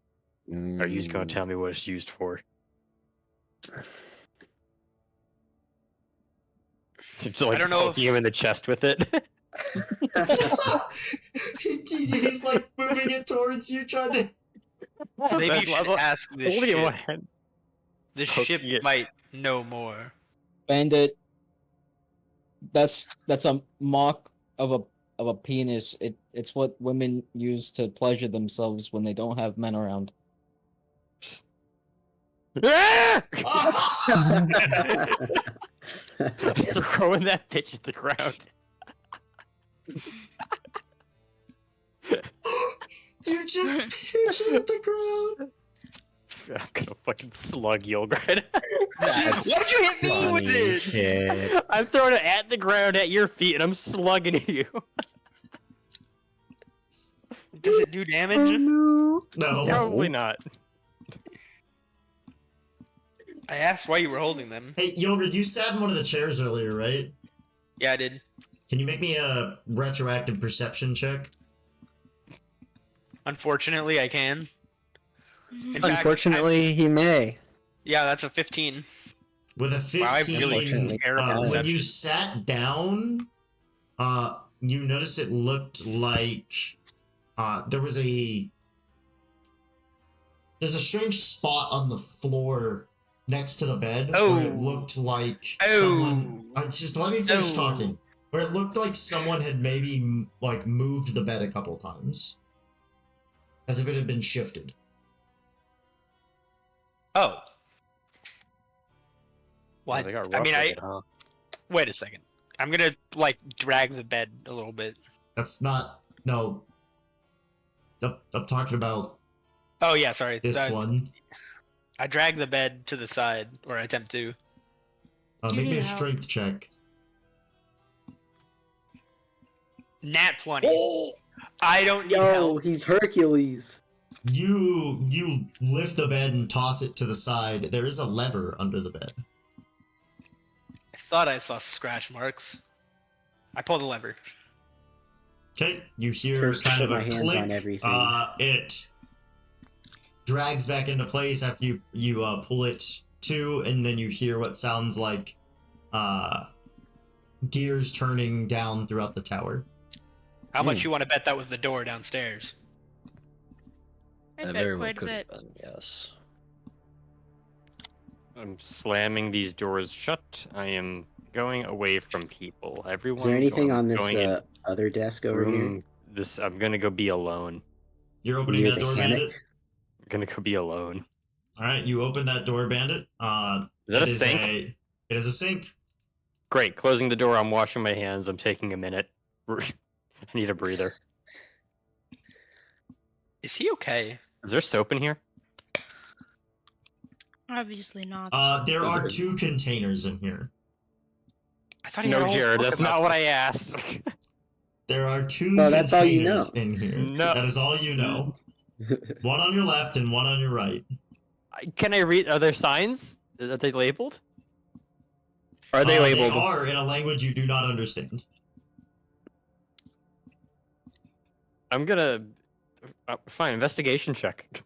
Are you just gonna tell me what it's used for? It's like I don't know poking him in the chest with it. He's like moving it towards you, trying to. Maybe you should ask this Holding it in my ship. hand. The Poking ship it. might know more. Bandit. That's a mock of a penis. It's what women use to pleasure themselves when they don't have men around. Ah! Throwing that bitch at the ground. You just pitch it at the ground. I'm gonna fucking slug Yulgren. Why'd you hit me with it? Shit. I'm throwing it at the ground at your feet and I'm slugging you. Does it do damage? No. Probably not. I asked why you were holding them. Hey, Yogurt, you sat in one of the chairs earlier, right? Yeah, I did. Can you make me a retroactive perception check? Unfortunately, I can. In fact, Unfortunately, he may. yeah, that's a 15. With a 15, Wow, I have really terrible when perception. you sat down, you noticed it looked like there's a strange spot on the floor next to the bed where it looked like someone. Just let me finish talking. Where it looked like someone had maybe like moved the bed a couple times, as if it had been shifted. Oh. What? They got I mean, rough with it, huh? wait a second. I'm gonna like drag the bed a little bit. That's not no. I'm talking about Oh yeah, sorry. this one. I drag the bed to the side, or I attempt to. Do you Make me need a help? strength check. Nat 20. I don't need Yo, help. he's Hercules. You lift the bed and toss it to the side. There is a lever under the bed. I thought I saw scratch marks. I pull the lever. Okay, you hear Curse kind put of my a hands click. on everything. It drags back into place after you pull it to, and then you hear what sounds like gears turning down throughout the tower. How much you want to bet that was the door downstairs? I That bet very well quite a could have bit. been, yes. I'm slamming these doors shut. I am going away from people. Everyone. Is there anything I'm on this going in other desk over here? room. This. I'm gonna go be alone. You're opening Near that the door, hammock? Bandit. I'm gonna go be alone. All right, you open that door, Bandit. Is that It a sink? It is a sink. Great. Closing the door. I'm washing my hands. I'm taking a minute. I need a breather. Is he okay? Is there soap in here? Obviously not. There are 2 containers in here. I thought he had a No, whole Jared, book that's about not what this. I asked. There are 2 Well, that's all you containers know. in here. No. That is all you know. One on your left and one on your right. Can I read? Are there signs? Are they labeled? Are they They labeled? are in a language you do not understand. I'm gonna. Fine, investigation check.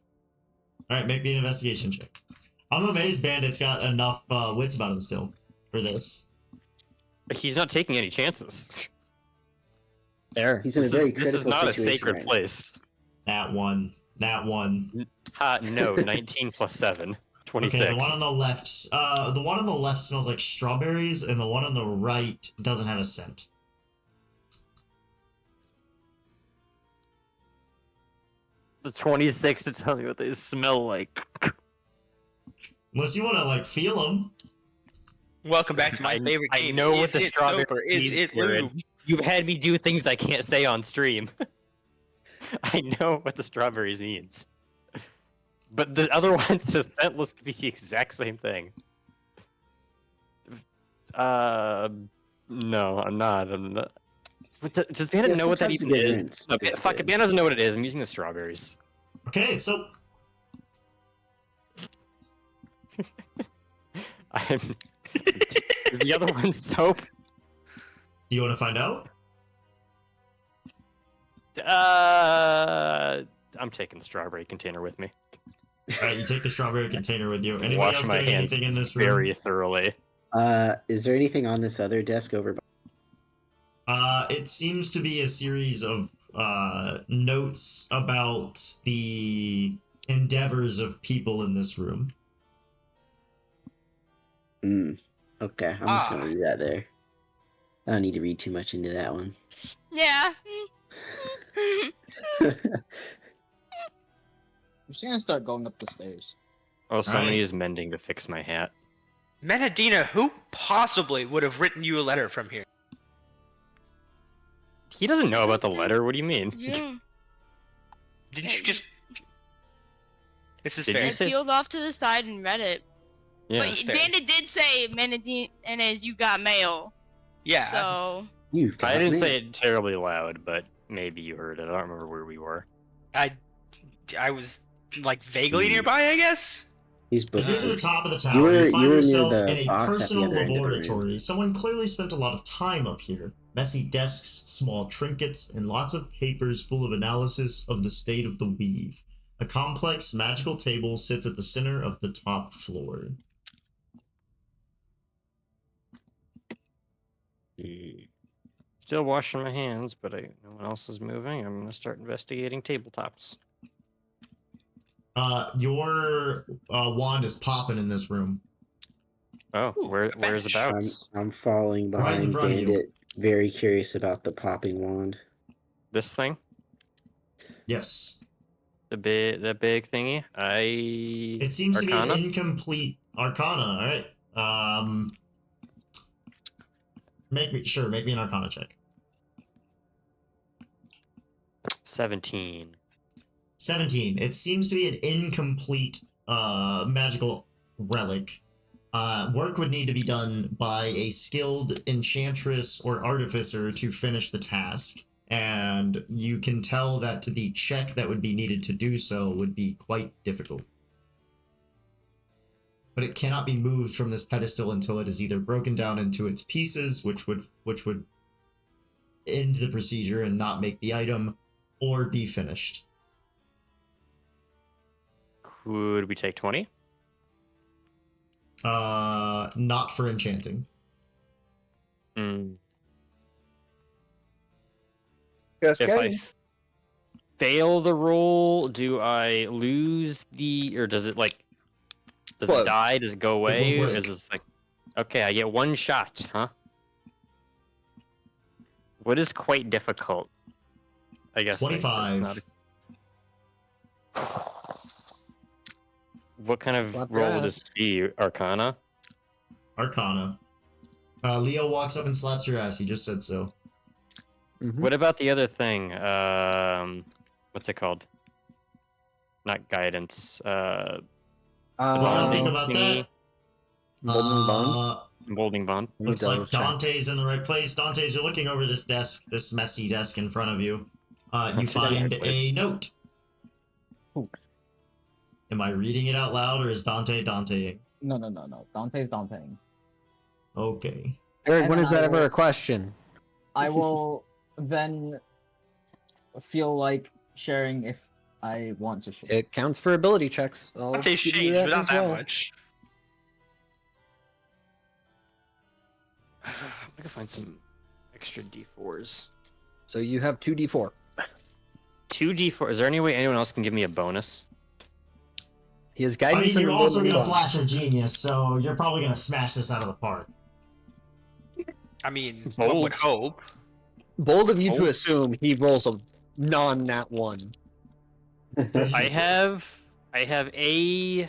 Alright, make me an investigation check. I'm amazed Bandit's got enough wits about him still for this. He's not taking any chances. There. He's in a very critical This is not a situation sacred right now. place. That one. No, 19 plus 7. 26. Okay, the one on the left smells like strawberries, and the one on the right doesn't have a scent. The 26 to tell me what they smell like. Unless you want to like feel them. Welcome back to my favorite I game. know what Is the it strawberry soap or is means, it Jared. lube? You've had me do things I can't say on stream. I know what the strawberries means. But the other one, the scentless, could be the exact same thing. No, I'm not. Does Bandit Yeah, know what that sometimes even you get is? hints. No, It's fuck it, good. Bandit doesn't know what it is. I'm using the strawberries. Okay, so Is the other one soap? do you want to find out? I'm taking the strawberry container with me. Alright, you take the strawberry container with you. Anybody Wash else my doing hands anything in this room? very thoroughly. Is there anything on this other desk over? It seems to be a series of notes about the endeavors of people in this room. Okay, I'm just gonna leave that there. I don't need to read too much into that one. Yeah. I'm just gonna start going up the stairs. Oh, somebody Alright. is mending to fix my hat. Menadina, who possibly would have written you a letter from here? He doesn't know about the letter. What do you mean? Yeah. Didn't you just? This is Did fair. you I say- peeled off to the side and read it. Yeah. But fair. Bandit did say, Menadina, you got mail. Yeah. So, You. I didn't say it terribly loud, but maybe you heard it. I don't remember where we were. I was like vaguely nearby, I guess. He's As you get to the busy. top of the tower, You were- you find you were near yourself the in a box at the personal other end of the room. laboratory. Someone clearly spent a lot of time up here. Messy desks, small trinkets, and lots of papers full of analysis of the state of the weave. A complex magical table sits at the center of the top floor. Still washing my hands, but no one else is moving. I'm gonna start investigating tabletops. Your wand is popping in this room. Oh, Ooh, a where's bench. abouts? I'm falling Right in behind front of you. Bandit. Very curious about the popping wand. This thing, Yes. the big thingy. It seems to Arcana? be an incomplete arcana, alright? Make me an arcana check. 17. 17. It seems to be an incomplete magical relic. Work would need to be done by a skilled enchantress or artificer to finish the task. And you can tell that the check that would be needed to do so would be quite difficult. But it cannot be moved from this pedestal until it is either broken down into its pieces, which would end the procedure and not make the item, or be finished. Could we take 20? Not for enchanting. Hmm. Just If I kidding. fail the roll, do I lose or does it does Well, it die? Does it go away? Or break. is this okay, I get one shot, huh? What is quite difficult? I guess 25. What kind of Slap your roll would ass. this be? Arcana? Arcana. Leo walks up and slaps your ass. He just said so. Mhm. What about the other thing? What's it called? not guidance. What do y'all think about that? Emboldening Bond. Emboldening Bond. Let me Looks like double check. Dante's in the right place. Dante's, you're looking over this desk, this messy desk in front of you. You find a note. Ooh. Am I reading it out loud, or is Dante Danteing? No. Dante's Danteing. Okay. Eric, And when is that I ever will- a question? I will then feel like sharing if I want to share. It counts for ability checks. I'll But they give you changed, but not as that well. much. I'm gonna find some extra D4s. So you have 2d4. 2D4. Is there any way anyone else can give me a bonus? He has I mean, guidance and you're also emboldening gonna Bond. flash a genius, so you're probably gonna smash this out of the park. I mean, Bold. one would hope. Bold of you to Oh. assume he rolls a non-nat 1. I have a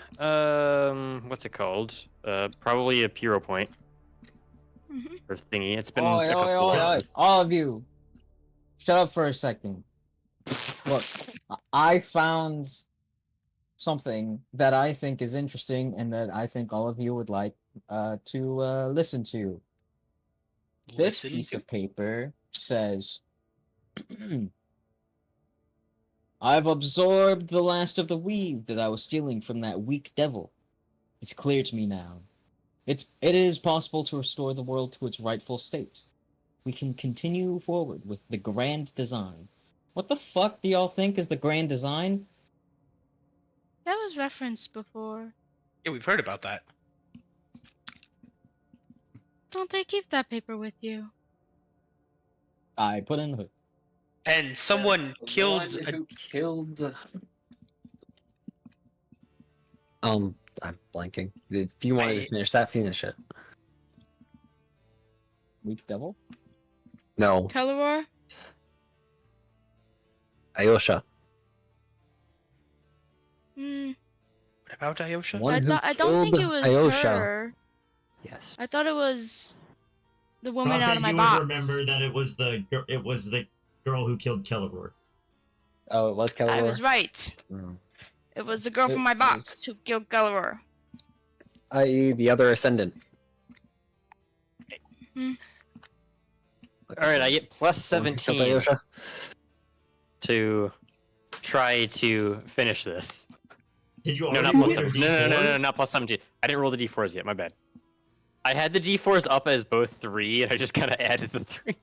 what's it called? Probably a Puro point Mhm. or thingy. It's been Oi, a couple oi, hours. all of you, shut up for a second. Look, I found something that I think is interesting and that I think all of you would like to listen to. This Listen piece to- of paper says, I've absorbed the last of the weave that I was stealing from that weak devil. It's clear to me now. It is possible to restore the world to its rightful state. We can continue forward with the grand design. What the fuck do y'all think is the grand design? That was referenced before. Yeah, we've heard about that. Don't they keep that paper with you? I put in the hood. And someone killed. Who killed? I'm blanking. If you wanted to finish that, finish it. Weak devil? No, Kelleror? Ayosha. Hmm. What about Ayosha? One who I don't think it killed was Ayosha. her. Yes. I thought it was the woman Dante, out of my you box. would remember that it was the girl who killed Kelleror. Oh, it was Kelleror? I was right. Oh. It was the girl It from my was- box who killed Kelleror. I.e. the other Ascendant. Hmm. All right, I get plus The one who killed 17 Ayosha? to try to finish this. Did you No, already not plus roll your 17. No, D4? not plus 17. I didn't roll the D4s yet. My bad. I had the D4s up as both 3, and I just kind of added the 3.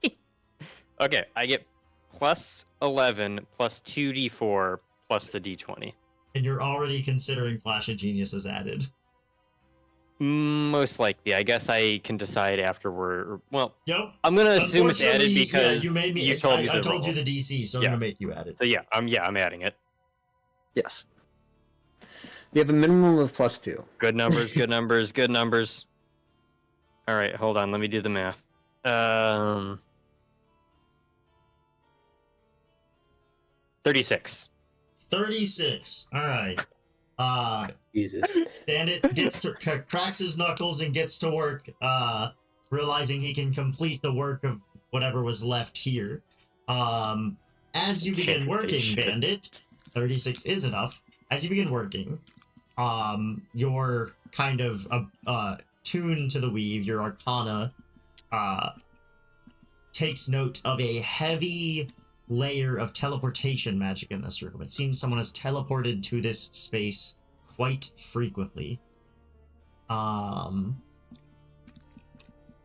Okay, I get plus 11 plus 2D4 plus the D20. And you're already considering Flash of Genius as added. Most likely. I guess I can decide afterward. Well, Yep. I'm gonna assume it's added Unfortunately, because you made me. told me I to told you roll. the DC, so Yeah. I'm gonna make you add it. So yeah, I'm adding it. Yes. You have a minimum of +2. Good numbers, good numbers, good numbers. All right, hold on. Let me do the math. 36. 36. All right. Jesus. Bandit cracks his knuckles and gets to work, realizing he can complete the work of whatever was left here. As you begin working, Bandit, 36 is enough. As you begin working, your kind of tuned to the weave, your arcana, takes note of a heavy layer of teleportation magic in this room. It seems someone has teleported to this space quite frequently.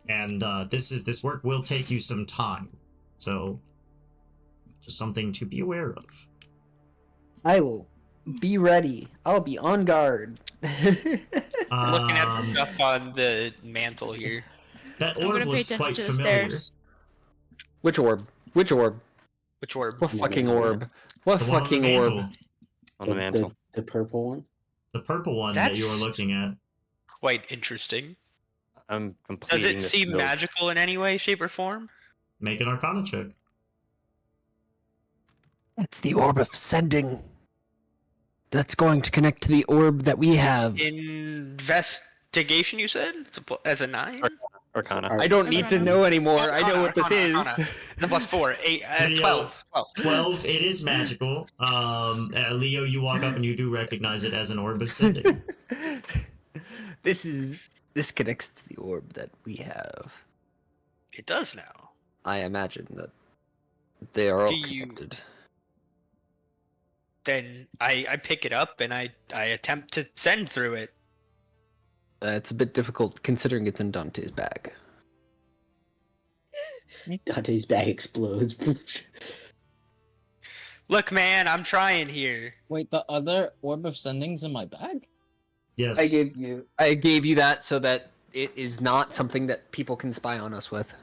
This work will take you some time. So just something to be aware of. I will be ready. I'll be on guard. Looking at the stuff on the mantle here. That I'm orb gonna pay looks attention quite to the familiar. stairs. Which orb? Which orb? Which orb? What No, fucking no, no. orb? What The one on the fucking orb? mantle. On the mantle. The purple one? The purple one that you are That's- looking at. Quite interesting. I'm Does completing it this seem build. magical in any way, shape, or form? Make an arcana check. It's the orb of sending. That's going to connect to the orb that we have. Investigation, you said? As a 9? Arcana. Ar- I don't need to Arcana. know anymore. I know Arcana, what this Arcana, is. Arcana. The plus 4, 8, Leo, 12. 12, it is magical. Leo, you walk up and you do recognize it as an orb of sending. This connects to the orb that we have. It does now. I imagine that they are all Do you- connected. Then I pick it up and I attempt to send through it. It's a bit difficult considering it's in Dante's bag. Dante's bag explodes. Look, man, I'm trying here. Wait, the other orb of sending's in my bag? Yes. I gave you that so that it is not something that people can spy on us with.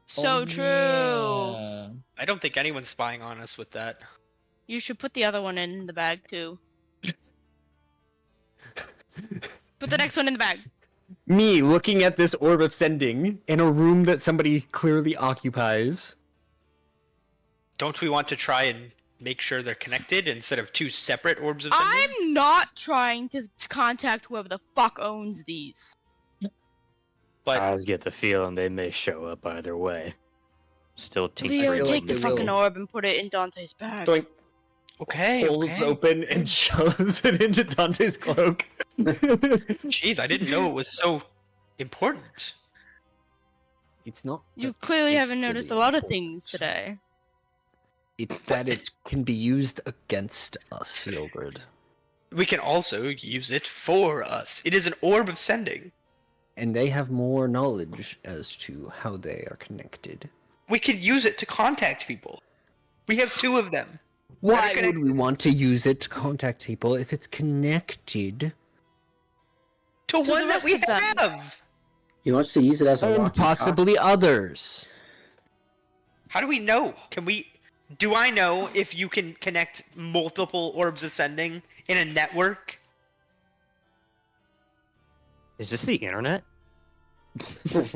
So Oh, true. yeah. I don't think anyone's spying on us with that. You should put the other one in the bag too. Put the next one in the bag. Me looking at this orb of sending in a room that somebody clearly occupies. Don't we want to try and make sure they're connected instead of two separate orbs of sending? I'm not trying to contact whoever the fuck owns these. But I get the feeling they may show up either way. Still Leo, feel take like the they fucking will. orb and put it in Dante's bag. Doink, okay, pulls okay. open and shoves it into Dante's cloak. Jeez, I didn't know it was so important. It's not. You that clearly it's haven't noticed a really lot of important. things today. It's that it can be used against us, Yogurt. We can also use it for us. It is an orb of sending. And they have more knowledge as to how they are connected. We could use it to contact people. We have two of them. Why Better would we want to use it to contact people if it's connected? To the one that rest we of them. have. He wants to use it as a And walkie-talkie. possibly others. How do we know? Do I know if you can connect multiple orbs of sending in a network? Is this the internet? Because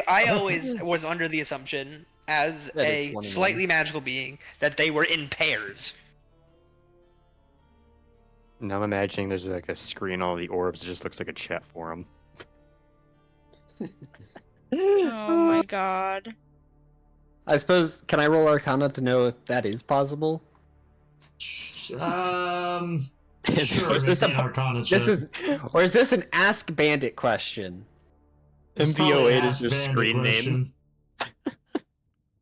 I always was under the assumption, as That it's a one and slightly one. magical being, that they were in pairs. Now I'm imagining there's like a screen, all the orbs. It just looks like a chat forum. Oh my god. I suppose, can I roll Arcana to know if that is possible? Sure, Or is this a make an Arcana check. Or is this an Ask Bandit question? It's probably MVO8 an is Ask your Bandit screen name. question.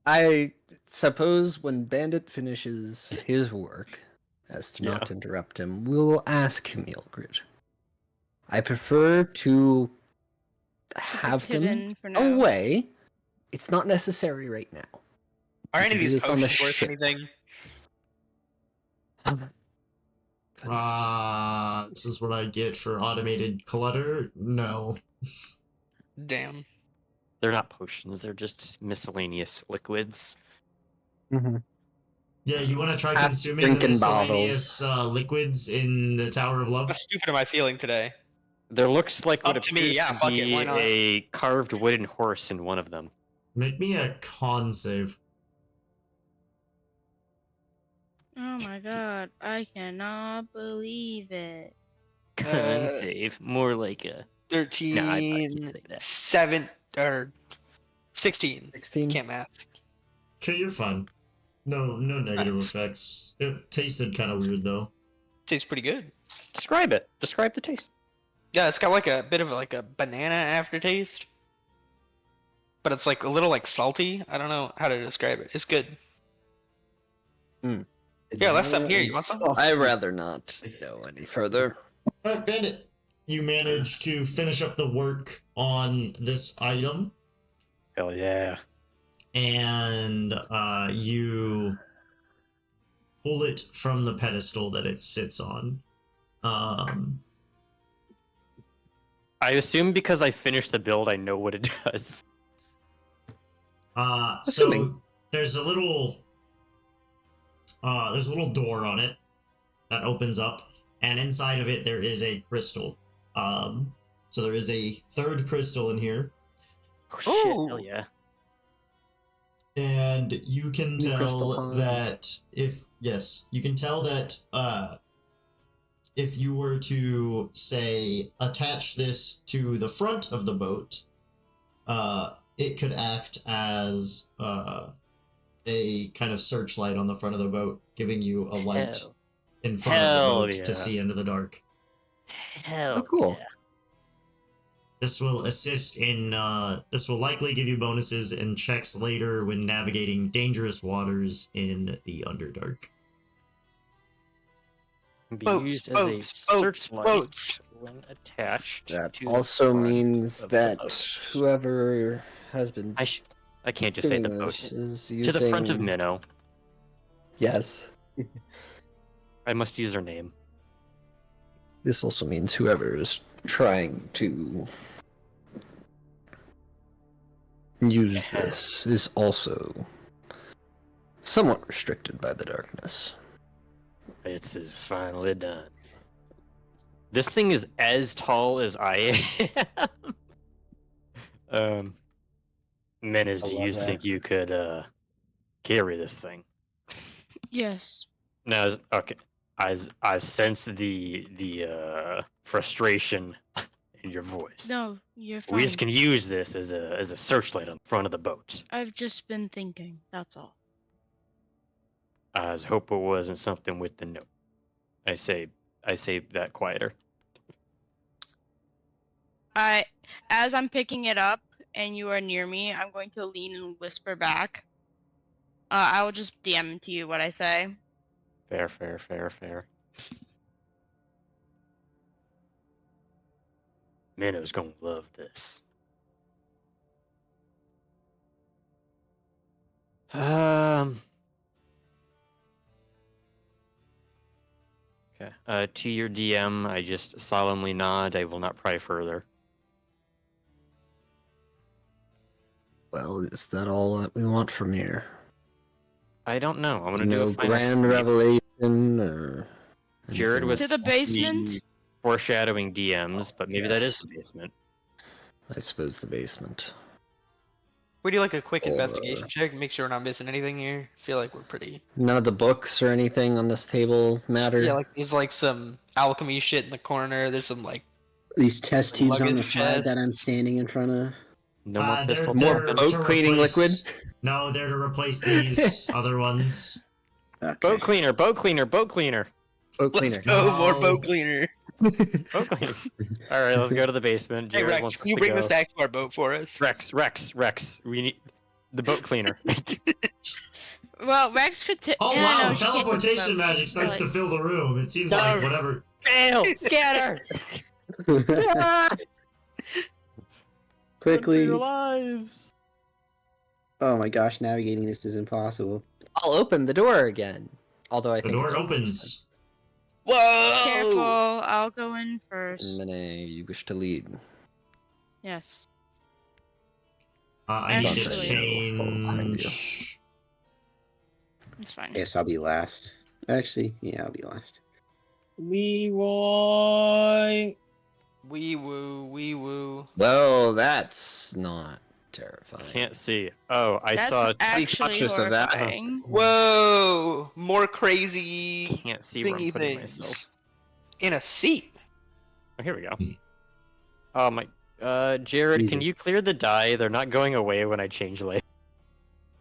I suppose when Bandit finishes his work, as to not interrupt him, we'll ask him, Ilgrid. I prefer to have It's them hidden for now. away. It's not necessary right now. Are We any of can do these this on the potions worth ship. anything? This is what I get for automated clutter? No. Damn. They're not potions. They're just miscellaneous liquids. Yeah, you want to try Half consuming the drinking miscellaneous liquids in the Tower of How Love? stupid am I feeling today? There looks like what Up to me, appears yeah, to fuck it, be why not? a carved wooden horse in one of them. Make me a con save. Oh my god. I cannot believe it. Con save. More like a... 13, No, I can't say that. 7, or 16. 16. Can't math. Okay, you're fine. No negative effects. It tasted kind of weird though. Tastes pretty good. Describe it. Describe the taste. Yeah, it's got like a bit of like a banana aftertaste. But it's like a little like salty. I don't know how to describe it. It's good. Yeah, left some here. You want some? I'd rather not know any further. Alright, Bandit. You managed to finish up the work on this item, Hell yeah. and you pull it from the pedestal that it sits on. I assume because I finished the build, I know what it does. So Assuming. there's a little door on it that opens up, and inside of it there is a crystal. So there is a third crystal in here, Oh, shit. Hell yeah. and you can New crystal tell pond. that if you were to say attach this to the front of the boat, it could act as a kind of searchlight on the front of the boat, giving you a light in front of the boat to see into the dark. Hell cool. yeah. This will assist in, this will likely give you bonuses and checks later when navigating dangerous waters in the Underdark. Can be Boats, used boats, as a boats, searchlight boats. when attached That to the also front means of the that boat. whoever has been I can't just say doing the boat. this is To using... the front of Minnow. Yes. I must use her name. This also means whoever is trying to use this is also somewhat restricted by the darkness. This is finally done. This thing is as tall as I am. Menace, I do love you that. think you could carry this thing? Yes. No, okay. I sense the frustration in your voice. No, you're We fine. just can use this as a searchlight on the front of the boat. I've just been thinking. That's all. I was hope it wasn't something with the note. I say that quieter. As I'm picking it up and you are near me, I'm going to lean and whisper back. I will just DM to you what I say. Fair. Minnow's gonna love this. Okay. To your DM, I just solemnly nod. I will not pry further. Well, is that all that we want from here? I don't know. I'm gonna do No a final grand sweep. revelation or Jared anything? was To the basement? foreshadowing DMs, but maybe that is Yes. the basement. I suppose the basement. We do like a quick Or- investigation check, make sure we're not missing anything here. Feel like we're pretty. None of the books or anything on this table matter? Yeah, like there's like some alchemy shit in the corner. There's some like These test tubes on the luggage side that chest. I'm standing in front of. No more pistol. More popping. boat cleaning liquid? No, they're to replace these other ones. Okay. Boat cleaner. Boat Let's cleaner. go, more No. boat cleaner. Boat cleaner. All right, let's go to the basement. Hey Jared Rex, wants can us you to bring go. this back to our boat for us? Rex. We need the boat cleaner. Well, Rex could. Oh yeah, wow, no, she can't do teleportation both. magic starts to Really. fill the room. It seems No. like whatever. Fail. Scatter. Quickly. Your lives. Oh my gosh, navigating this is impossible. I'll open the door again. Although I The think door it's open this opens. Whoa! Careful, I'll go in time. first. Mene, you wish to lead. Yes. I need to Actually- change. It's fine. Yes, I'll be last. Actually, yeah, I'll be last. Leroy. Wee woo. Well, that's not terrifying. Can't see. Oh, I That's saw. actually cautious of that. horrifying. Whoa! More crazy Can't see where I'm thingy putting things. myself. In a seat. Oh, here we go. Oh my. Jared, can Jesus. you clear the die? They're not going away when I change layer.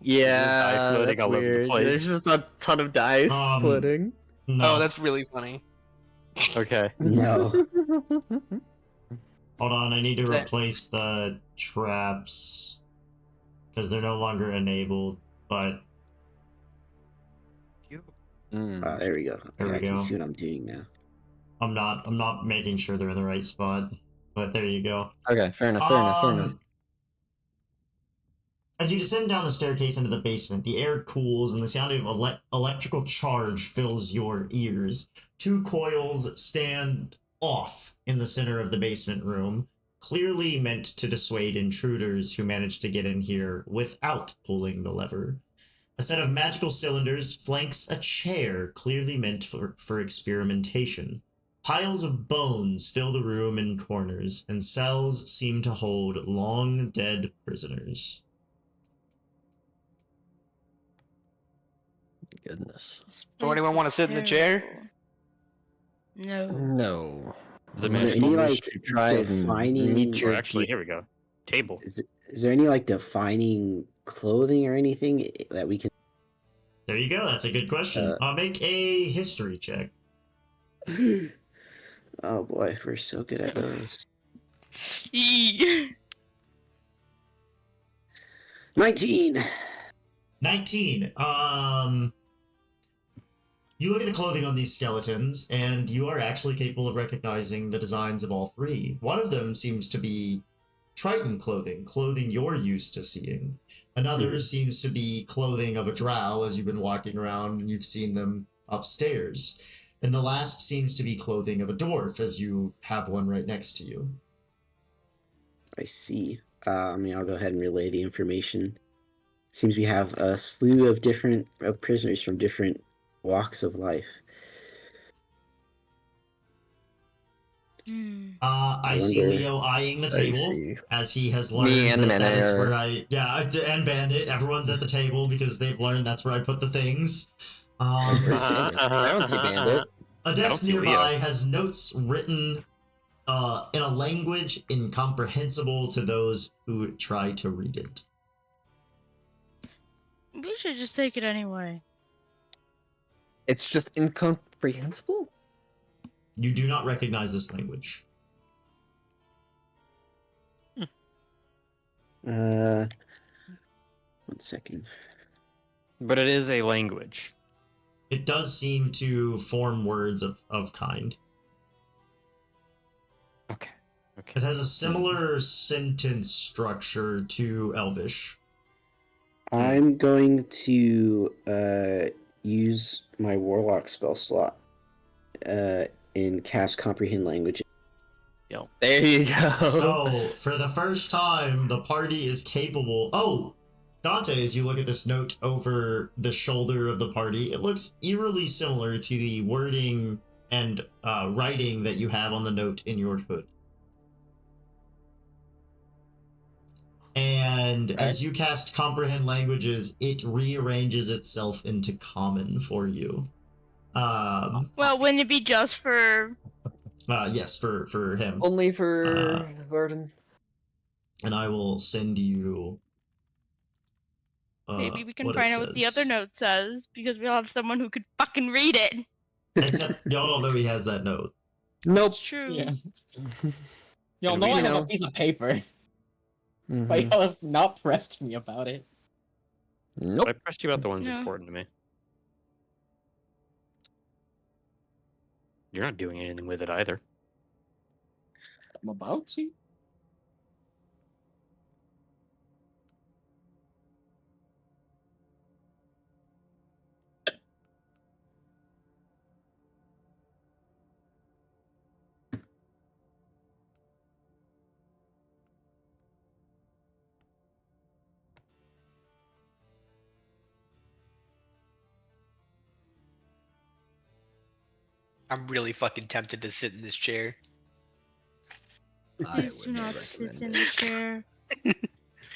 Yeah, die floating that's all over the weird. place. There's just a ton of dice floating. No. Oh, that's really funny. Okay. No. Hold on, I need to That- replace the traps because they're no longer enabled. But There we go. There we I can go. see what I'm doing now. I'm not making sure they're in the right spot. But there you go. Okay, fair enough. As you descend down the staircase into the basement, the air cools and the sound of electrical charge fills your ears. Two coils stand off in the center of the basement room, clearly meant to dissuade intruders who manage to get in here without pulling the lever. A set of magical cylinders flanks a chair, clearly meant for experimentation. Piles of bones fill the room in corners, and cells seem to hold long dead prisoners. Goodness. This So anyone place wanna is sit in the chair? terrible. No. No. Is it Unless any, you wish like, to try and defining- meet Or your actually, here we go. table. Is there any like defining clothing or anything that we can? There you go. That's a good question. Make a history check. Oh boy, we're so good at those. 19. 19. You look at the clothing on these skeletons, and you are actually capable of recognizing the designs of all three. One of them seems to be Triton clothing you're used to seeing. Another seems to be clothing of a drow, as you've been walking around and you've seen them upstairs. And the last seems to be clothing of a dwarf, as you have one right next to you. I see. I'll go ahead and relay the information. Seems we have a slew of different prisoners from different walks of life. I see Leo eyeing the table as he has learned Me and the that is Bandit where and Bandit. Everyone's at the table because they've learned that's where I put the things. I don't see Bandit. A I don't desk see nearby Leo. has notes written in a language incomprehensible to those who try to read it. We should just take it anyway. It's just incomprehensible? You do not recognize this language. One second. But it is a language. It does seem to form words of kind. Okay. It has a similar sentence structure to Elvish. I'm going to use my Warlock spell slot in cast Comprehend Language. There you go. So, for the first time, the party is capable... Oh! Dante, as you look at this note over the shoulder of the party, it looks eerily similar to the wording and writing that you have on the note in your hood. And as you cast Comprehend Languages, it rearranges itself into Common for you. Well, wouldn't it be just for... Yes, for him. Only for Varden. And I will send you... Maybe we can what find it out what the says. other note says, because we'll have someone who could fucking read it. Except y'all don't know he has that note. Nope. It's true. Yeah. Y'all And know we I have know. a piece of paper, Mhm. but y'all have not pressed me about it. Nope. I pressed you out the ones No. important to me. You're not doing anything with it either. I'm about to. I'm really fucking tempted to sit in this chair. Please do not sit in the chair.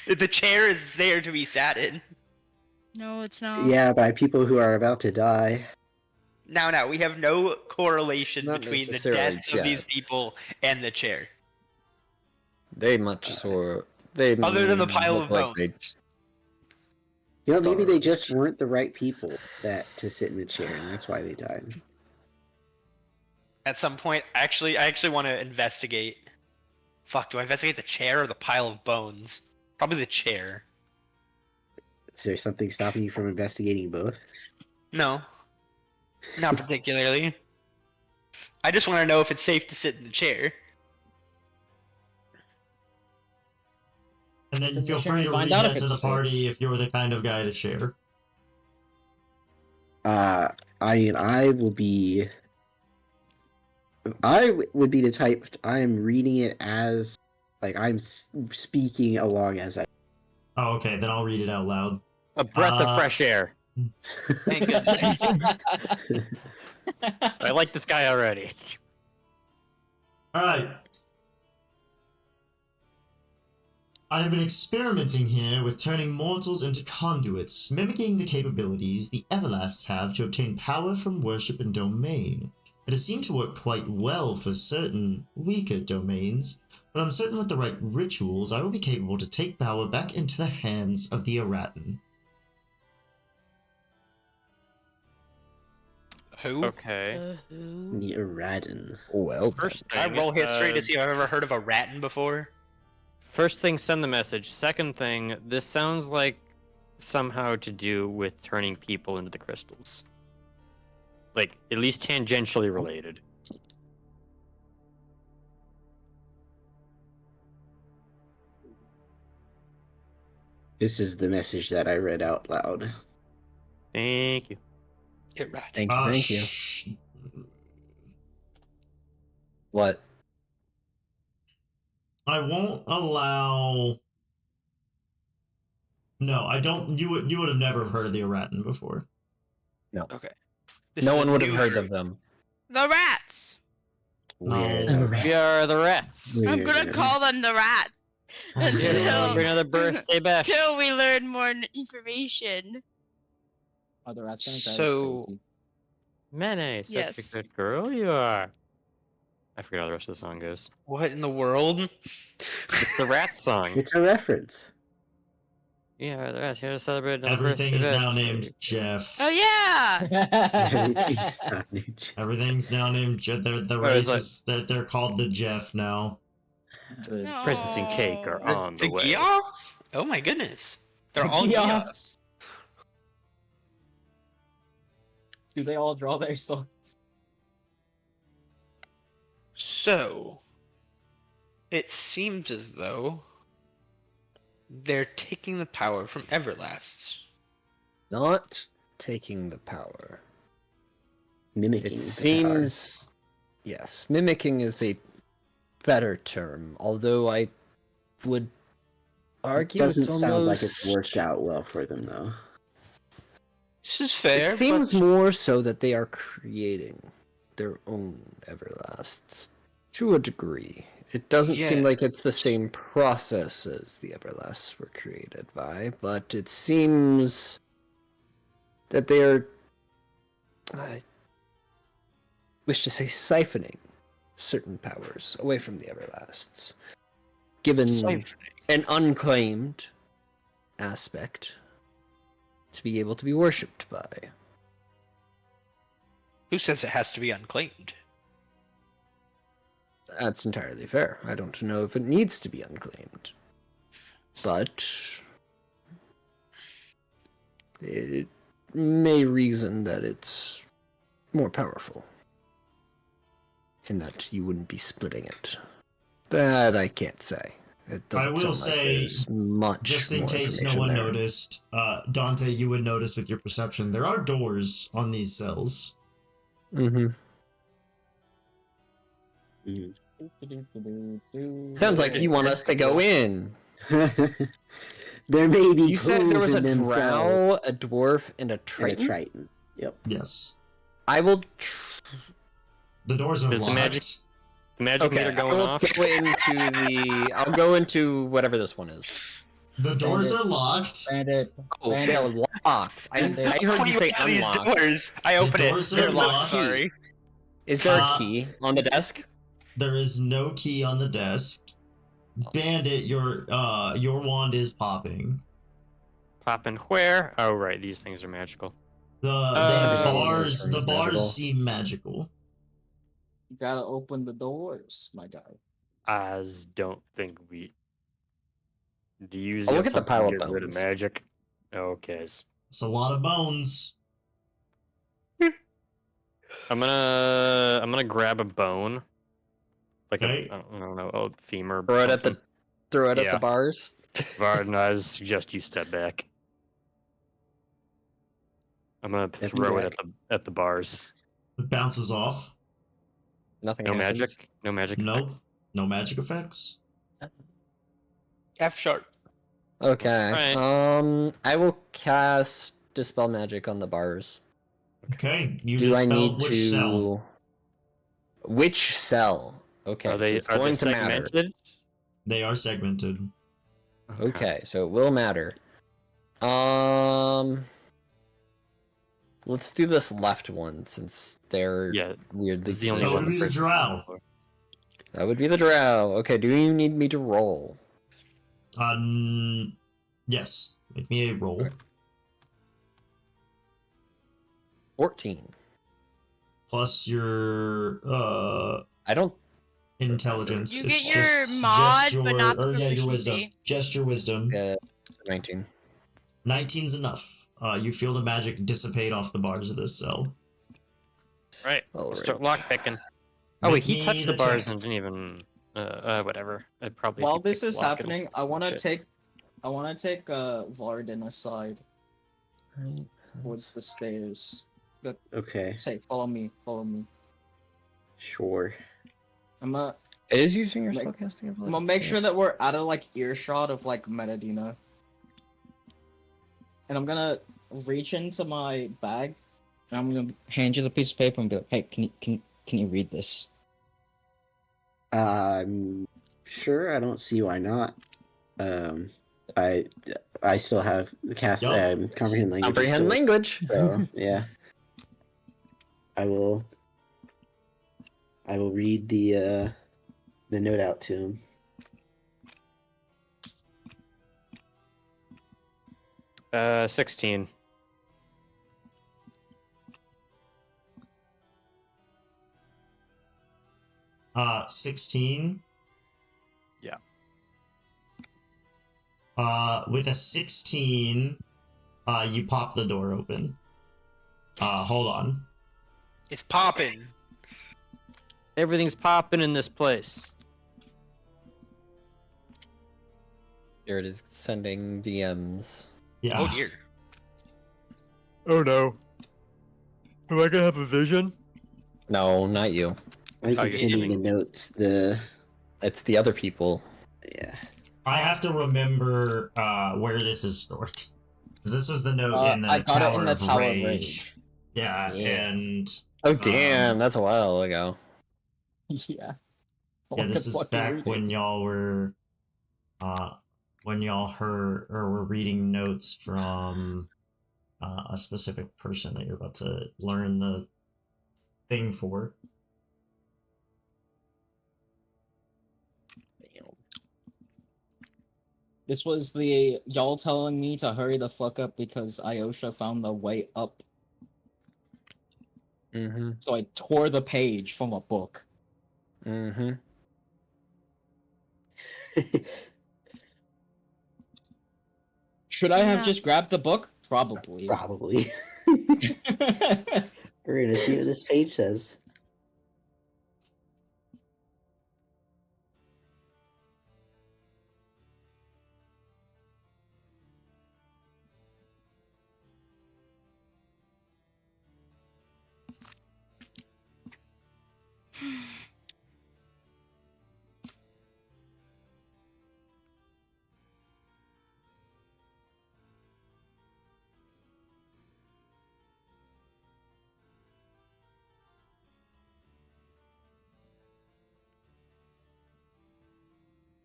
The chair is there to be sat in. No, it's not. Yeah, by people who are about to die. Now, we have no correlation Not between the necessarily deaths of these death. people and the chair. They much so. They Other than the pile look of like bones. they- You know, maybe they Starved. just weren't the right people to sit in the chair, and that's why they died. At some point, I actually want to investigate. Fuck, do I investigate the chair or the pile of bones? Probably the chair. Is there something stopping you from investigating both? No. Not particularly. I just want to know if it's safe to sit in the chair. And then So feel make sure free you to find read out that if to the it's safe. party if you're the kind of guy to share. I would be the type. I am reading it as like I'm speaking along as I. Oh, okay, then I'll read it out loud. A breath of fresh air. Thank goodness. I like this guy already. Alright. I have been experimenting here with turning mortals into conduits, mimicking the capabilities the Everlasts have to obtain power from worship and domain. It has seemed to work quite well for certain weaker domains, but I'm certain with the right rituals, I will be capable to take power back into the hands of the Erratan. Who? Okay. The Erratan. Well, First Can I thing, roll history to see if I've ever heard of a Ratton before? First thing, send the message. Second thing, this sounds like somehow to do with turning people into the crystals. Like, at least tangentially related. This is the message that I read out loud. Thank you. thank you. What? I won't allow. No, I don't. You would have never heard of the Erratan before. Okay. This No is a one would have new heard group. of them. The rats. We're No. the We rats. are the rats. We're I'm gonna the call rats. them the rats Okay. Celebrate another birthday bash. till we learn more information. Are the rats gonna drive us So- crazy? Mene, such a Yes. good girl you are. I forget how the rest of the song goes. What in the world? It's the rat song. It's a reference. Yeah, the rats here to celebrate another Everything birthday is now bash. named Jeff. Oh yeah. Everything's not new. Everything's now named Jeff. The Oh, it's races they're called the Jeff now. Presents and cake are No. on the way. Geoff? Oh my goodness. They're all Geoff. Geoffs. Do they all draw their swords? So, it seems as though they're taking the power from Everlasts. Not taking the power. Mimicking. It the seems. Yes, mimicking is a better term, although I would power. It argue doesn't it's sound like almost... it's worked out well for them, though. This is fair. It seems but more so that they are creating their own Everlasts to a degree. It doesn't seem Yeah. like it's the same process as the Everlasts were created by, but it seems that they are, I wish to say, siphoning certain powers away from the Everlasts, given an unclaimed aspect to be able to be worshipped by. Who says it has to be unclaimed? That's entirely fair. I don't know if it needs to be unclaimed. But it may reason that it's more powerful. In that you wouldn't be splitting it. That I can't say. It doesn't I will sound like say, there's much just in more case no information one there. noticed, Dante, you would notice with your perception, there are doors on these cells. Mm-hmm. Sounds like you want us to go in. There may be You said there was clues a in them cells. drow, a dwarf, and a And a triton. triton. Yep. Yes. I will. The doors are Does the locked. magic- The magic meter I going will off. go into the. I'll go into whatever this one is. The doors Bandit. are locked. Bandit. Oh, Bandit. they're locked. I Bandit. heard you say Point to these unlocked. doors. I open it. doors They're are locked. locked. Sorry. Is there a key on the desk? There is no key on the desk. Bandit, your wand is popping. Popping where? Oh, right. These things are magical. The Everything the is bars magical. seem magical. You gotta open the doors, my guy. I don't think we. Do you use Oh, look at the something pile to of get rid of bones. magic? Okay. It's a lot of bones. I'm gonna grab a bone. Like Okay. I don't know, a femur. Throw it at the. something. Throw it at Yeah. the bars. Varden, I suggest you step back. I'm gonna throw it at the bars. It bounces off. Nothing No happens. magic. No magic. Nope. effects? No magic effects. F sharp. Okay. Right. I will cast Dispel Magic on the bars. Okay. You Do I dispel need which to? cell? Which cell? Okay. Are they so it's going to matter. segmented? They are segmented. Okay, so it will matter. Let's do this left one since they're Yeah. weirdly This is the only Oh, one. it'll be the person's drow. looking for. That would be the drow. Okay, do you need me to roll? Yes. Make me a roll. 14. Plus your I don't. intelligence. You It's get your mod, just your, but not the or yeah, your wisdom. proficiency. Just your wisdom. 19. 19's enough. You feel the magic dissipate off the bars of this cell. Right. All We'll start right. lockpicking. Oh wait, Make he me touched the the bars check. and didn't even. Whatever. I'd probably. While if he this picked is lock, it'll- happening, I want to shit. take Varden aside Right. towards the stairs. Okay, Say, follow me, follow me. sure. I'm gonna It is using your Make- spellcasting ability. I'm gonna make sure that we're out of like earshot of like Metadina. And I'm gonna reach into my bag and I'm gonna hand you the piece of paper and be like, hey, can you read this? Sure. I don't see why not. I still have the cast Yup. comprehend language. Comprehend still, language. So yeah, I will read the note out to him. 16. Uh, 16. Yeah. With a 16, you pop the door open. Hold on. It's popping. Everything's popping in this place. Here it is, sending DMs. Yeah. Oh dear. Oh no. Am I gonna have a vision? No, not you. I think Oh, he's you're sending the kidding. notes. It's the other people. Yeah. I have to remember where this is stored. 'Cause this was the note in the I got Tower it in the of Tower of Rage. Rage. Yeah, Yeah. and Oh damn, that's a while ago. Yeah. yeah, this is Fucking back read when it. y'all were when y'all heard or were reading notes from a specific person that you're about to learn the thing for. This was the y'all telling me to hurry the fuck up because Ayosha found the way up. Mm-hmm. So I tore the page from a book. Mm-hmm. Should I have No. just grabbed the book? Probably. Probably. We're gonna see what this page says.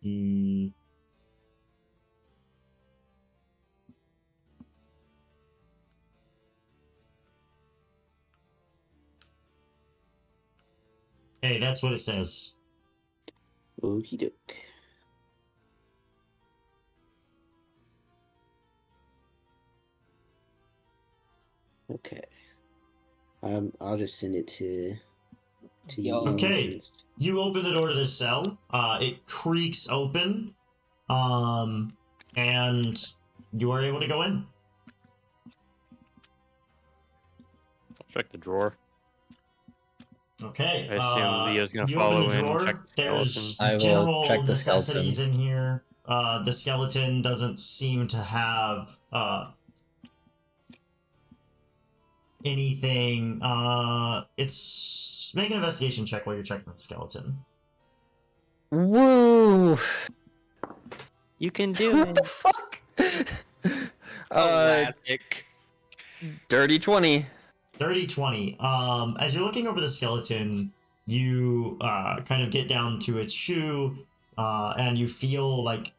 Mm. Hey, that's what it says. Okie doke. Okay. I'll just send it to you. Yo. Okay. since- You open the door to this cell. It creaks open. And you are able to go in. Check the drawer. Okay. I assume Leo's gonna you follow open the in, drawer. check the There's skeleton. I will general check the necessities skeleton. in here. The skeleton doesn't seem to have anything. It's make an investigation check while you're checking the skeleton. Woo! You can do What it. the fuck? Classic. Dirty 20. 30-20. As you're looking over the skeleton, you kind of get down to its shoe, and you feel like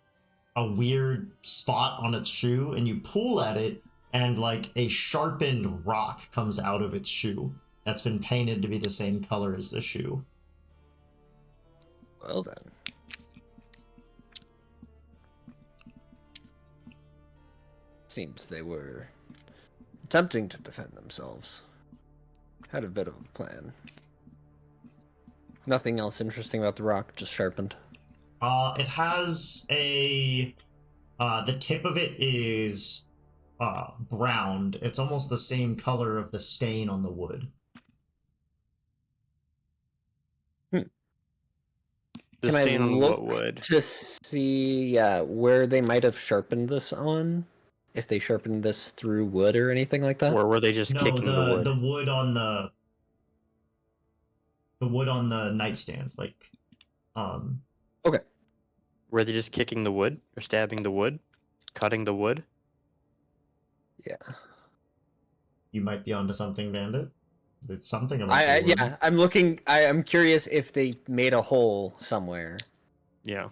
a weird spot on its shoe, and you pull at it, and like a sharpened rock comes out of its shoe that's been painted to be the same color as the shoe. Well then. Seems they were attempting to defend themselves. Had a bit of a plan. Nothing else interesting about the rock, just sharpened. It has a the tip of it is browned. It's almost the same color of the stain on the wood. The Can I stain on look what wood? to see where they might have sharpened this on? If they sharpened this through wood or anything like that? Or were they just No, kicking the wood? the wood on the nightstand, like Okay. Were they just kicking the wood? Or stabbing the wood? Cutting the wood? Yeah. you might be onto something, Bandit. It's something about the wood. Yeah, I'm looking. I'm curious if they made a hole somewhere. Yeah.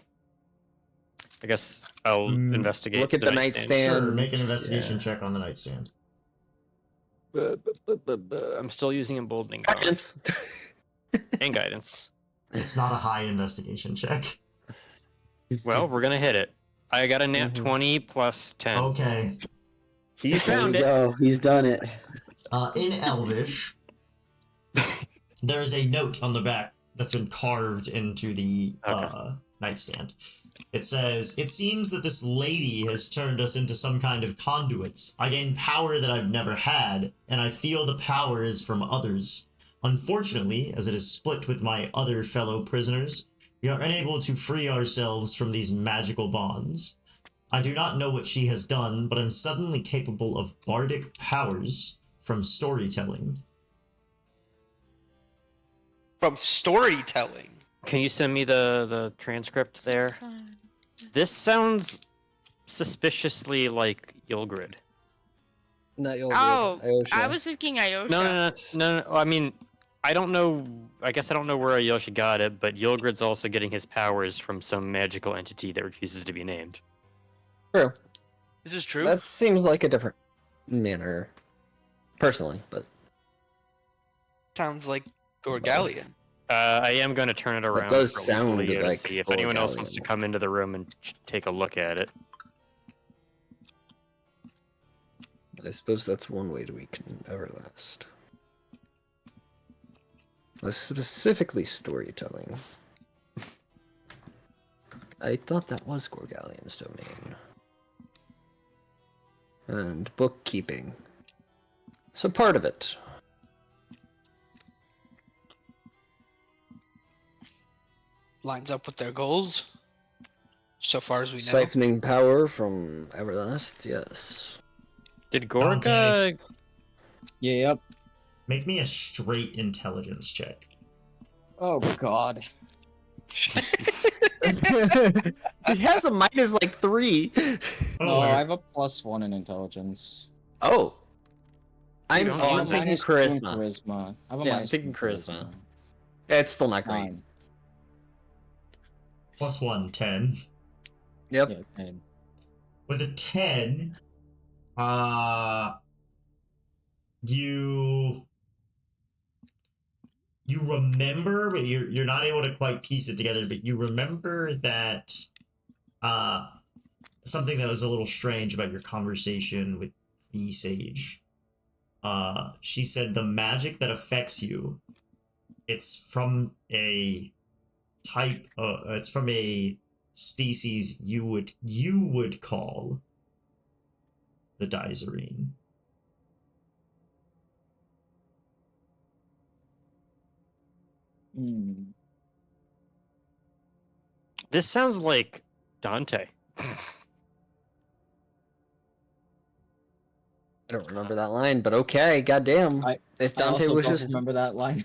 I guess I'll investigate. Look at the nightstand. Sure, make an investigation check on the nightstand. I'm still using emboldening bonus. Guidance. And guidance. It's not a high investigation check. Well, we're gonna hit it. I got a nat 20 plus 10. Okay. He's There found you it. go. He's done it. In Elvish, there's a note on the back that's been carved into the nightstand. It says, "It seems that this lady has turned us into some kind of conduits. I gain power that I've never had, and I feel the power is from others. Unfortunately, as it is split with my other fellow prisoners, we are unable to free ourselves from these magical bonds. I do not know what she has done, but I'm suddenly capable of bardic powers from storytelling." From storytelling. Can you send me the transcript there? This sounds suspiciously like Yulgrid. Not your Oh, Ayosha. I was thinking Ayosha. No. I mean, I don't know. I guess I don't know where Ayosha got it, but Yulgrid's also getting his powers from some magical entity that refuses to be named. True. This is true. That seems like a different manner, personally, but Sounds like Gorgalian. I am going to turn it around does for sound Leo to like see if anyone else wants to Gorgalian. come into the room and take a look at it. I suppose that's one way to weaken Everlast. Specifically storytelling. I thought that was Gorgalian's domain. And bookkeeping. So part of it. Lines up with their goals. So far as we know. Siphoning power from Everlast, yes. Did Dante. Gorga... Yep. Make me a straight intelligence check. Oh god. He has a minus like 3. No, I where? have a +1 in intelligence. Oh. I'm don't on use thinking Minus 2 in charisma. charisma. I have a Yeah, I'm minus 2 thinking in charisma. It's still not great. 9. +1, 10. Yep. Yeah, 10. With a 10, you remember, but you're not able to quite piece it together, but you remember that something that was a little strange about your conversation with the sage. She said the magic that affects you, it's from a type, it's from a species you would call the Dizerine. Hmm. This sounds like Dante. I don't remember that line, but okay, goddamn. If I Dante also wishes don't remember that line.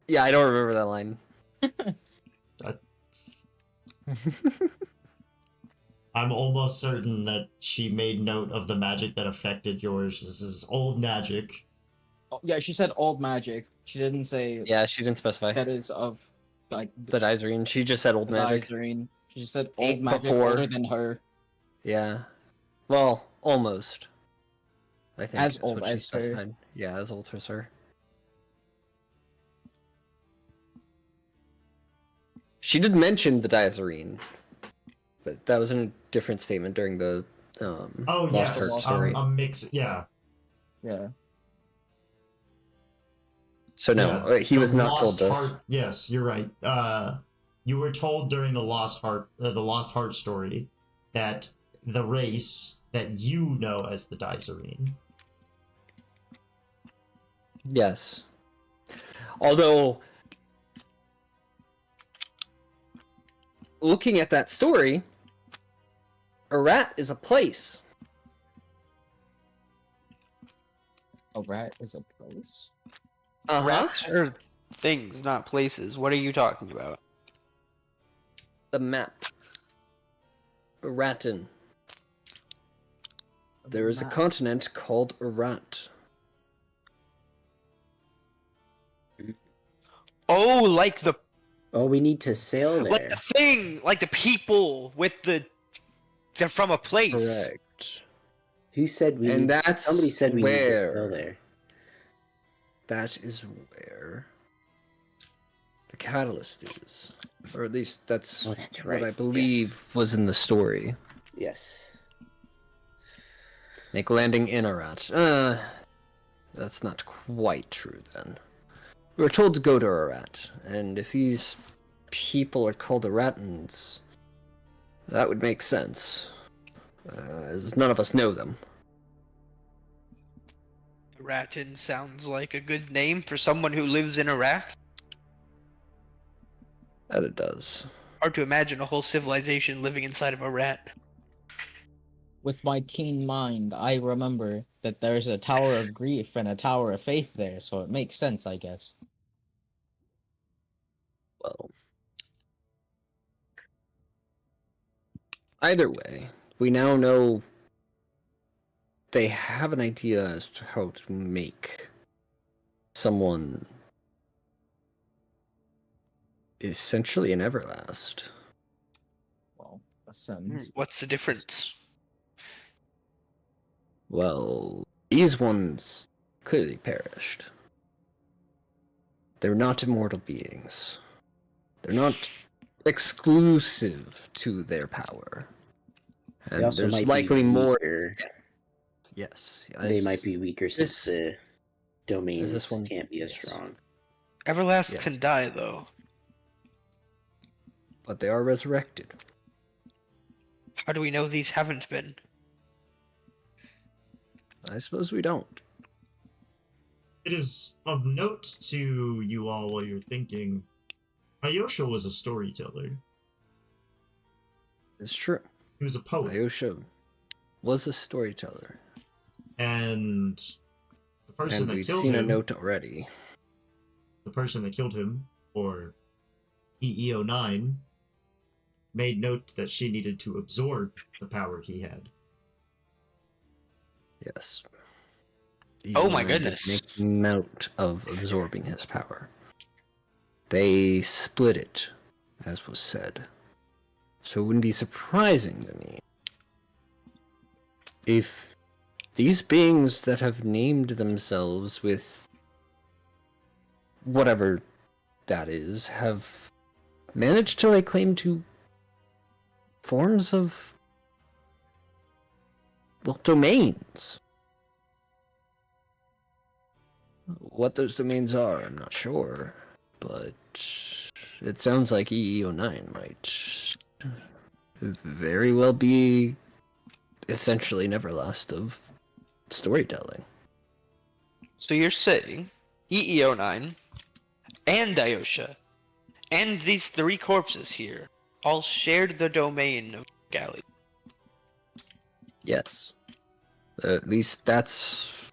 Yeah, I don't remember that line. I'm almost certain that she made note of the magic that affected yours. This is old magic. Oh, yeah, she said old magic. She didn't say Yeah, she didn't specify. that is of like The Dizerine. She just said old magic. Dizerine. She just said Ain't old magic before. older than her. Yeah. Well, almost. I think As is old what she as her. specified. Yeah, as old as her. She did mention the Dizarine, but that was in a different statement during the Oh Lost yes, Heart story. a mix. Yeah. Yeah. So no, Yeah, he the was not told Lost this. Heart. Yes, you're right. You were told during the Lost Heart story that the race that you know as the Dizarine. Yes. Although, looking at that story, Arat is a place. A rat is a place. Rats are things, not places. What are you talking about? The map. Aratin. There is a Map. continent called Arat. Oh, like the Oh, we need to sail there. like the thing, like the people with the. They're from a place. Correct. Who said we? And need- that's somebody said we need to sail where- there. That is where the catalyst is. Or at least that's, Oh, that's what right. I believe was in the story. Yes. Make landing in Arat. That's not quite true then. We were told to go to Arat, and if these people are called Aratans, that would make sense. As none of us know them. Ratin sounds like a good name for someone who lives in a rat. That it does. Hard to imagine a whole civilization living inside of a rat. With my keen mind, I remember that there's a Tower of Grief and a Tower of Faith there, so it makes sense, I guess. Well, either way, we now know they have an idea as to how to make someone essentially an Everlast. Well, ascends. What's the difference? Well, these ones clearly perished. They're not immortal beings. They're not exclusive to their power. They And also there's might likely be more. weaker. Yes. They might be weaker since this- the domains this one- can't be as yes. strong. Everlast Yes. can die, though. But they are resurrected. How do we know these haven't been? I suppose we don't. It is of note to you all while you're thinking, Ayosha was a storyteller. It's true. He was a poet. Ayosha was a storyteller. And the person And that we've killed seen him, a note already. the person that killed him, or EE09, made note that she needed to absorb the power he had. Yes. Oh my Even did goodness. Make note of absorbing his power. They split it, as was said. So it wouldn't be surprising to me if these beings that have named themselves with whatever that is have managed to lay claim to forms of, well, domains. What those domains are, I'm not sure, but it sounds like EE09 might very well be essentially an Everlast of storytelling. So you're saying EE09 and Diosha and these three corpses here all shared the domain of Galley. Yes. At least that's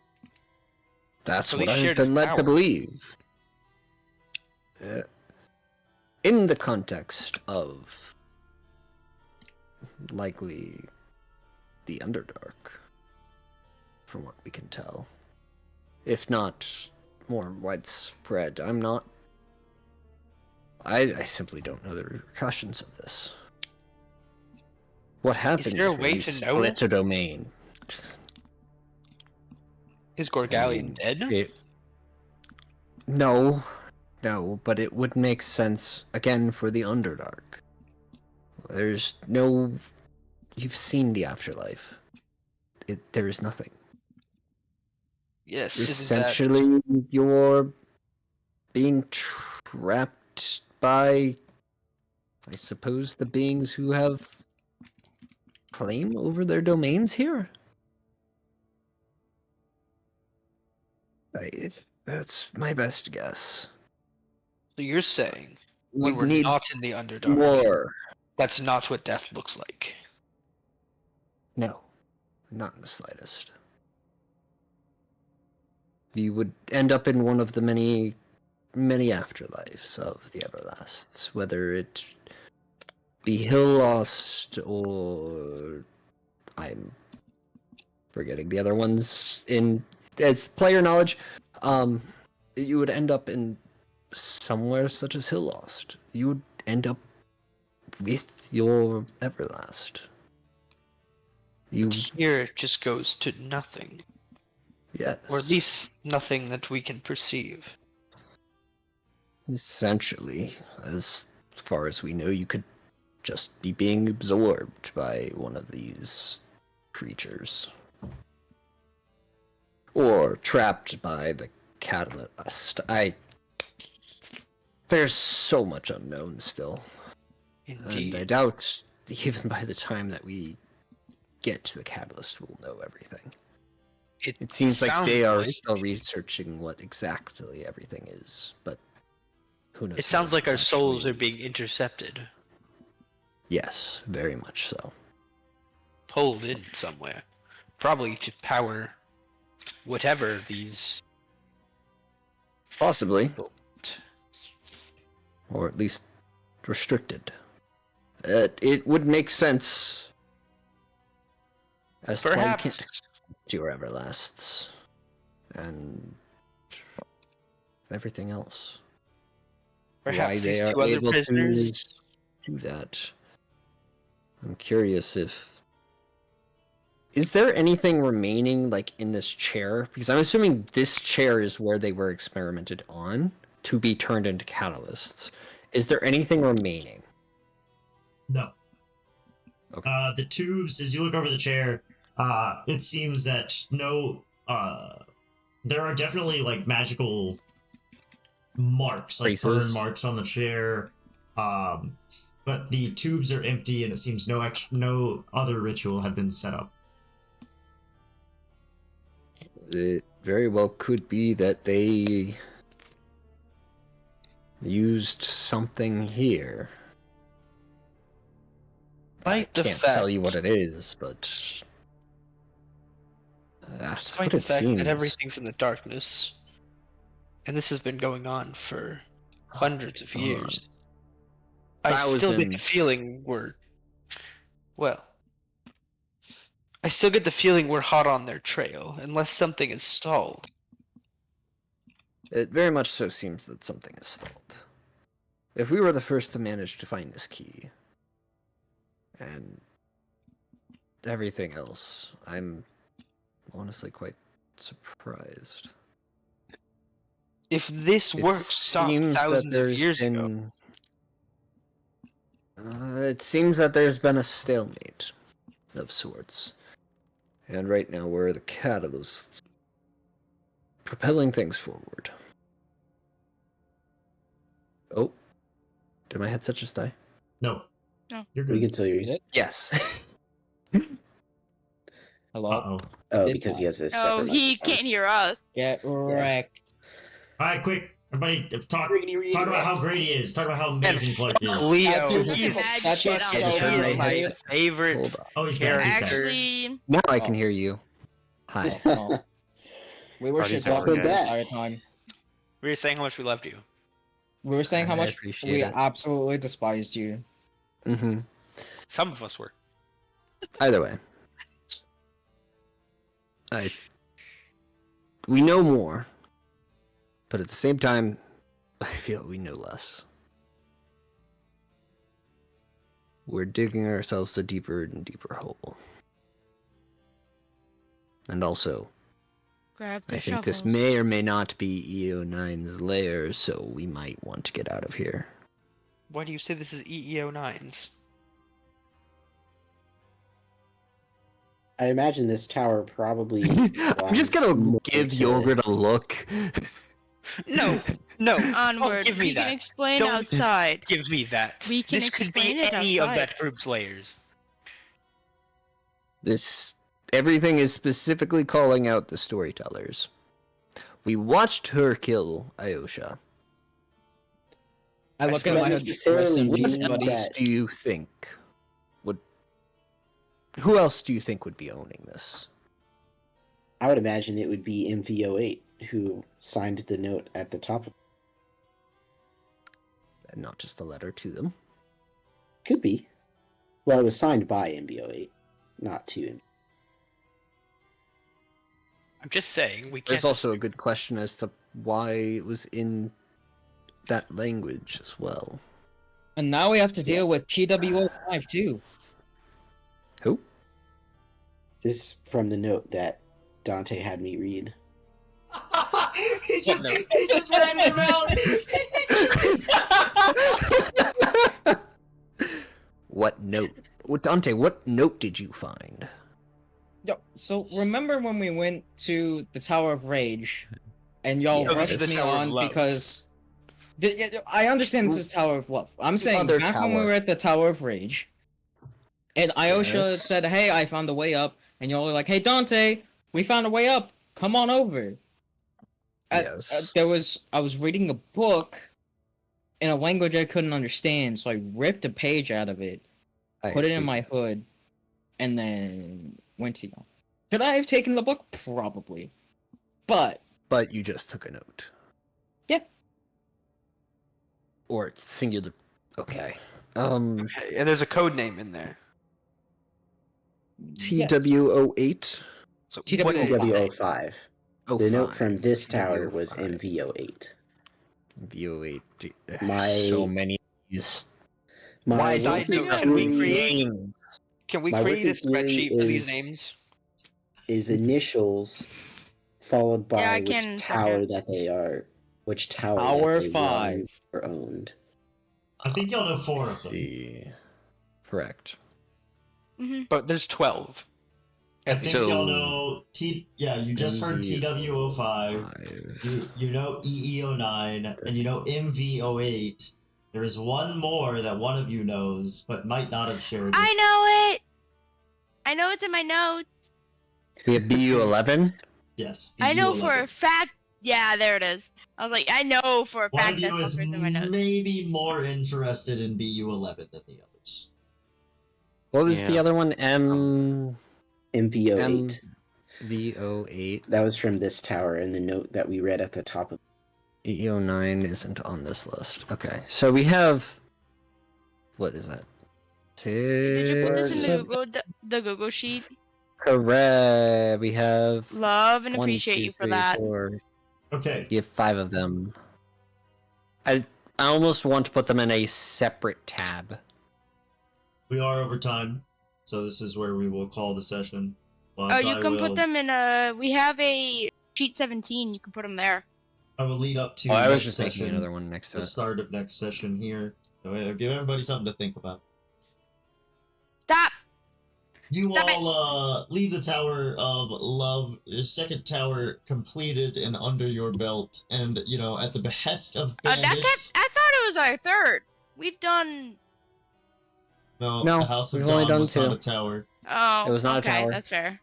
So what they I've shared his been led to power. believe. In the context of likely the Underdark, from what we can tell. If not more widespread, I simply don't know the repercussions of this. What happens there a when way you to know? split a domain? Is Gorgalion mean, dead? No. No, but it would make sense, again, for the Underdark. There's no... You've seen the afterlife. There is nothing. Yes, isn't that Essentially, you're being trapped by, I suppose, the beings who have claim over their domains here? That's my best guess. so? You're saying We when we're need not in the Underdark, more. that's not what death looks like. No, not in the slightest. You would end up in one of the many afterlives of the Everlasts, whether it be Hill Lost or I'm forgetting the other ones in as player knowledge. You would end up in somewhere such as Hill Lost. You would end up with your Everlast. You Here it just goes to nothing, yes, or at least nothing that we can perceive. essentially, as far as we know, you could just be being absorbed by one of these creatures. Or trapped by the catalyst. There's so much unknown still. Indeed. And I doubt even by the time that we get to the catalyst we'll know everything. It seems like sounds they are like- still researching what exactly everything is, but who knows? It sounds what like our this souls actually are being is. intercepted, Yes, very much so. pulled in somewhere, probably to power whatever these. Possibly. Or at least restricted. It would make sense as to why you Perhaps. can't to your Everlasts and everything else. Perhaps why these they are two other able prisoners. to do that. I'm curious if is there anything remaining like in this chair? Because I'm assuming this chair is where they were experimented on to be turned into catalysts. Is there anything remaining? No. Okay. The tubes, as you look over the chair, it seems that there are definitely like magical marks, like burn Traces. marks on the chair. But the tubes are empty, and it seems no other ritual had been set up. It very well could be that they used something here. I Despite the can't fact, tell you what it is, but that's despite what the it fact seems. that everything's in the darkness, and this has been going on for hundreds of years, I still get the Thousands. feeling I still get the feeling we're hot on their trail, unless something is stalled. It very much so seems that something is stalled. If we were the first to manage to find this key, and everything else, I'm honestly quite surprised. If this It work stopped seems that thousands of there's years ago, been. It seems that there's been a stalemate of sorts. And right now we're the catalysts propelling things forward. Oh. Did my headset just die? No. No. You're We good. can tell you. Did it? Yes. Hello? Uh-oh. Oh, Did because not. he has a Oh, separate he microphone. can't hear us. Get wrecked. All right, quick. Everybody, talk Riggedy, about riggedy. how great he is. Talk about how amazing Clark is. Leo, dude's he's bad that's shit what's on so the turned my show. head- my favorite Hold on. Oh, he's back. He's back. Actually, Now I Oh. can hear you. Hi. Oh. We were Party's shit talking over, this guys. entire time. We were saying how much we loved you. We were saying how I much appreciate we it. absolutely despised you. Mm-hmm. Some of us were. Either way. We know more, but at the same time, I feel we know less. We're digging ourselves a deeper and deeper hole. And also, Grab the I think this shovels. may or may not be EO9's lair, so we might want to get out of here. Why do you say this is EEO9's? I imagine this tower probably. I'm just belongs gonna more give to- Yogurt a look. No, no. Onward. Don't give me We can that. explain Don't outside. give me that. We can this could be explain it any of outside. that group's layers. Everything is specifically calling out the storytellers. We watched her kill Ayosha. I look suppose at my necessarily rest and mean What reach that- buddies. else do you think would? Who else do you think would be owning this? I would imagine it would be MV08 who signed the note at the top. And not just the letter to them. Could be. Well, it was signed by MV08, not to him. I'm just saying we can't. There's also a good question as to why it was in that language as well. And now we have to deal with TWO5 too. Who? This is from the note that Dante had me read. he just read it out. What note? Dante, what note did you find? Yo, so remember when we went to the Tower of Rage, and y'all Yeah, rushed this is me the Tower of on Love. because I understand this is Tower of Love. I'm saying Other back when we tower. were at the Tower of Rage, and Ayosha Yes. said, "Hey, I found a way up," and y'all were like, "Hey, Dante, we found a way up. Come on over." Yes. I was reading a book in a language I couldn't understand, so I ripped a page out of it, I put it in see. my hood, and then went to y'all. Could I have taken the book? Probably. But But you just took a note. Yeah. Or it's singular. Okay. Okay, and there's a code name in there. TW08. So TW what is TW05. Oh, The note five. from this tower was TW05. MV08. VO8. My- So many. These My Why side working note, can we theory create- Can we My create a working theory spreadsheet for these is- names? is initials followed by I which can tower second. that they are, which tower Tower that they 5. run or owned. I think y'all know 4 of them. see. Correct. But there's 12. I think So- y'all know you just heard TW05. You know EE09 and you know MV08. There is one more that one of you knows, but might not have shared. I know it. I know it's in my notes. We have BU11. Yes. I know for a BU11. fact. Yeah, there it is. I was like, I know for a One fact of that's you is what's in my notes. maybe more interested in BU11 than the others. What was the Yeah. other one? MV08. MV08. That was from this tower in the note that we read at the top of. EO9 isn't on this list. Okay, so we have. What is that? Did you put this in Six- the Google sheet? Correct. We have. Love and 1, appreciate 2, you for 3, that. 4. Okay. You have 5 of them. I almost want to put them in a separate tab. We are over time, so this is where we will call the session. Oh, But you I can will, put them in a. We have a sheet 17. You can put them there. I will lead up to Oh, I was next just session. making another one next to The it. start of next session here. So, give everybody something to think about. Stop. You Stop it. all leave the Tower of Love, the second tower completed and under your belt, and at the behest of That bandits. kept. I thought it was our third. We've done. No, No, the House of we've only Dawn done was not 2. a tower. Oh, It was not a okay, tower. that's fair.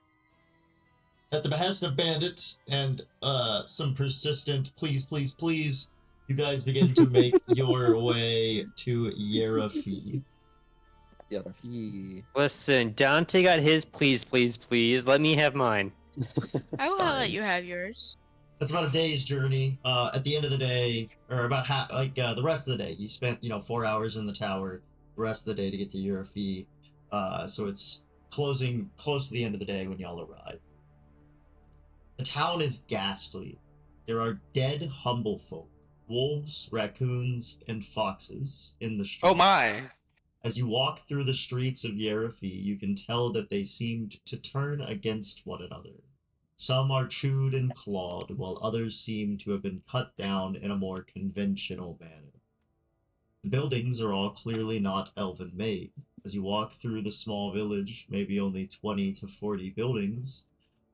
At the behest of bandits and some persistent please, you guys begin to make your way to Yerafi. Listen, Dante got his please. Let me have mine. I will Fine. let you have yours. That's about a day's journey. At the end of the day, or about the rest of the day, you spent 4 hours in the tower. The rest of the day to get to Yerafi. So it's close to the end of the day when y'all arrive. The town is ghastly. There are dead humble folk, wolves, raccoons, and foxes in the street. Oh my! As you walk through the streets of Yerafi, you can tell that they seemed to turn against one another. Some are chewed and clawed, while others seem to have been cut down in a more conventional manner. The buildings are all clearly not elven-made. As you walk through the small village, maybe only 20 to 40 buildings,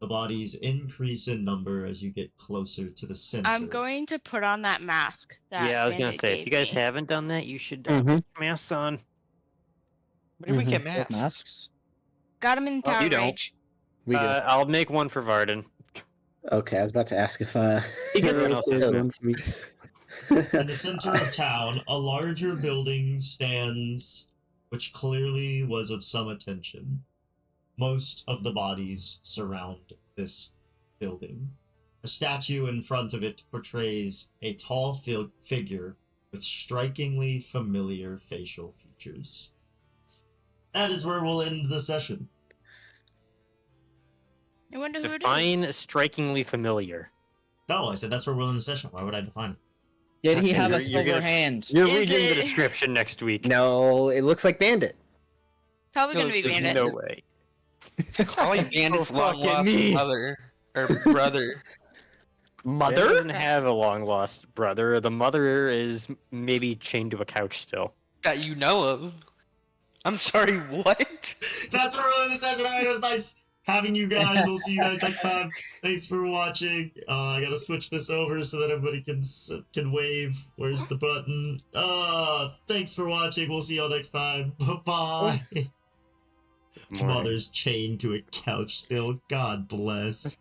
the bodies increase in number as you get closer to the center. I'm going to put on that mask. That Yeah, I was gonna Bandit say, if gave you guys me. haven't done that, you should Mhm. put your masks on. Where did we get What masks? masks? Got him in Oh, Tower you don't. Rage. We do. I'll make one for Varden. Okay, I was about to ask if Everyone else has Still. those. In the center of town, a larger building stands, which clearly was of some attention. Most of the bodies surround this building. A statue in front of it portrays a tall figure with strikingly familiar facial features. That is where we'll end the session. I wonder who it Define is. strikingly familiar. No, I said that's where we'll end the session. Why would I define it? Did he Okay, have a you're silver gonna- hand? You're Is reading the it- description next week. No, it looks like Bandit. Probably gonna be There's Bandit. no way. Probably Bandit's Oh, long fucking lost me. mother or brother. Ben Mother? doesn't have a long lost brother. The mother is maybe chained to a couch still. That you know of. I'm sorry, what? That's where we'll end the session. Alright, it was nice having you guys. We'll see you guys next time. Thanks for watching. I gotta switch this over so that everybody can wave. Where's the button? Thanks for watching. We'll see y'all next time. Bye-bye. Morning. Mother's chained to a couch still. God bless.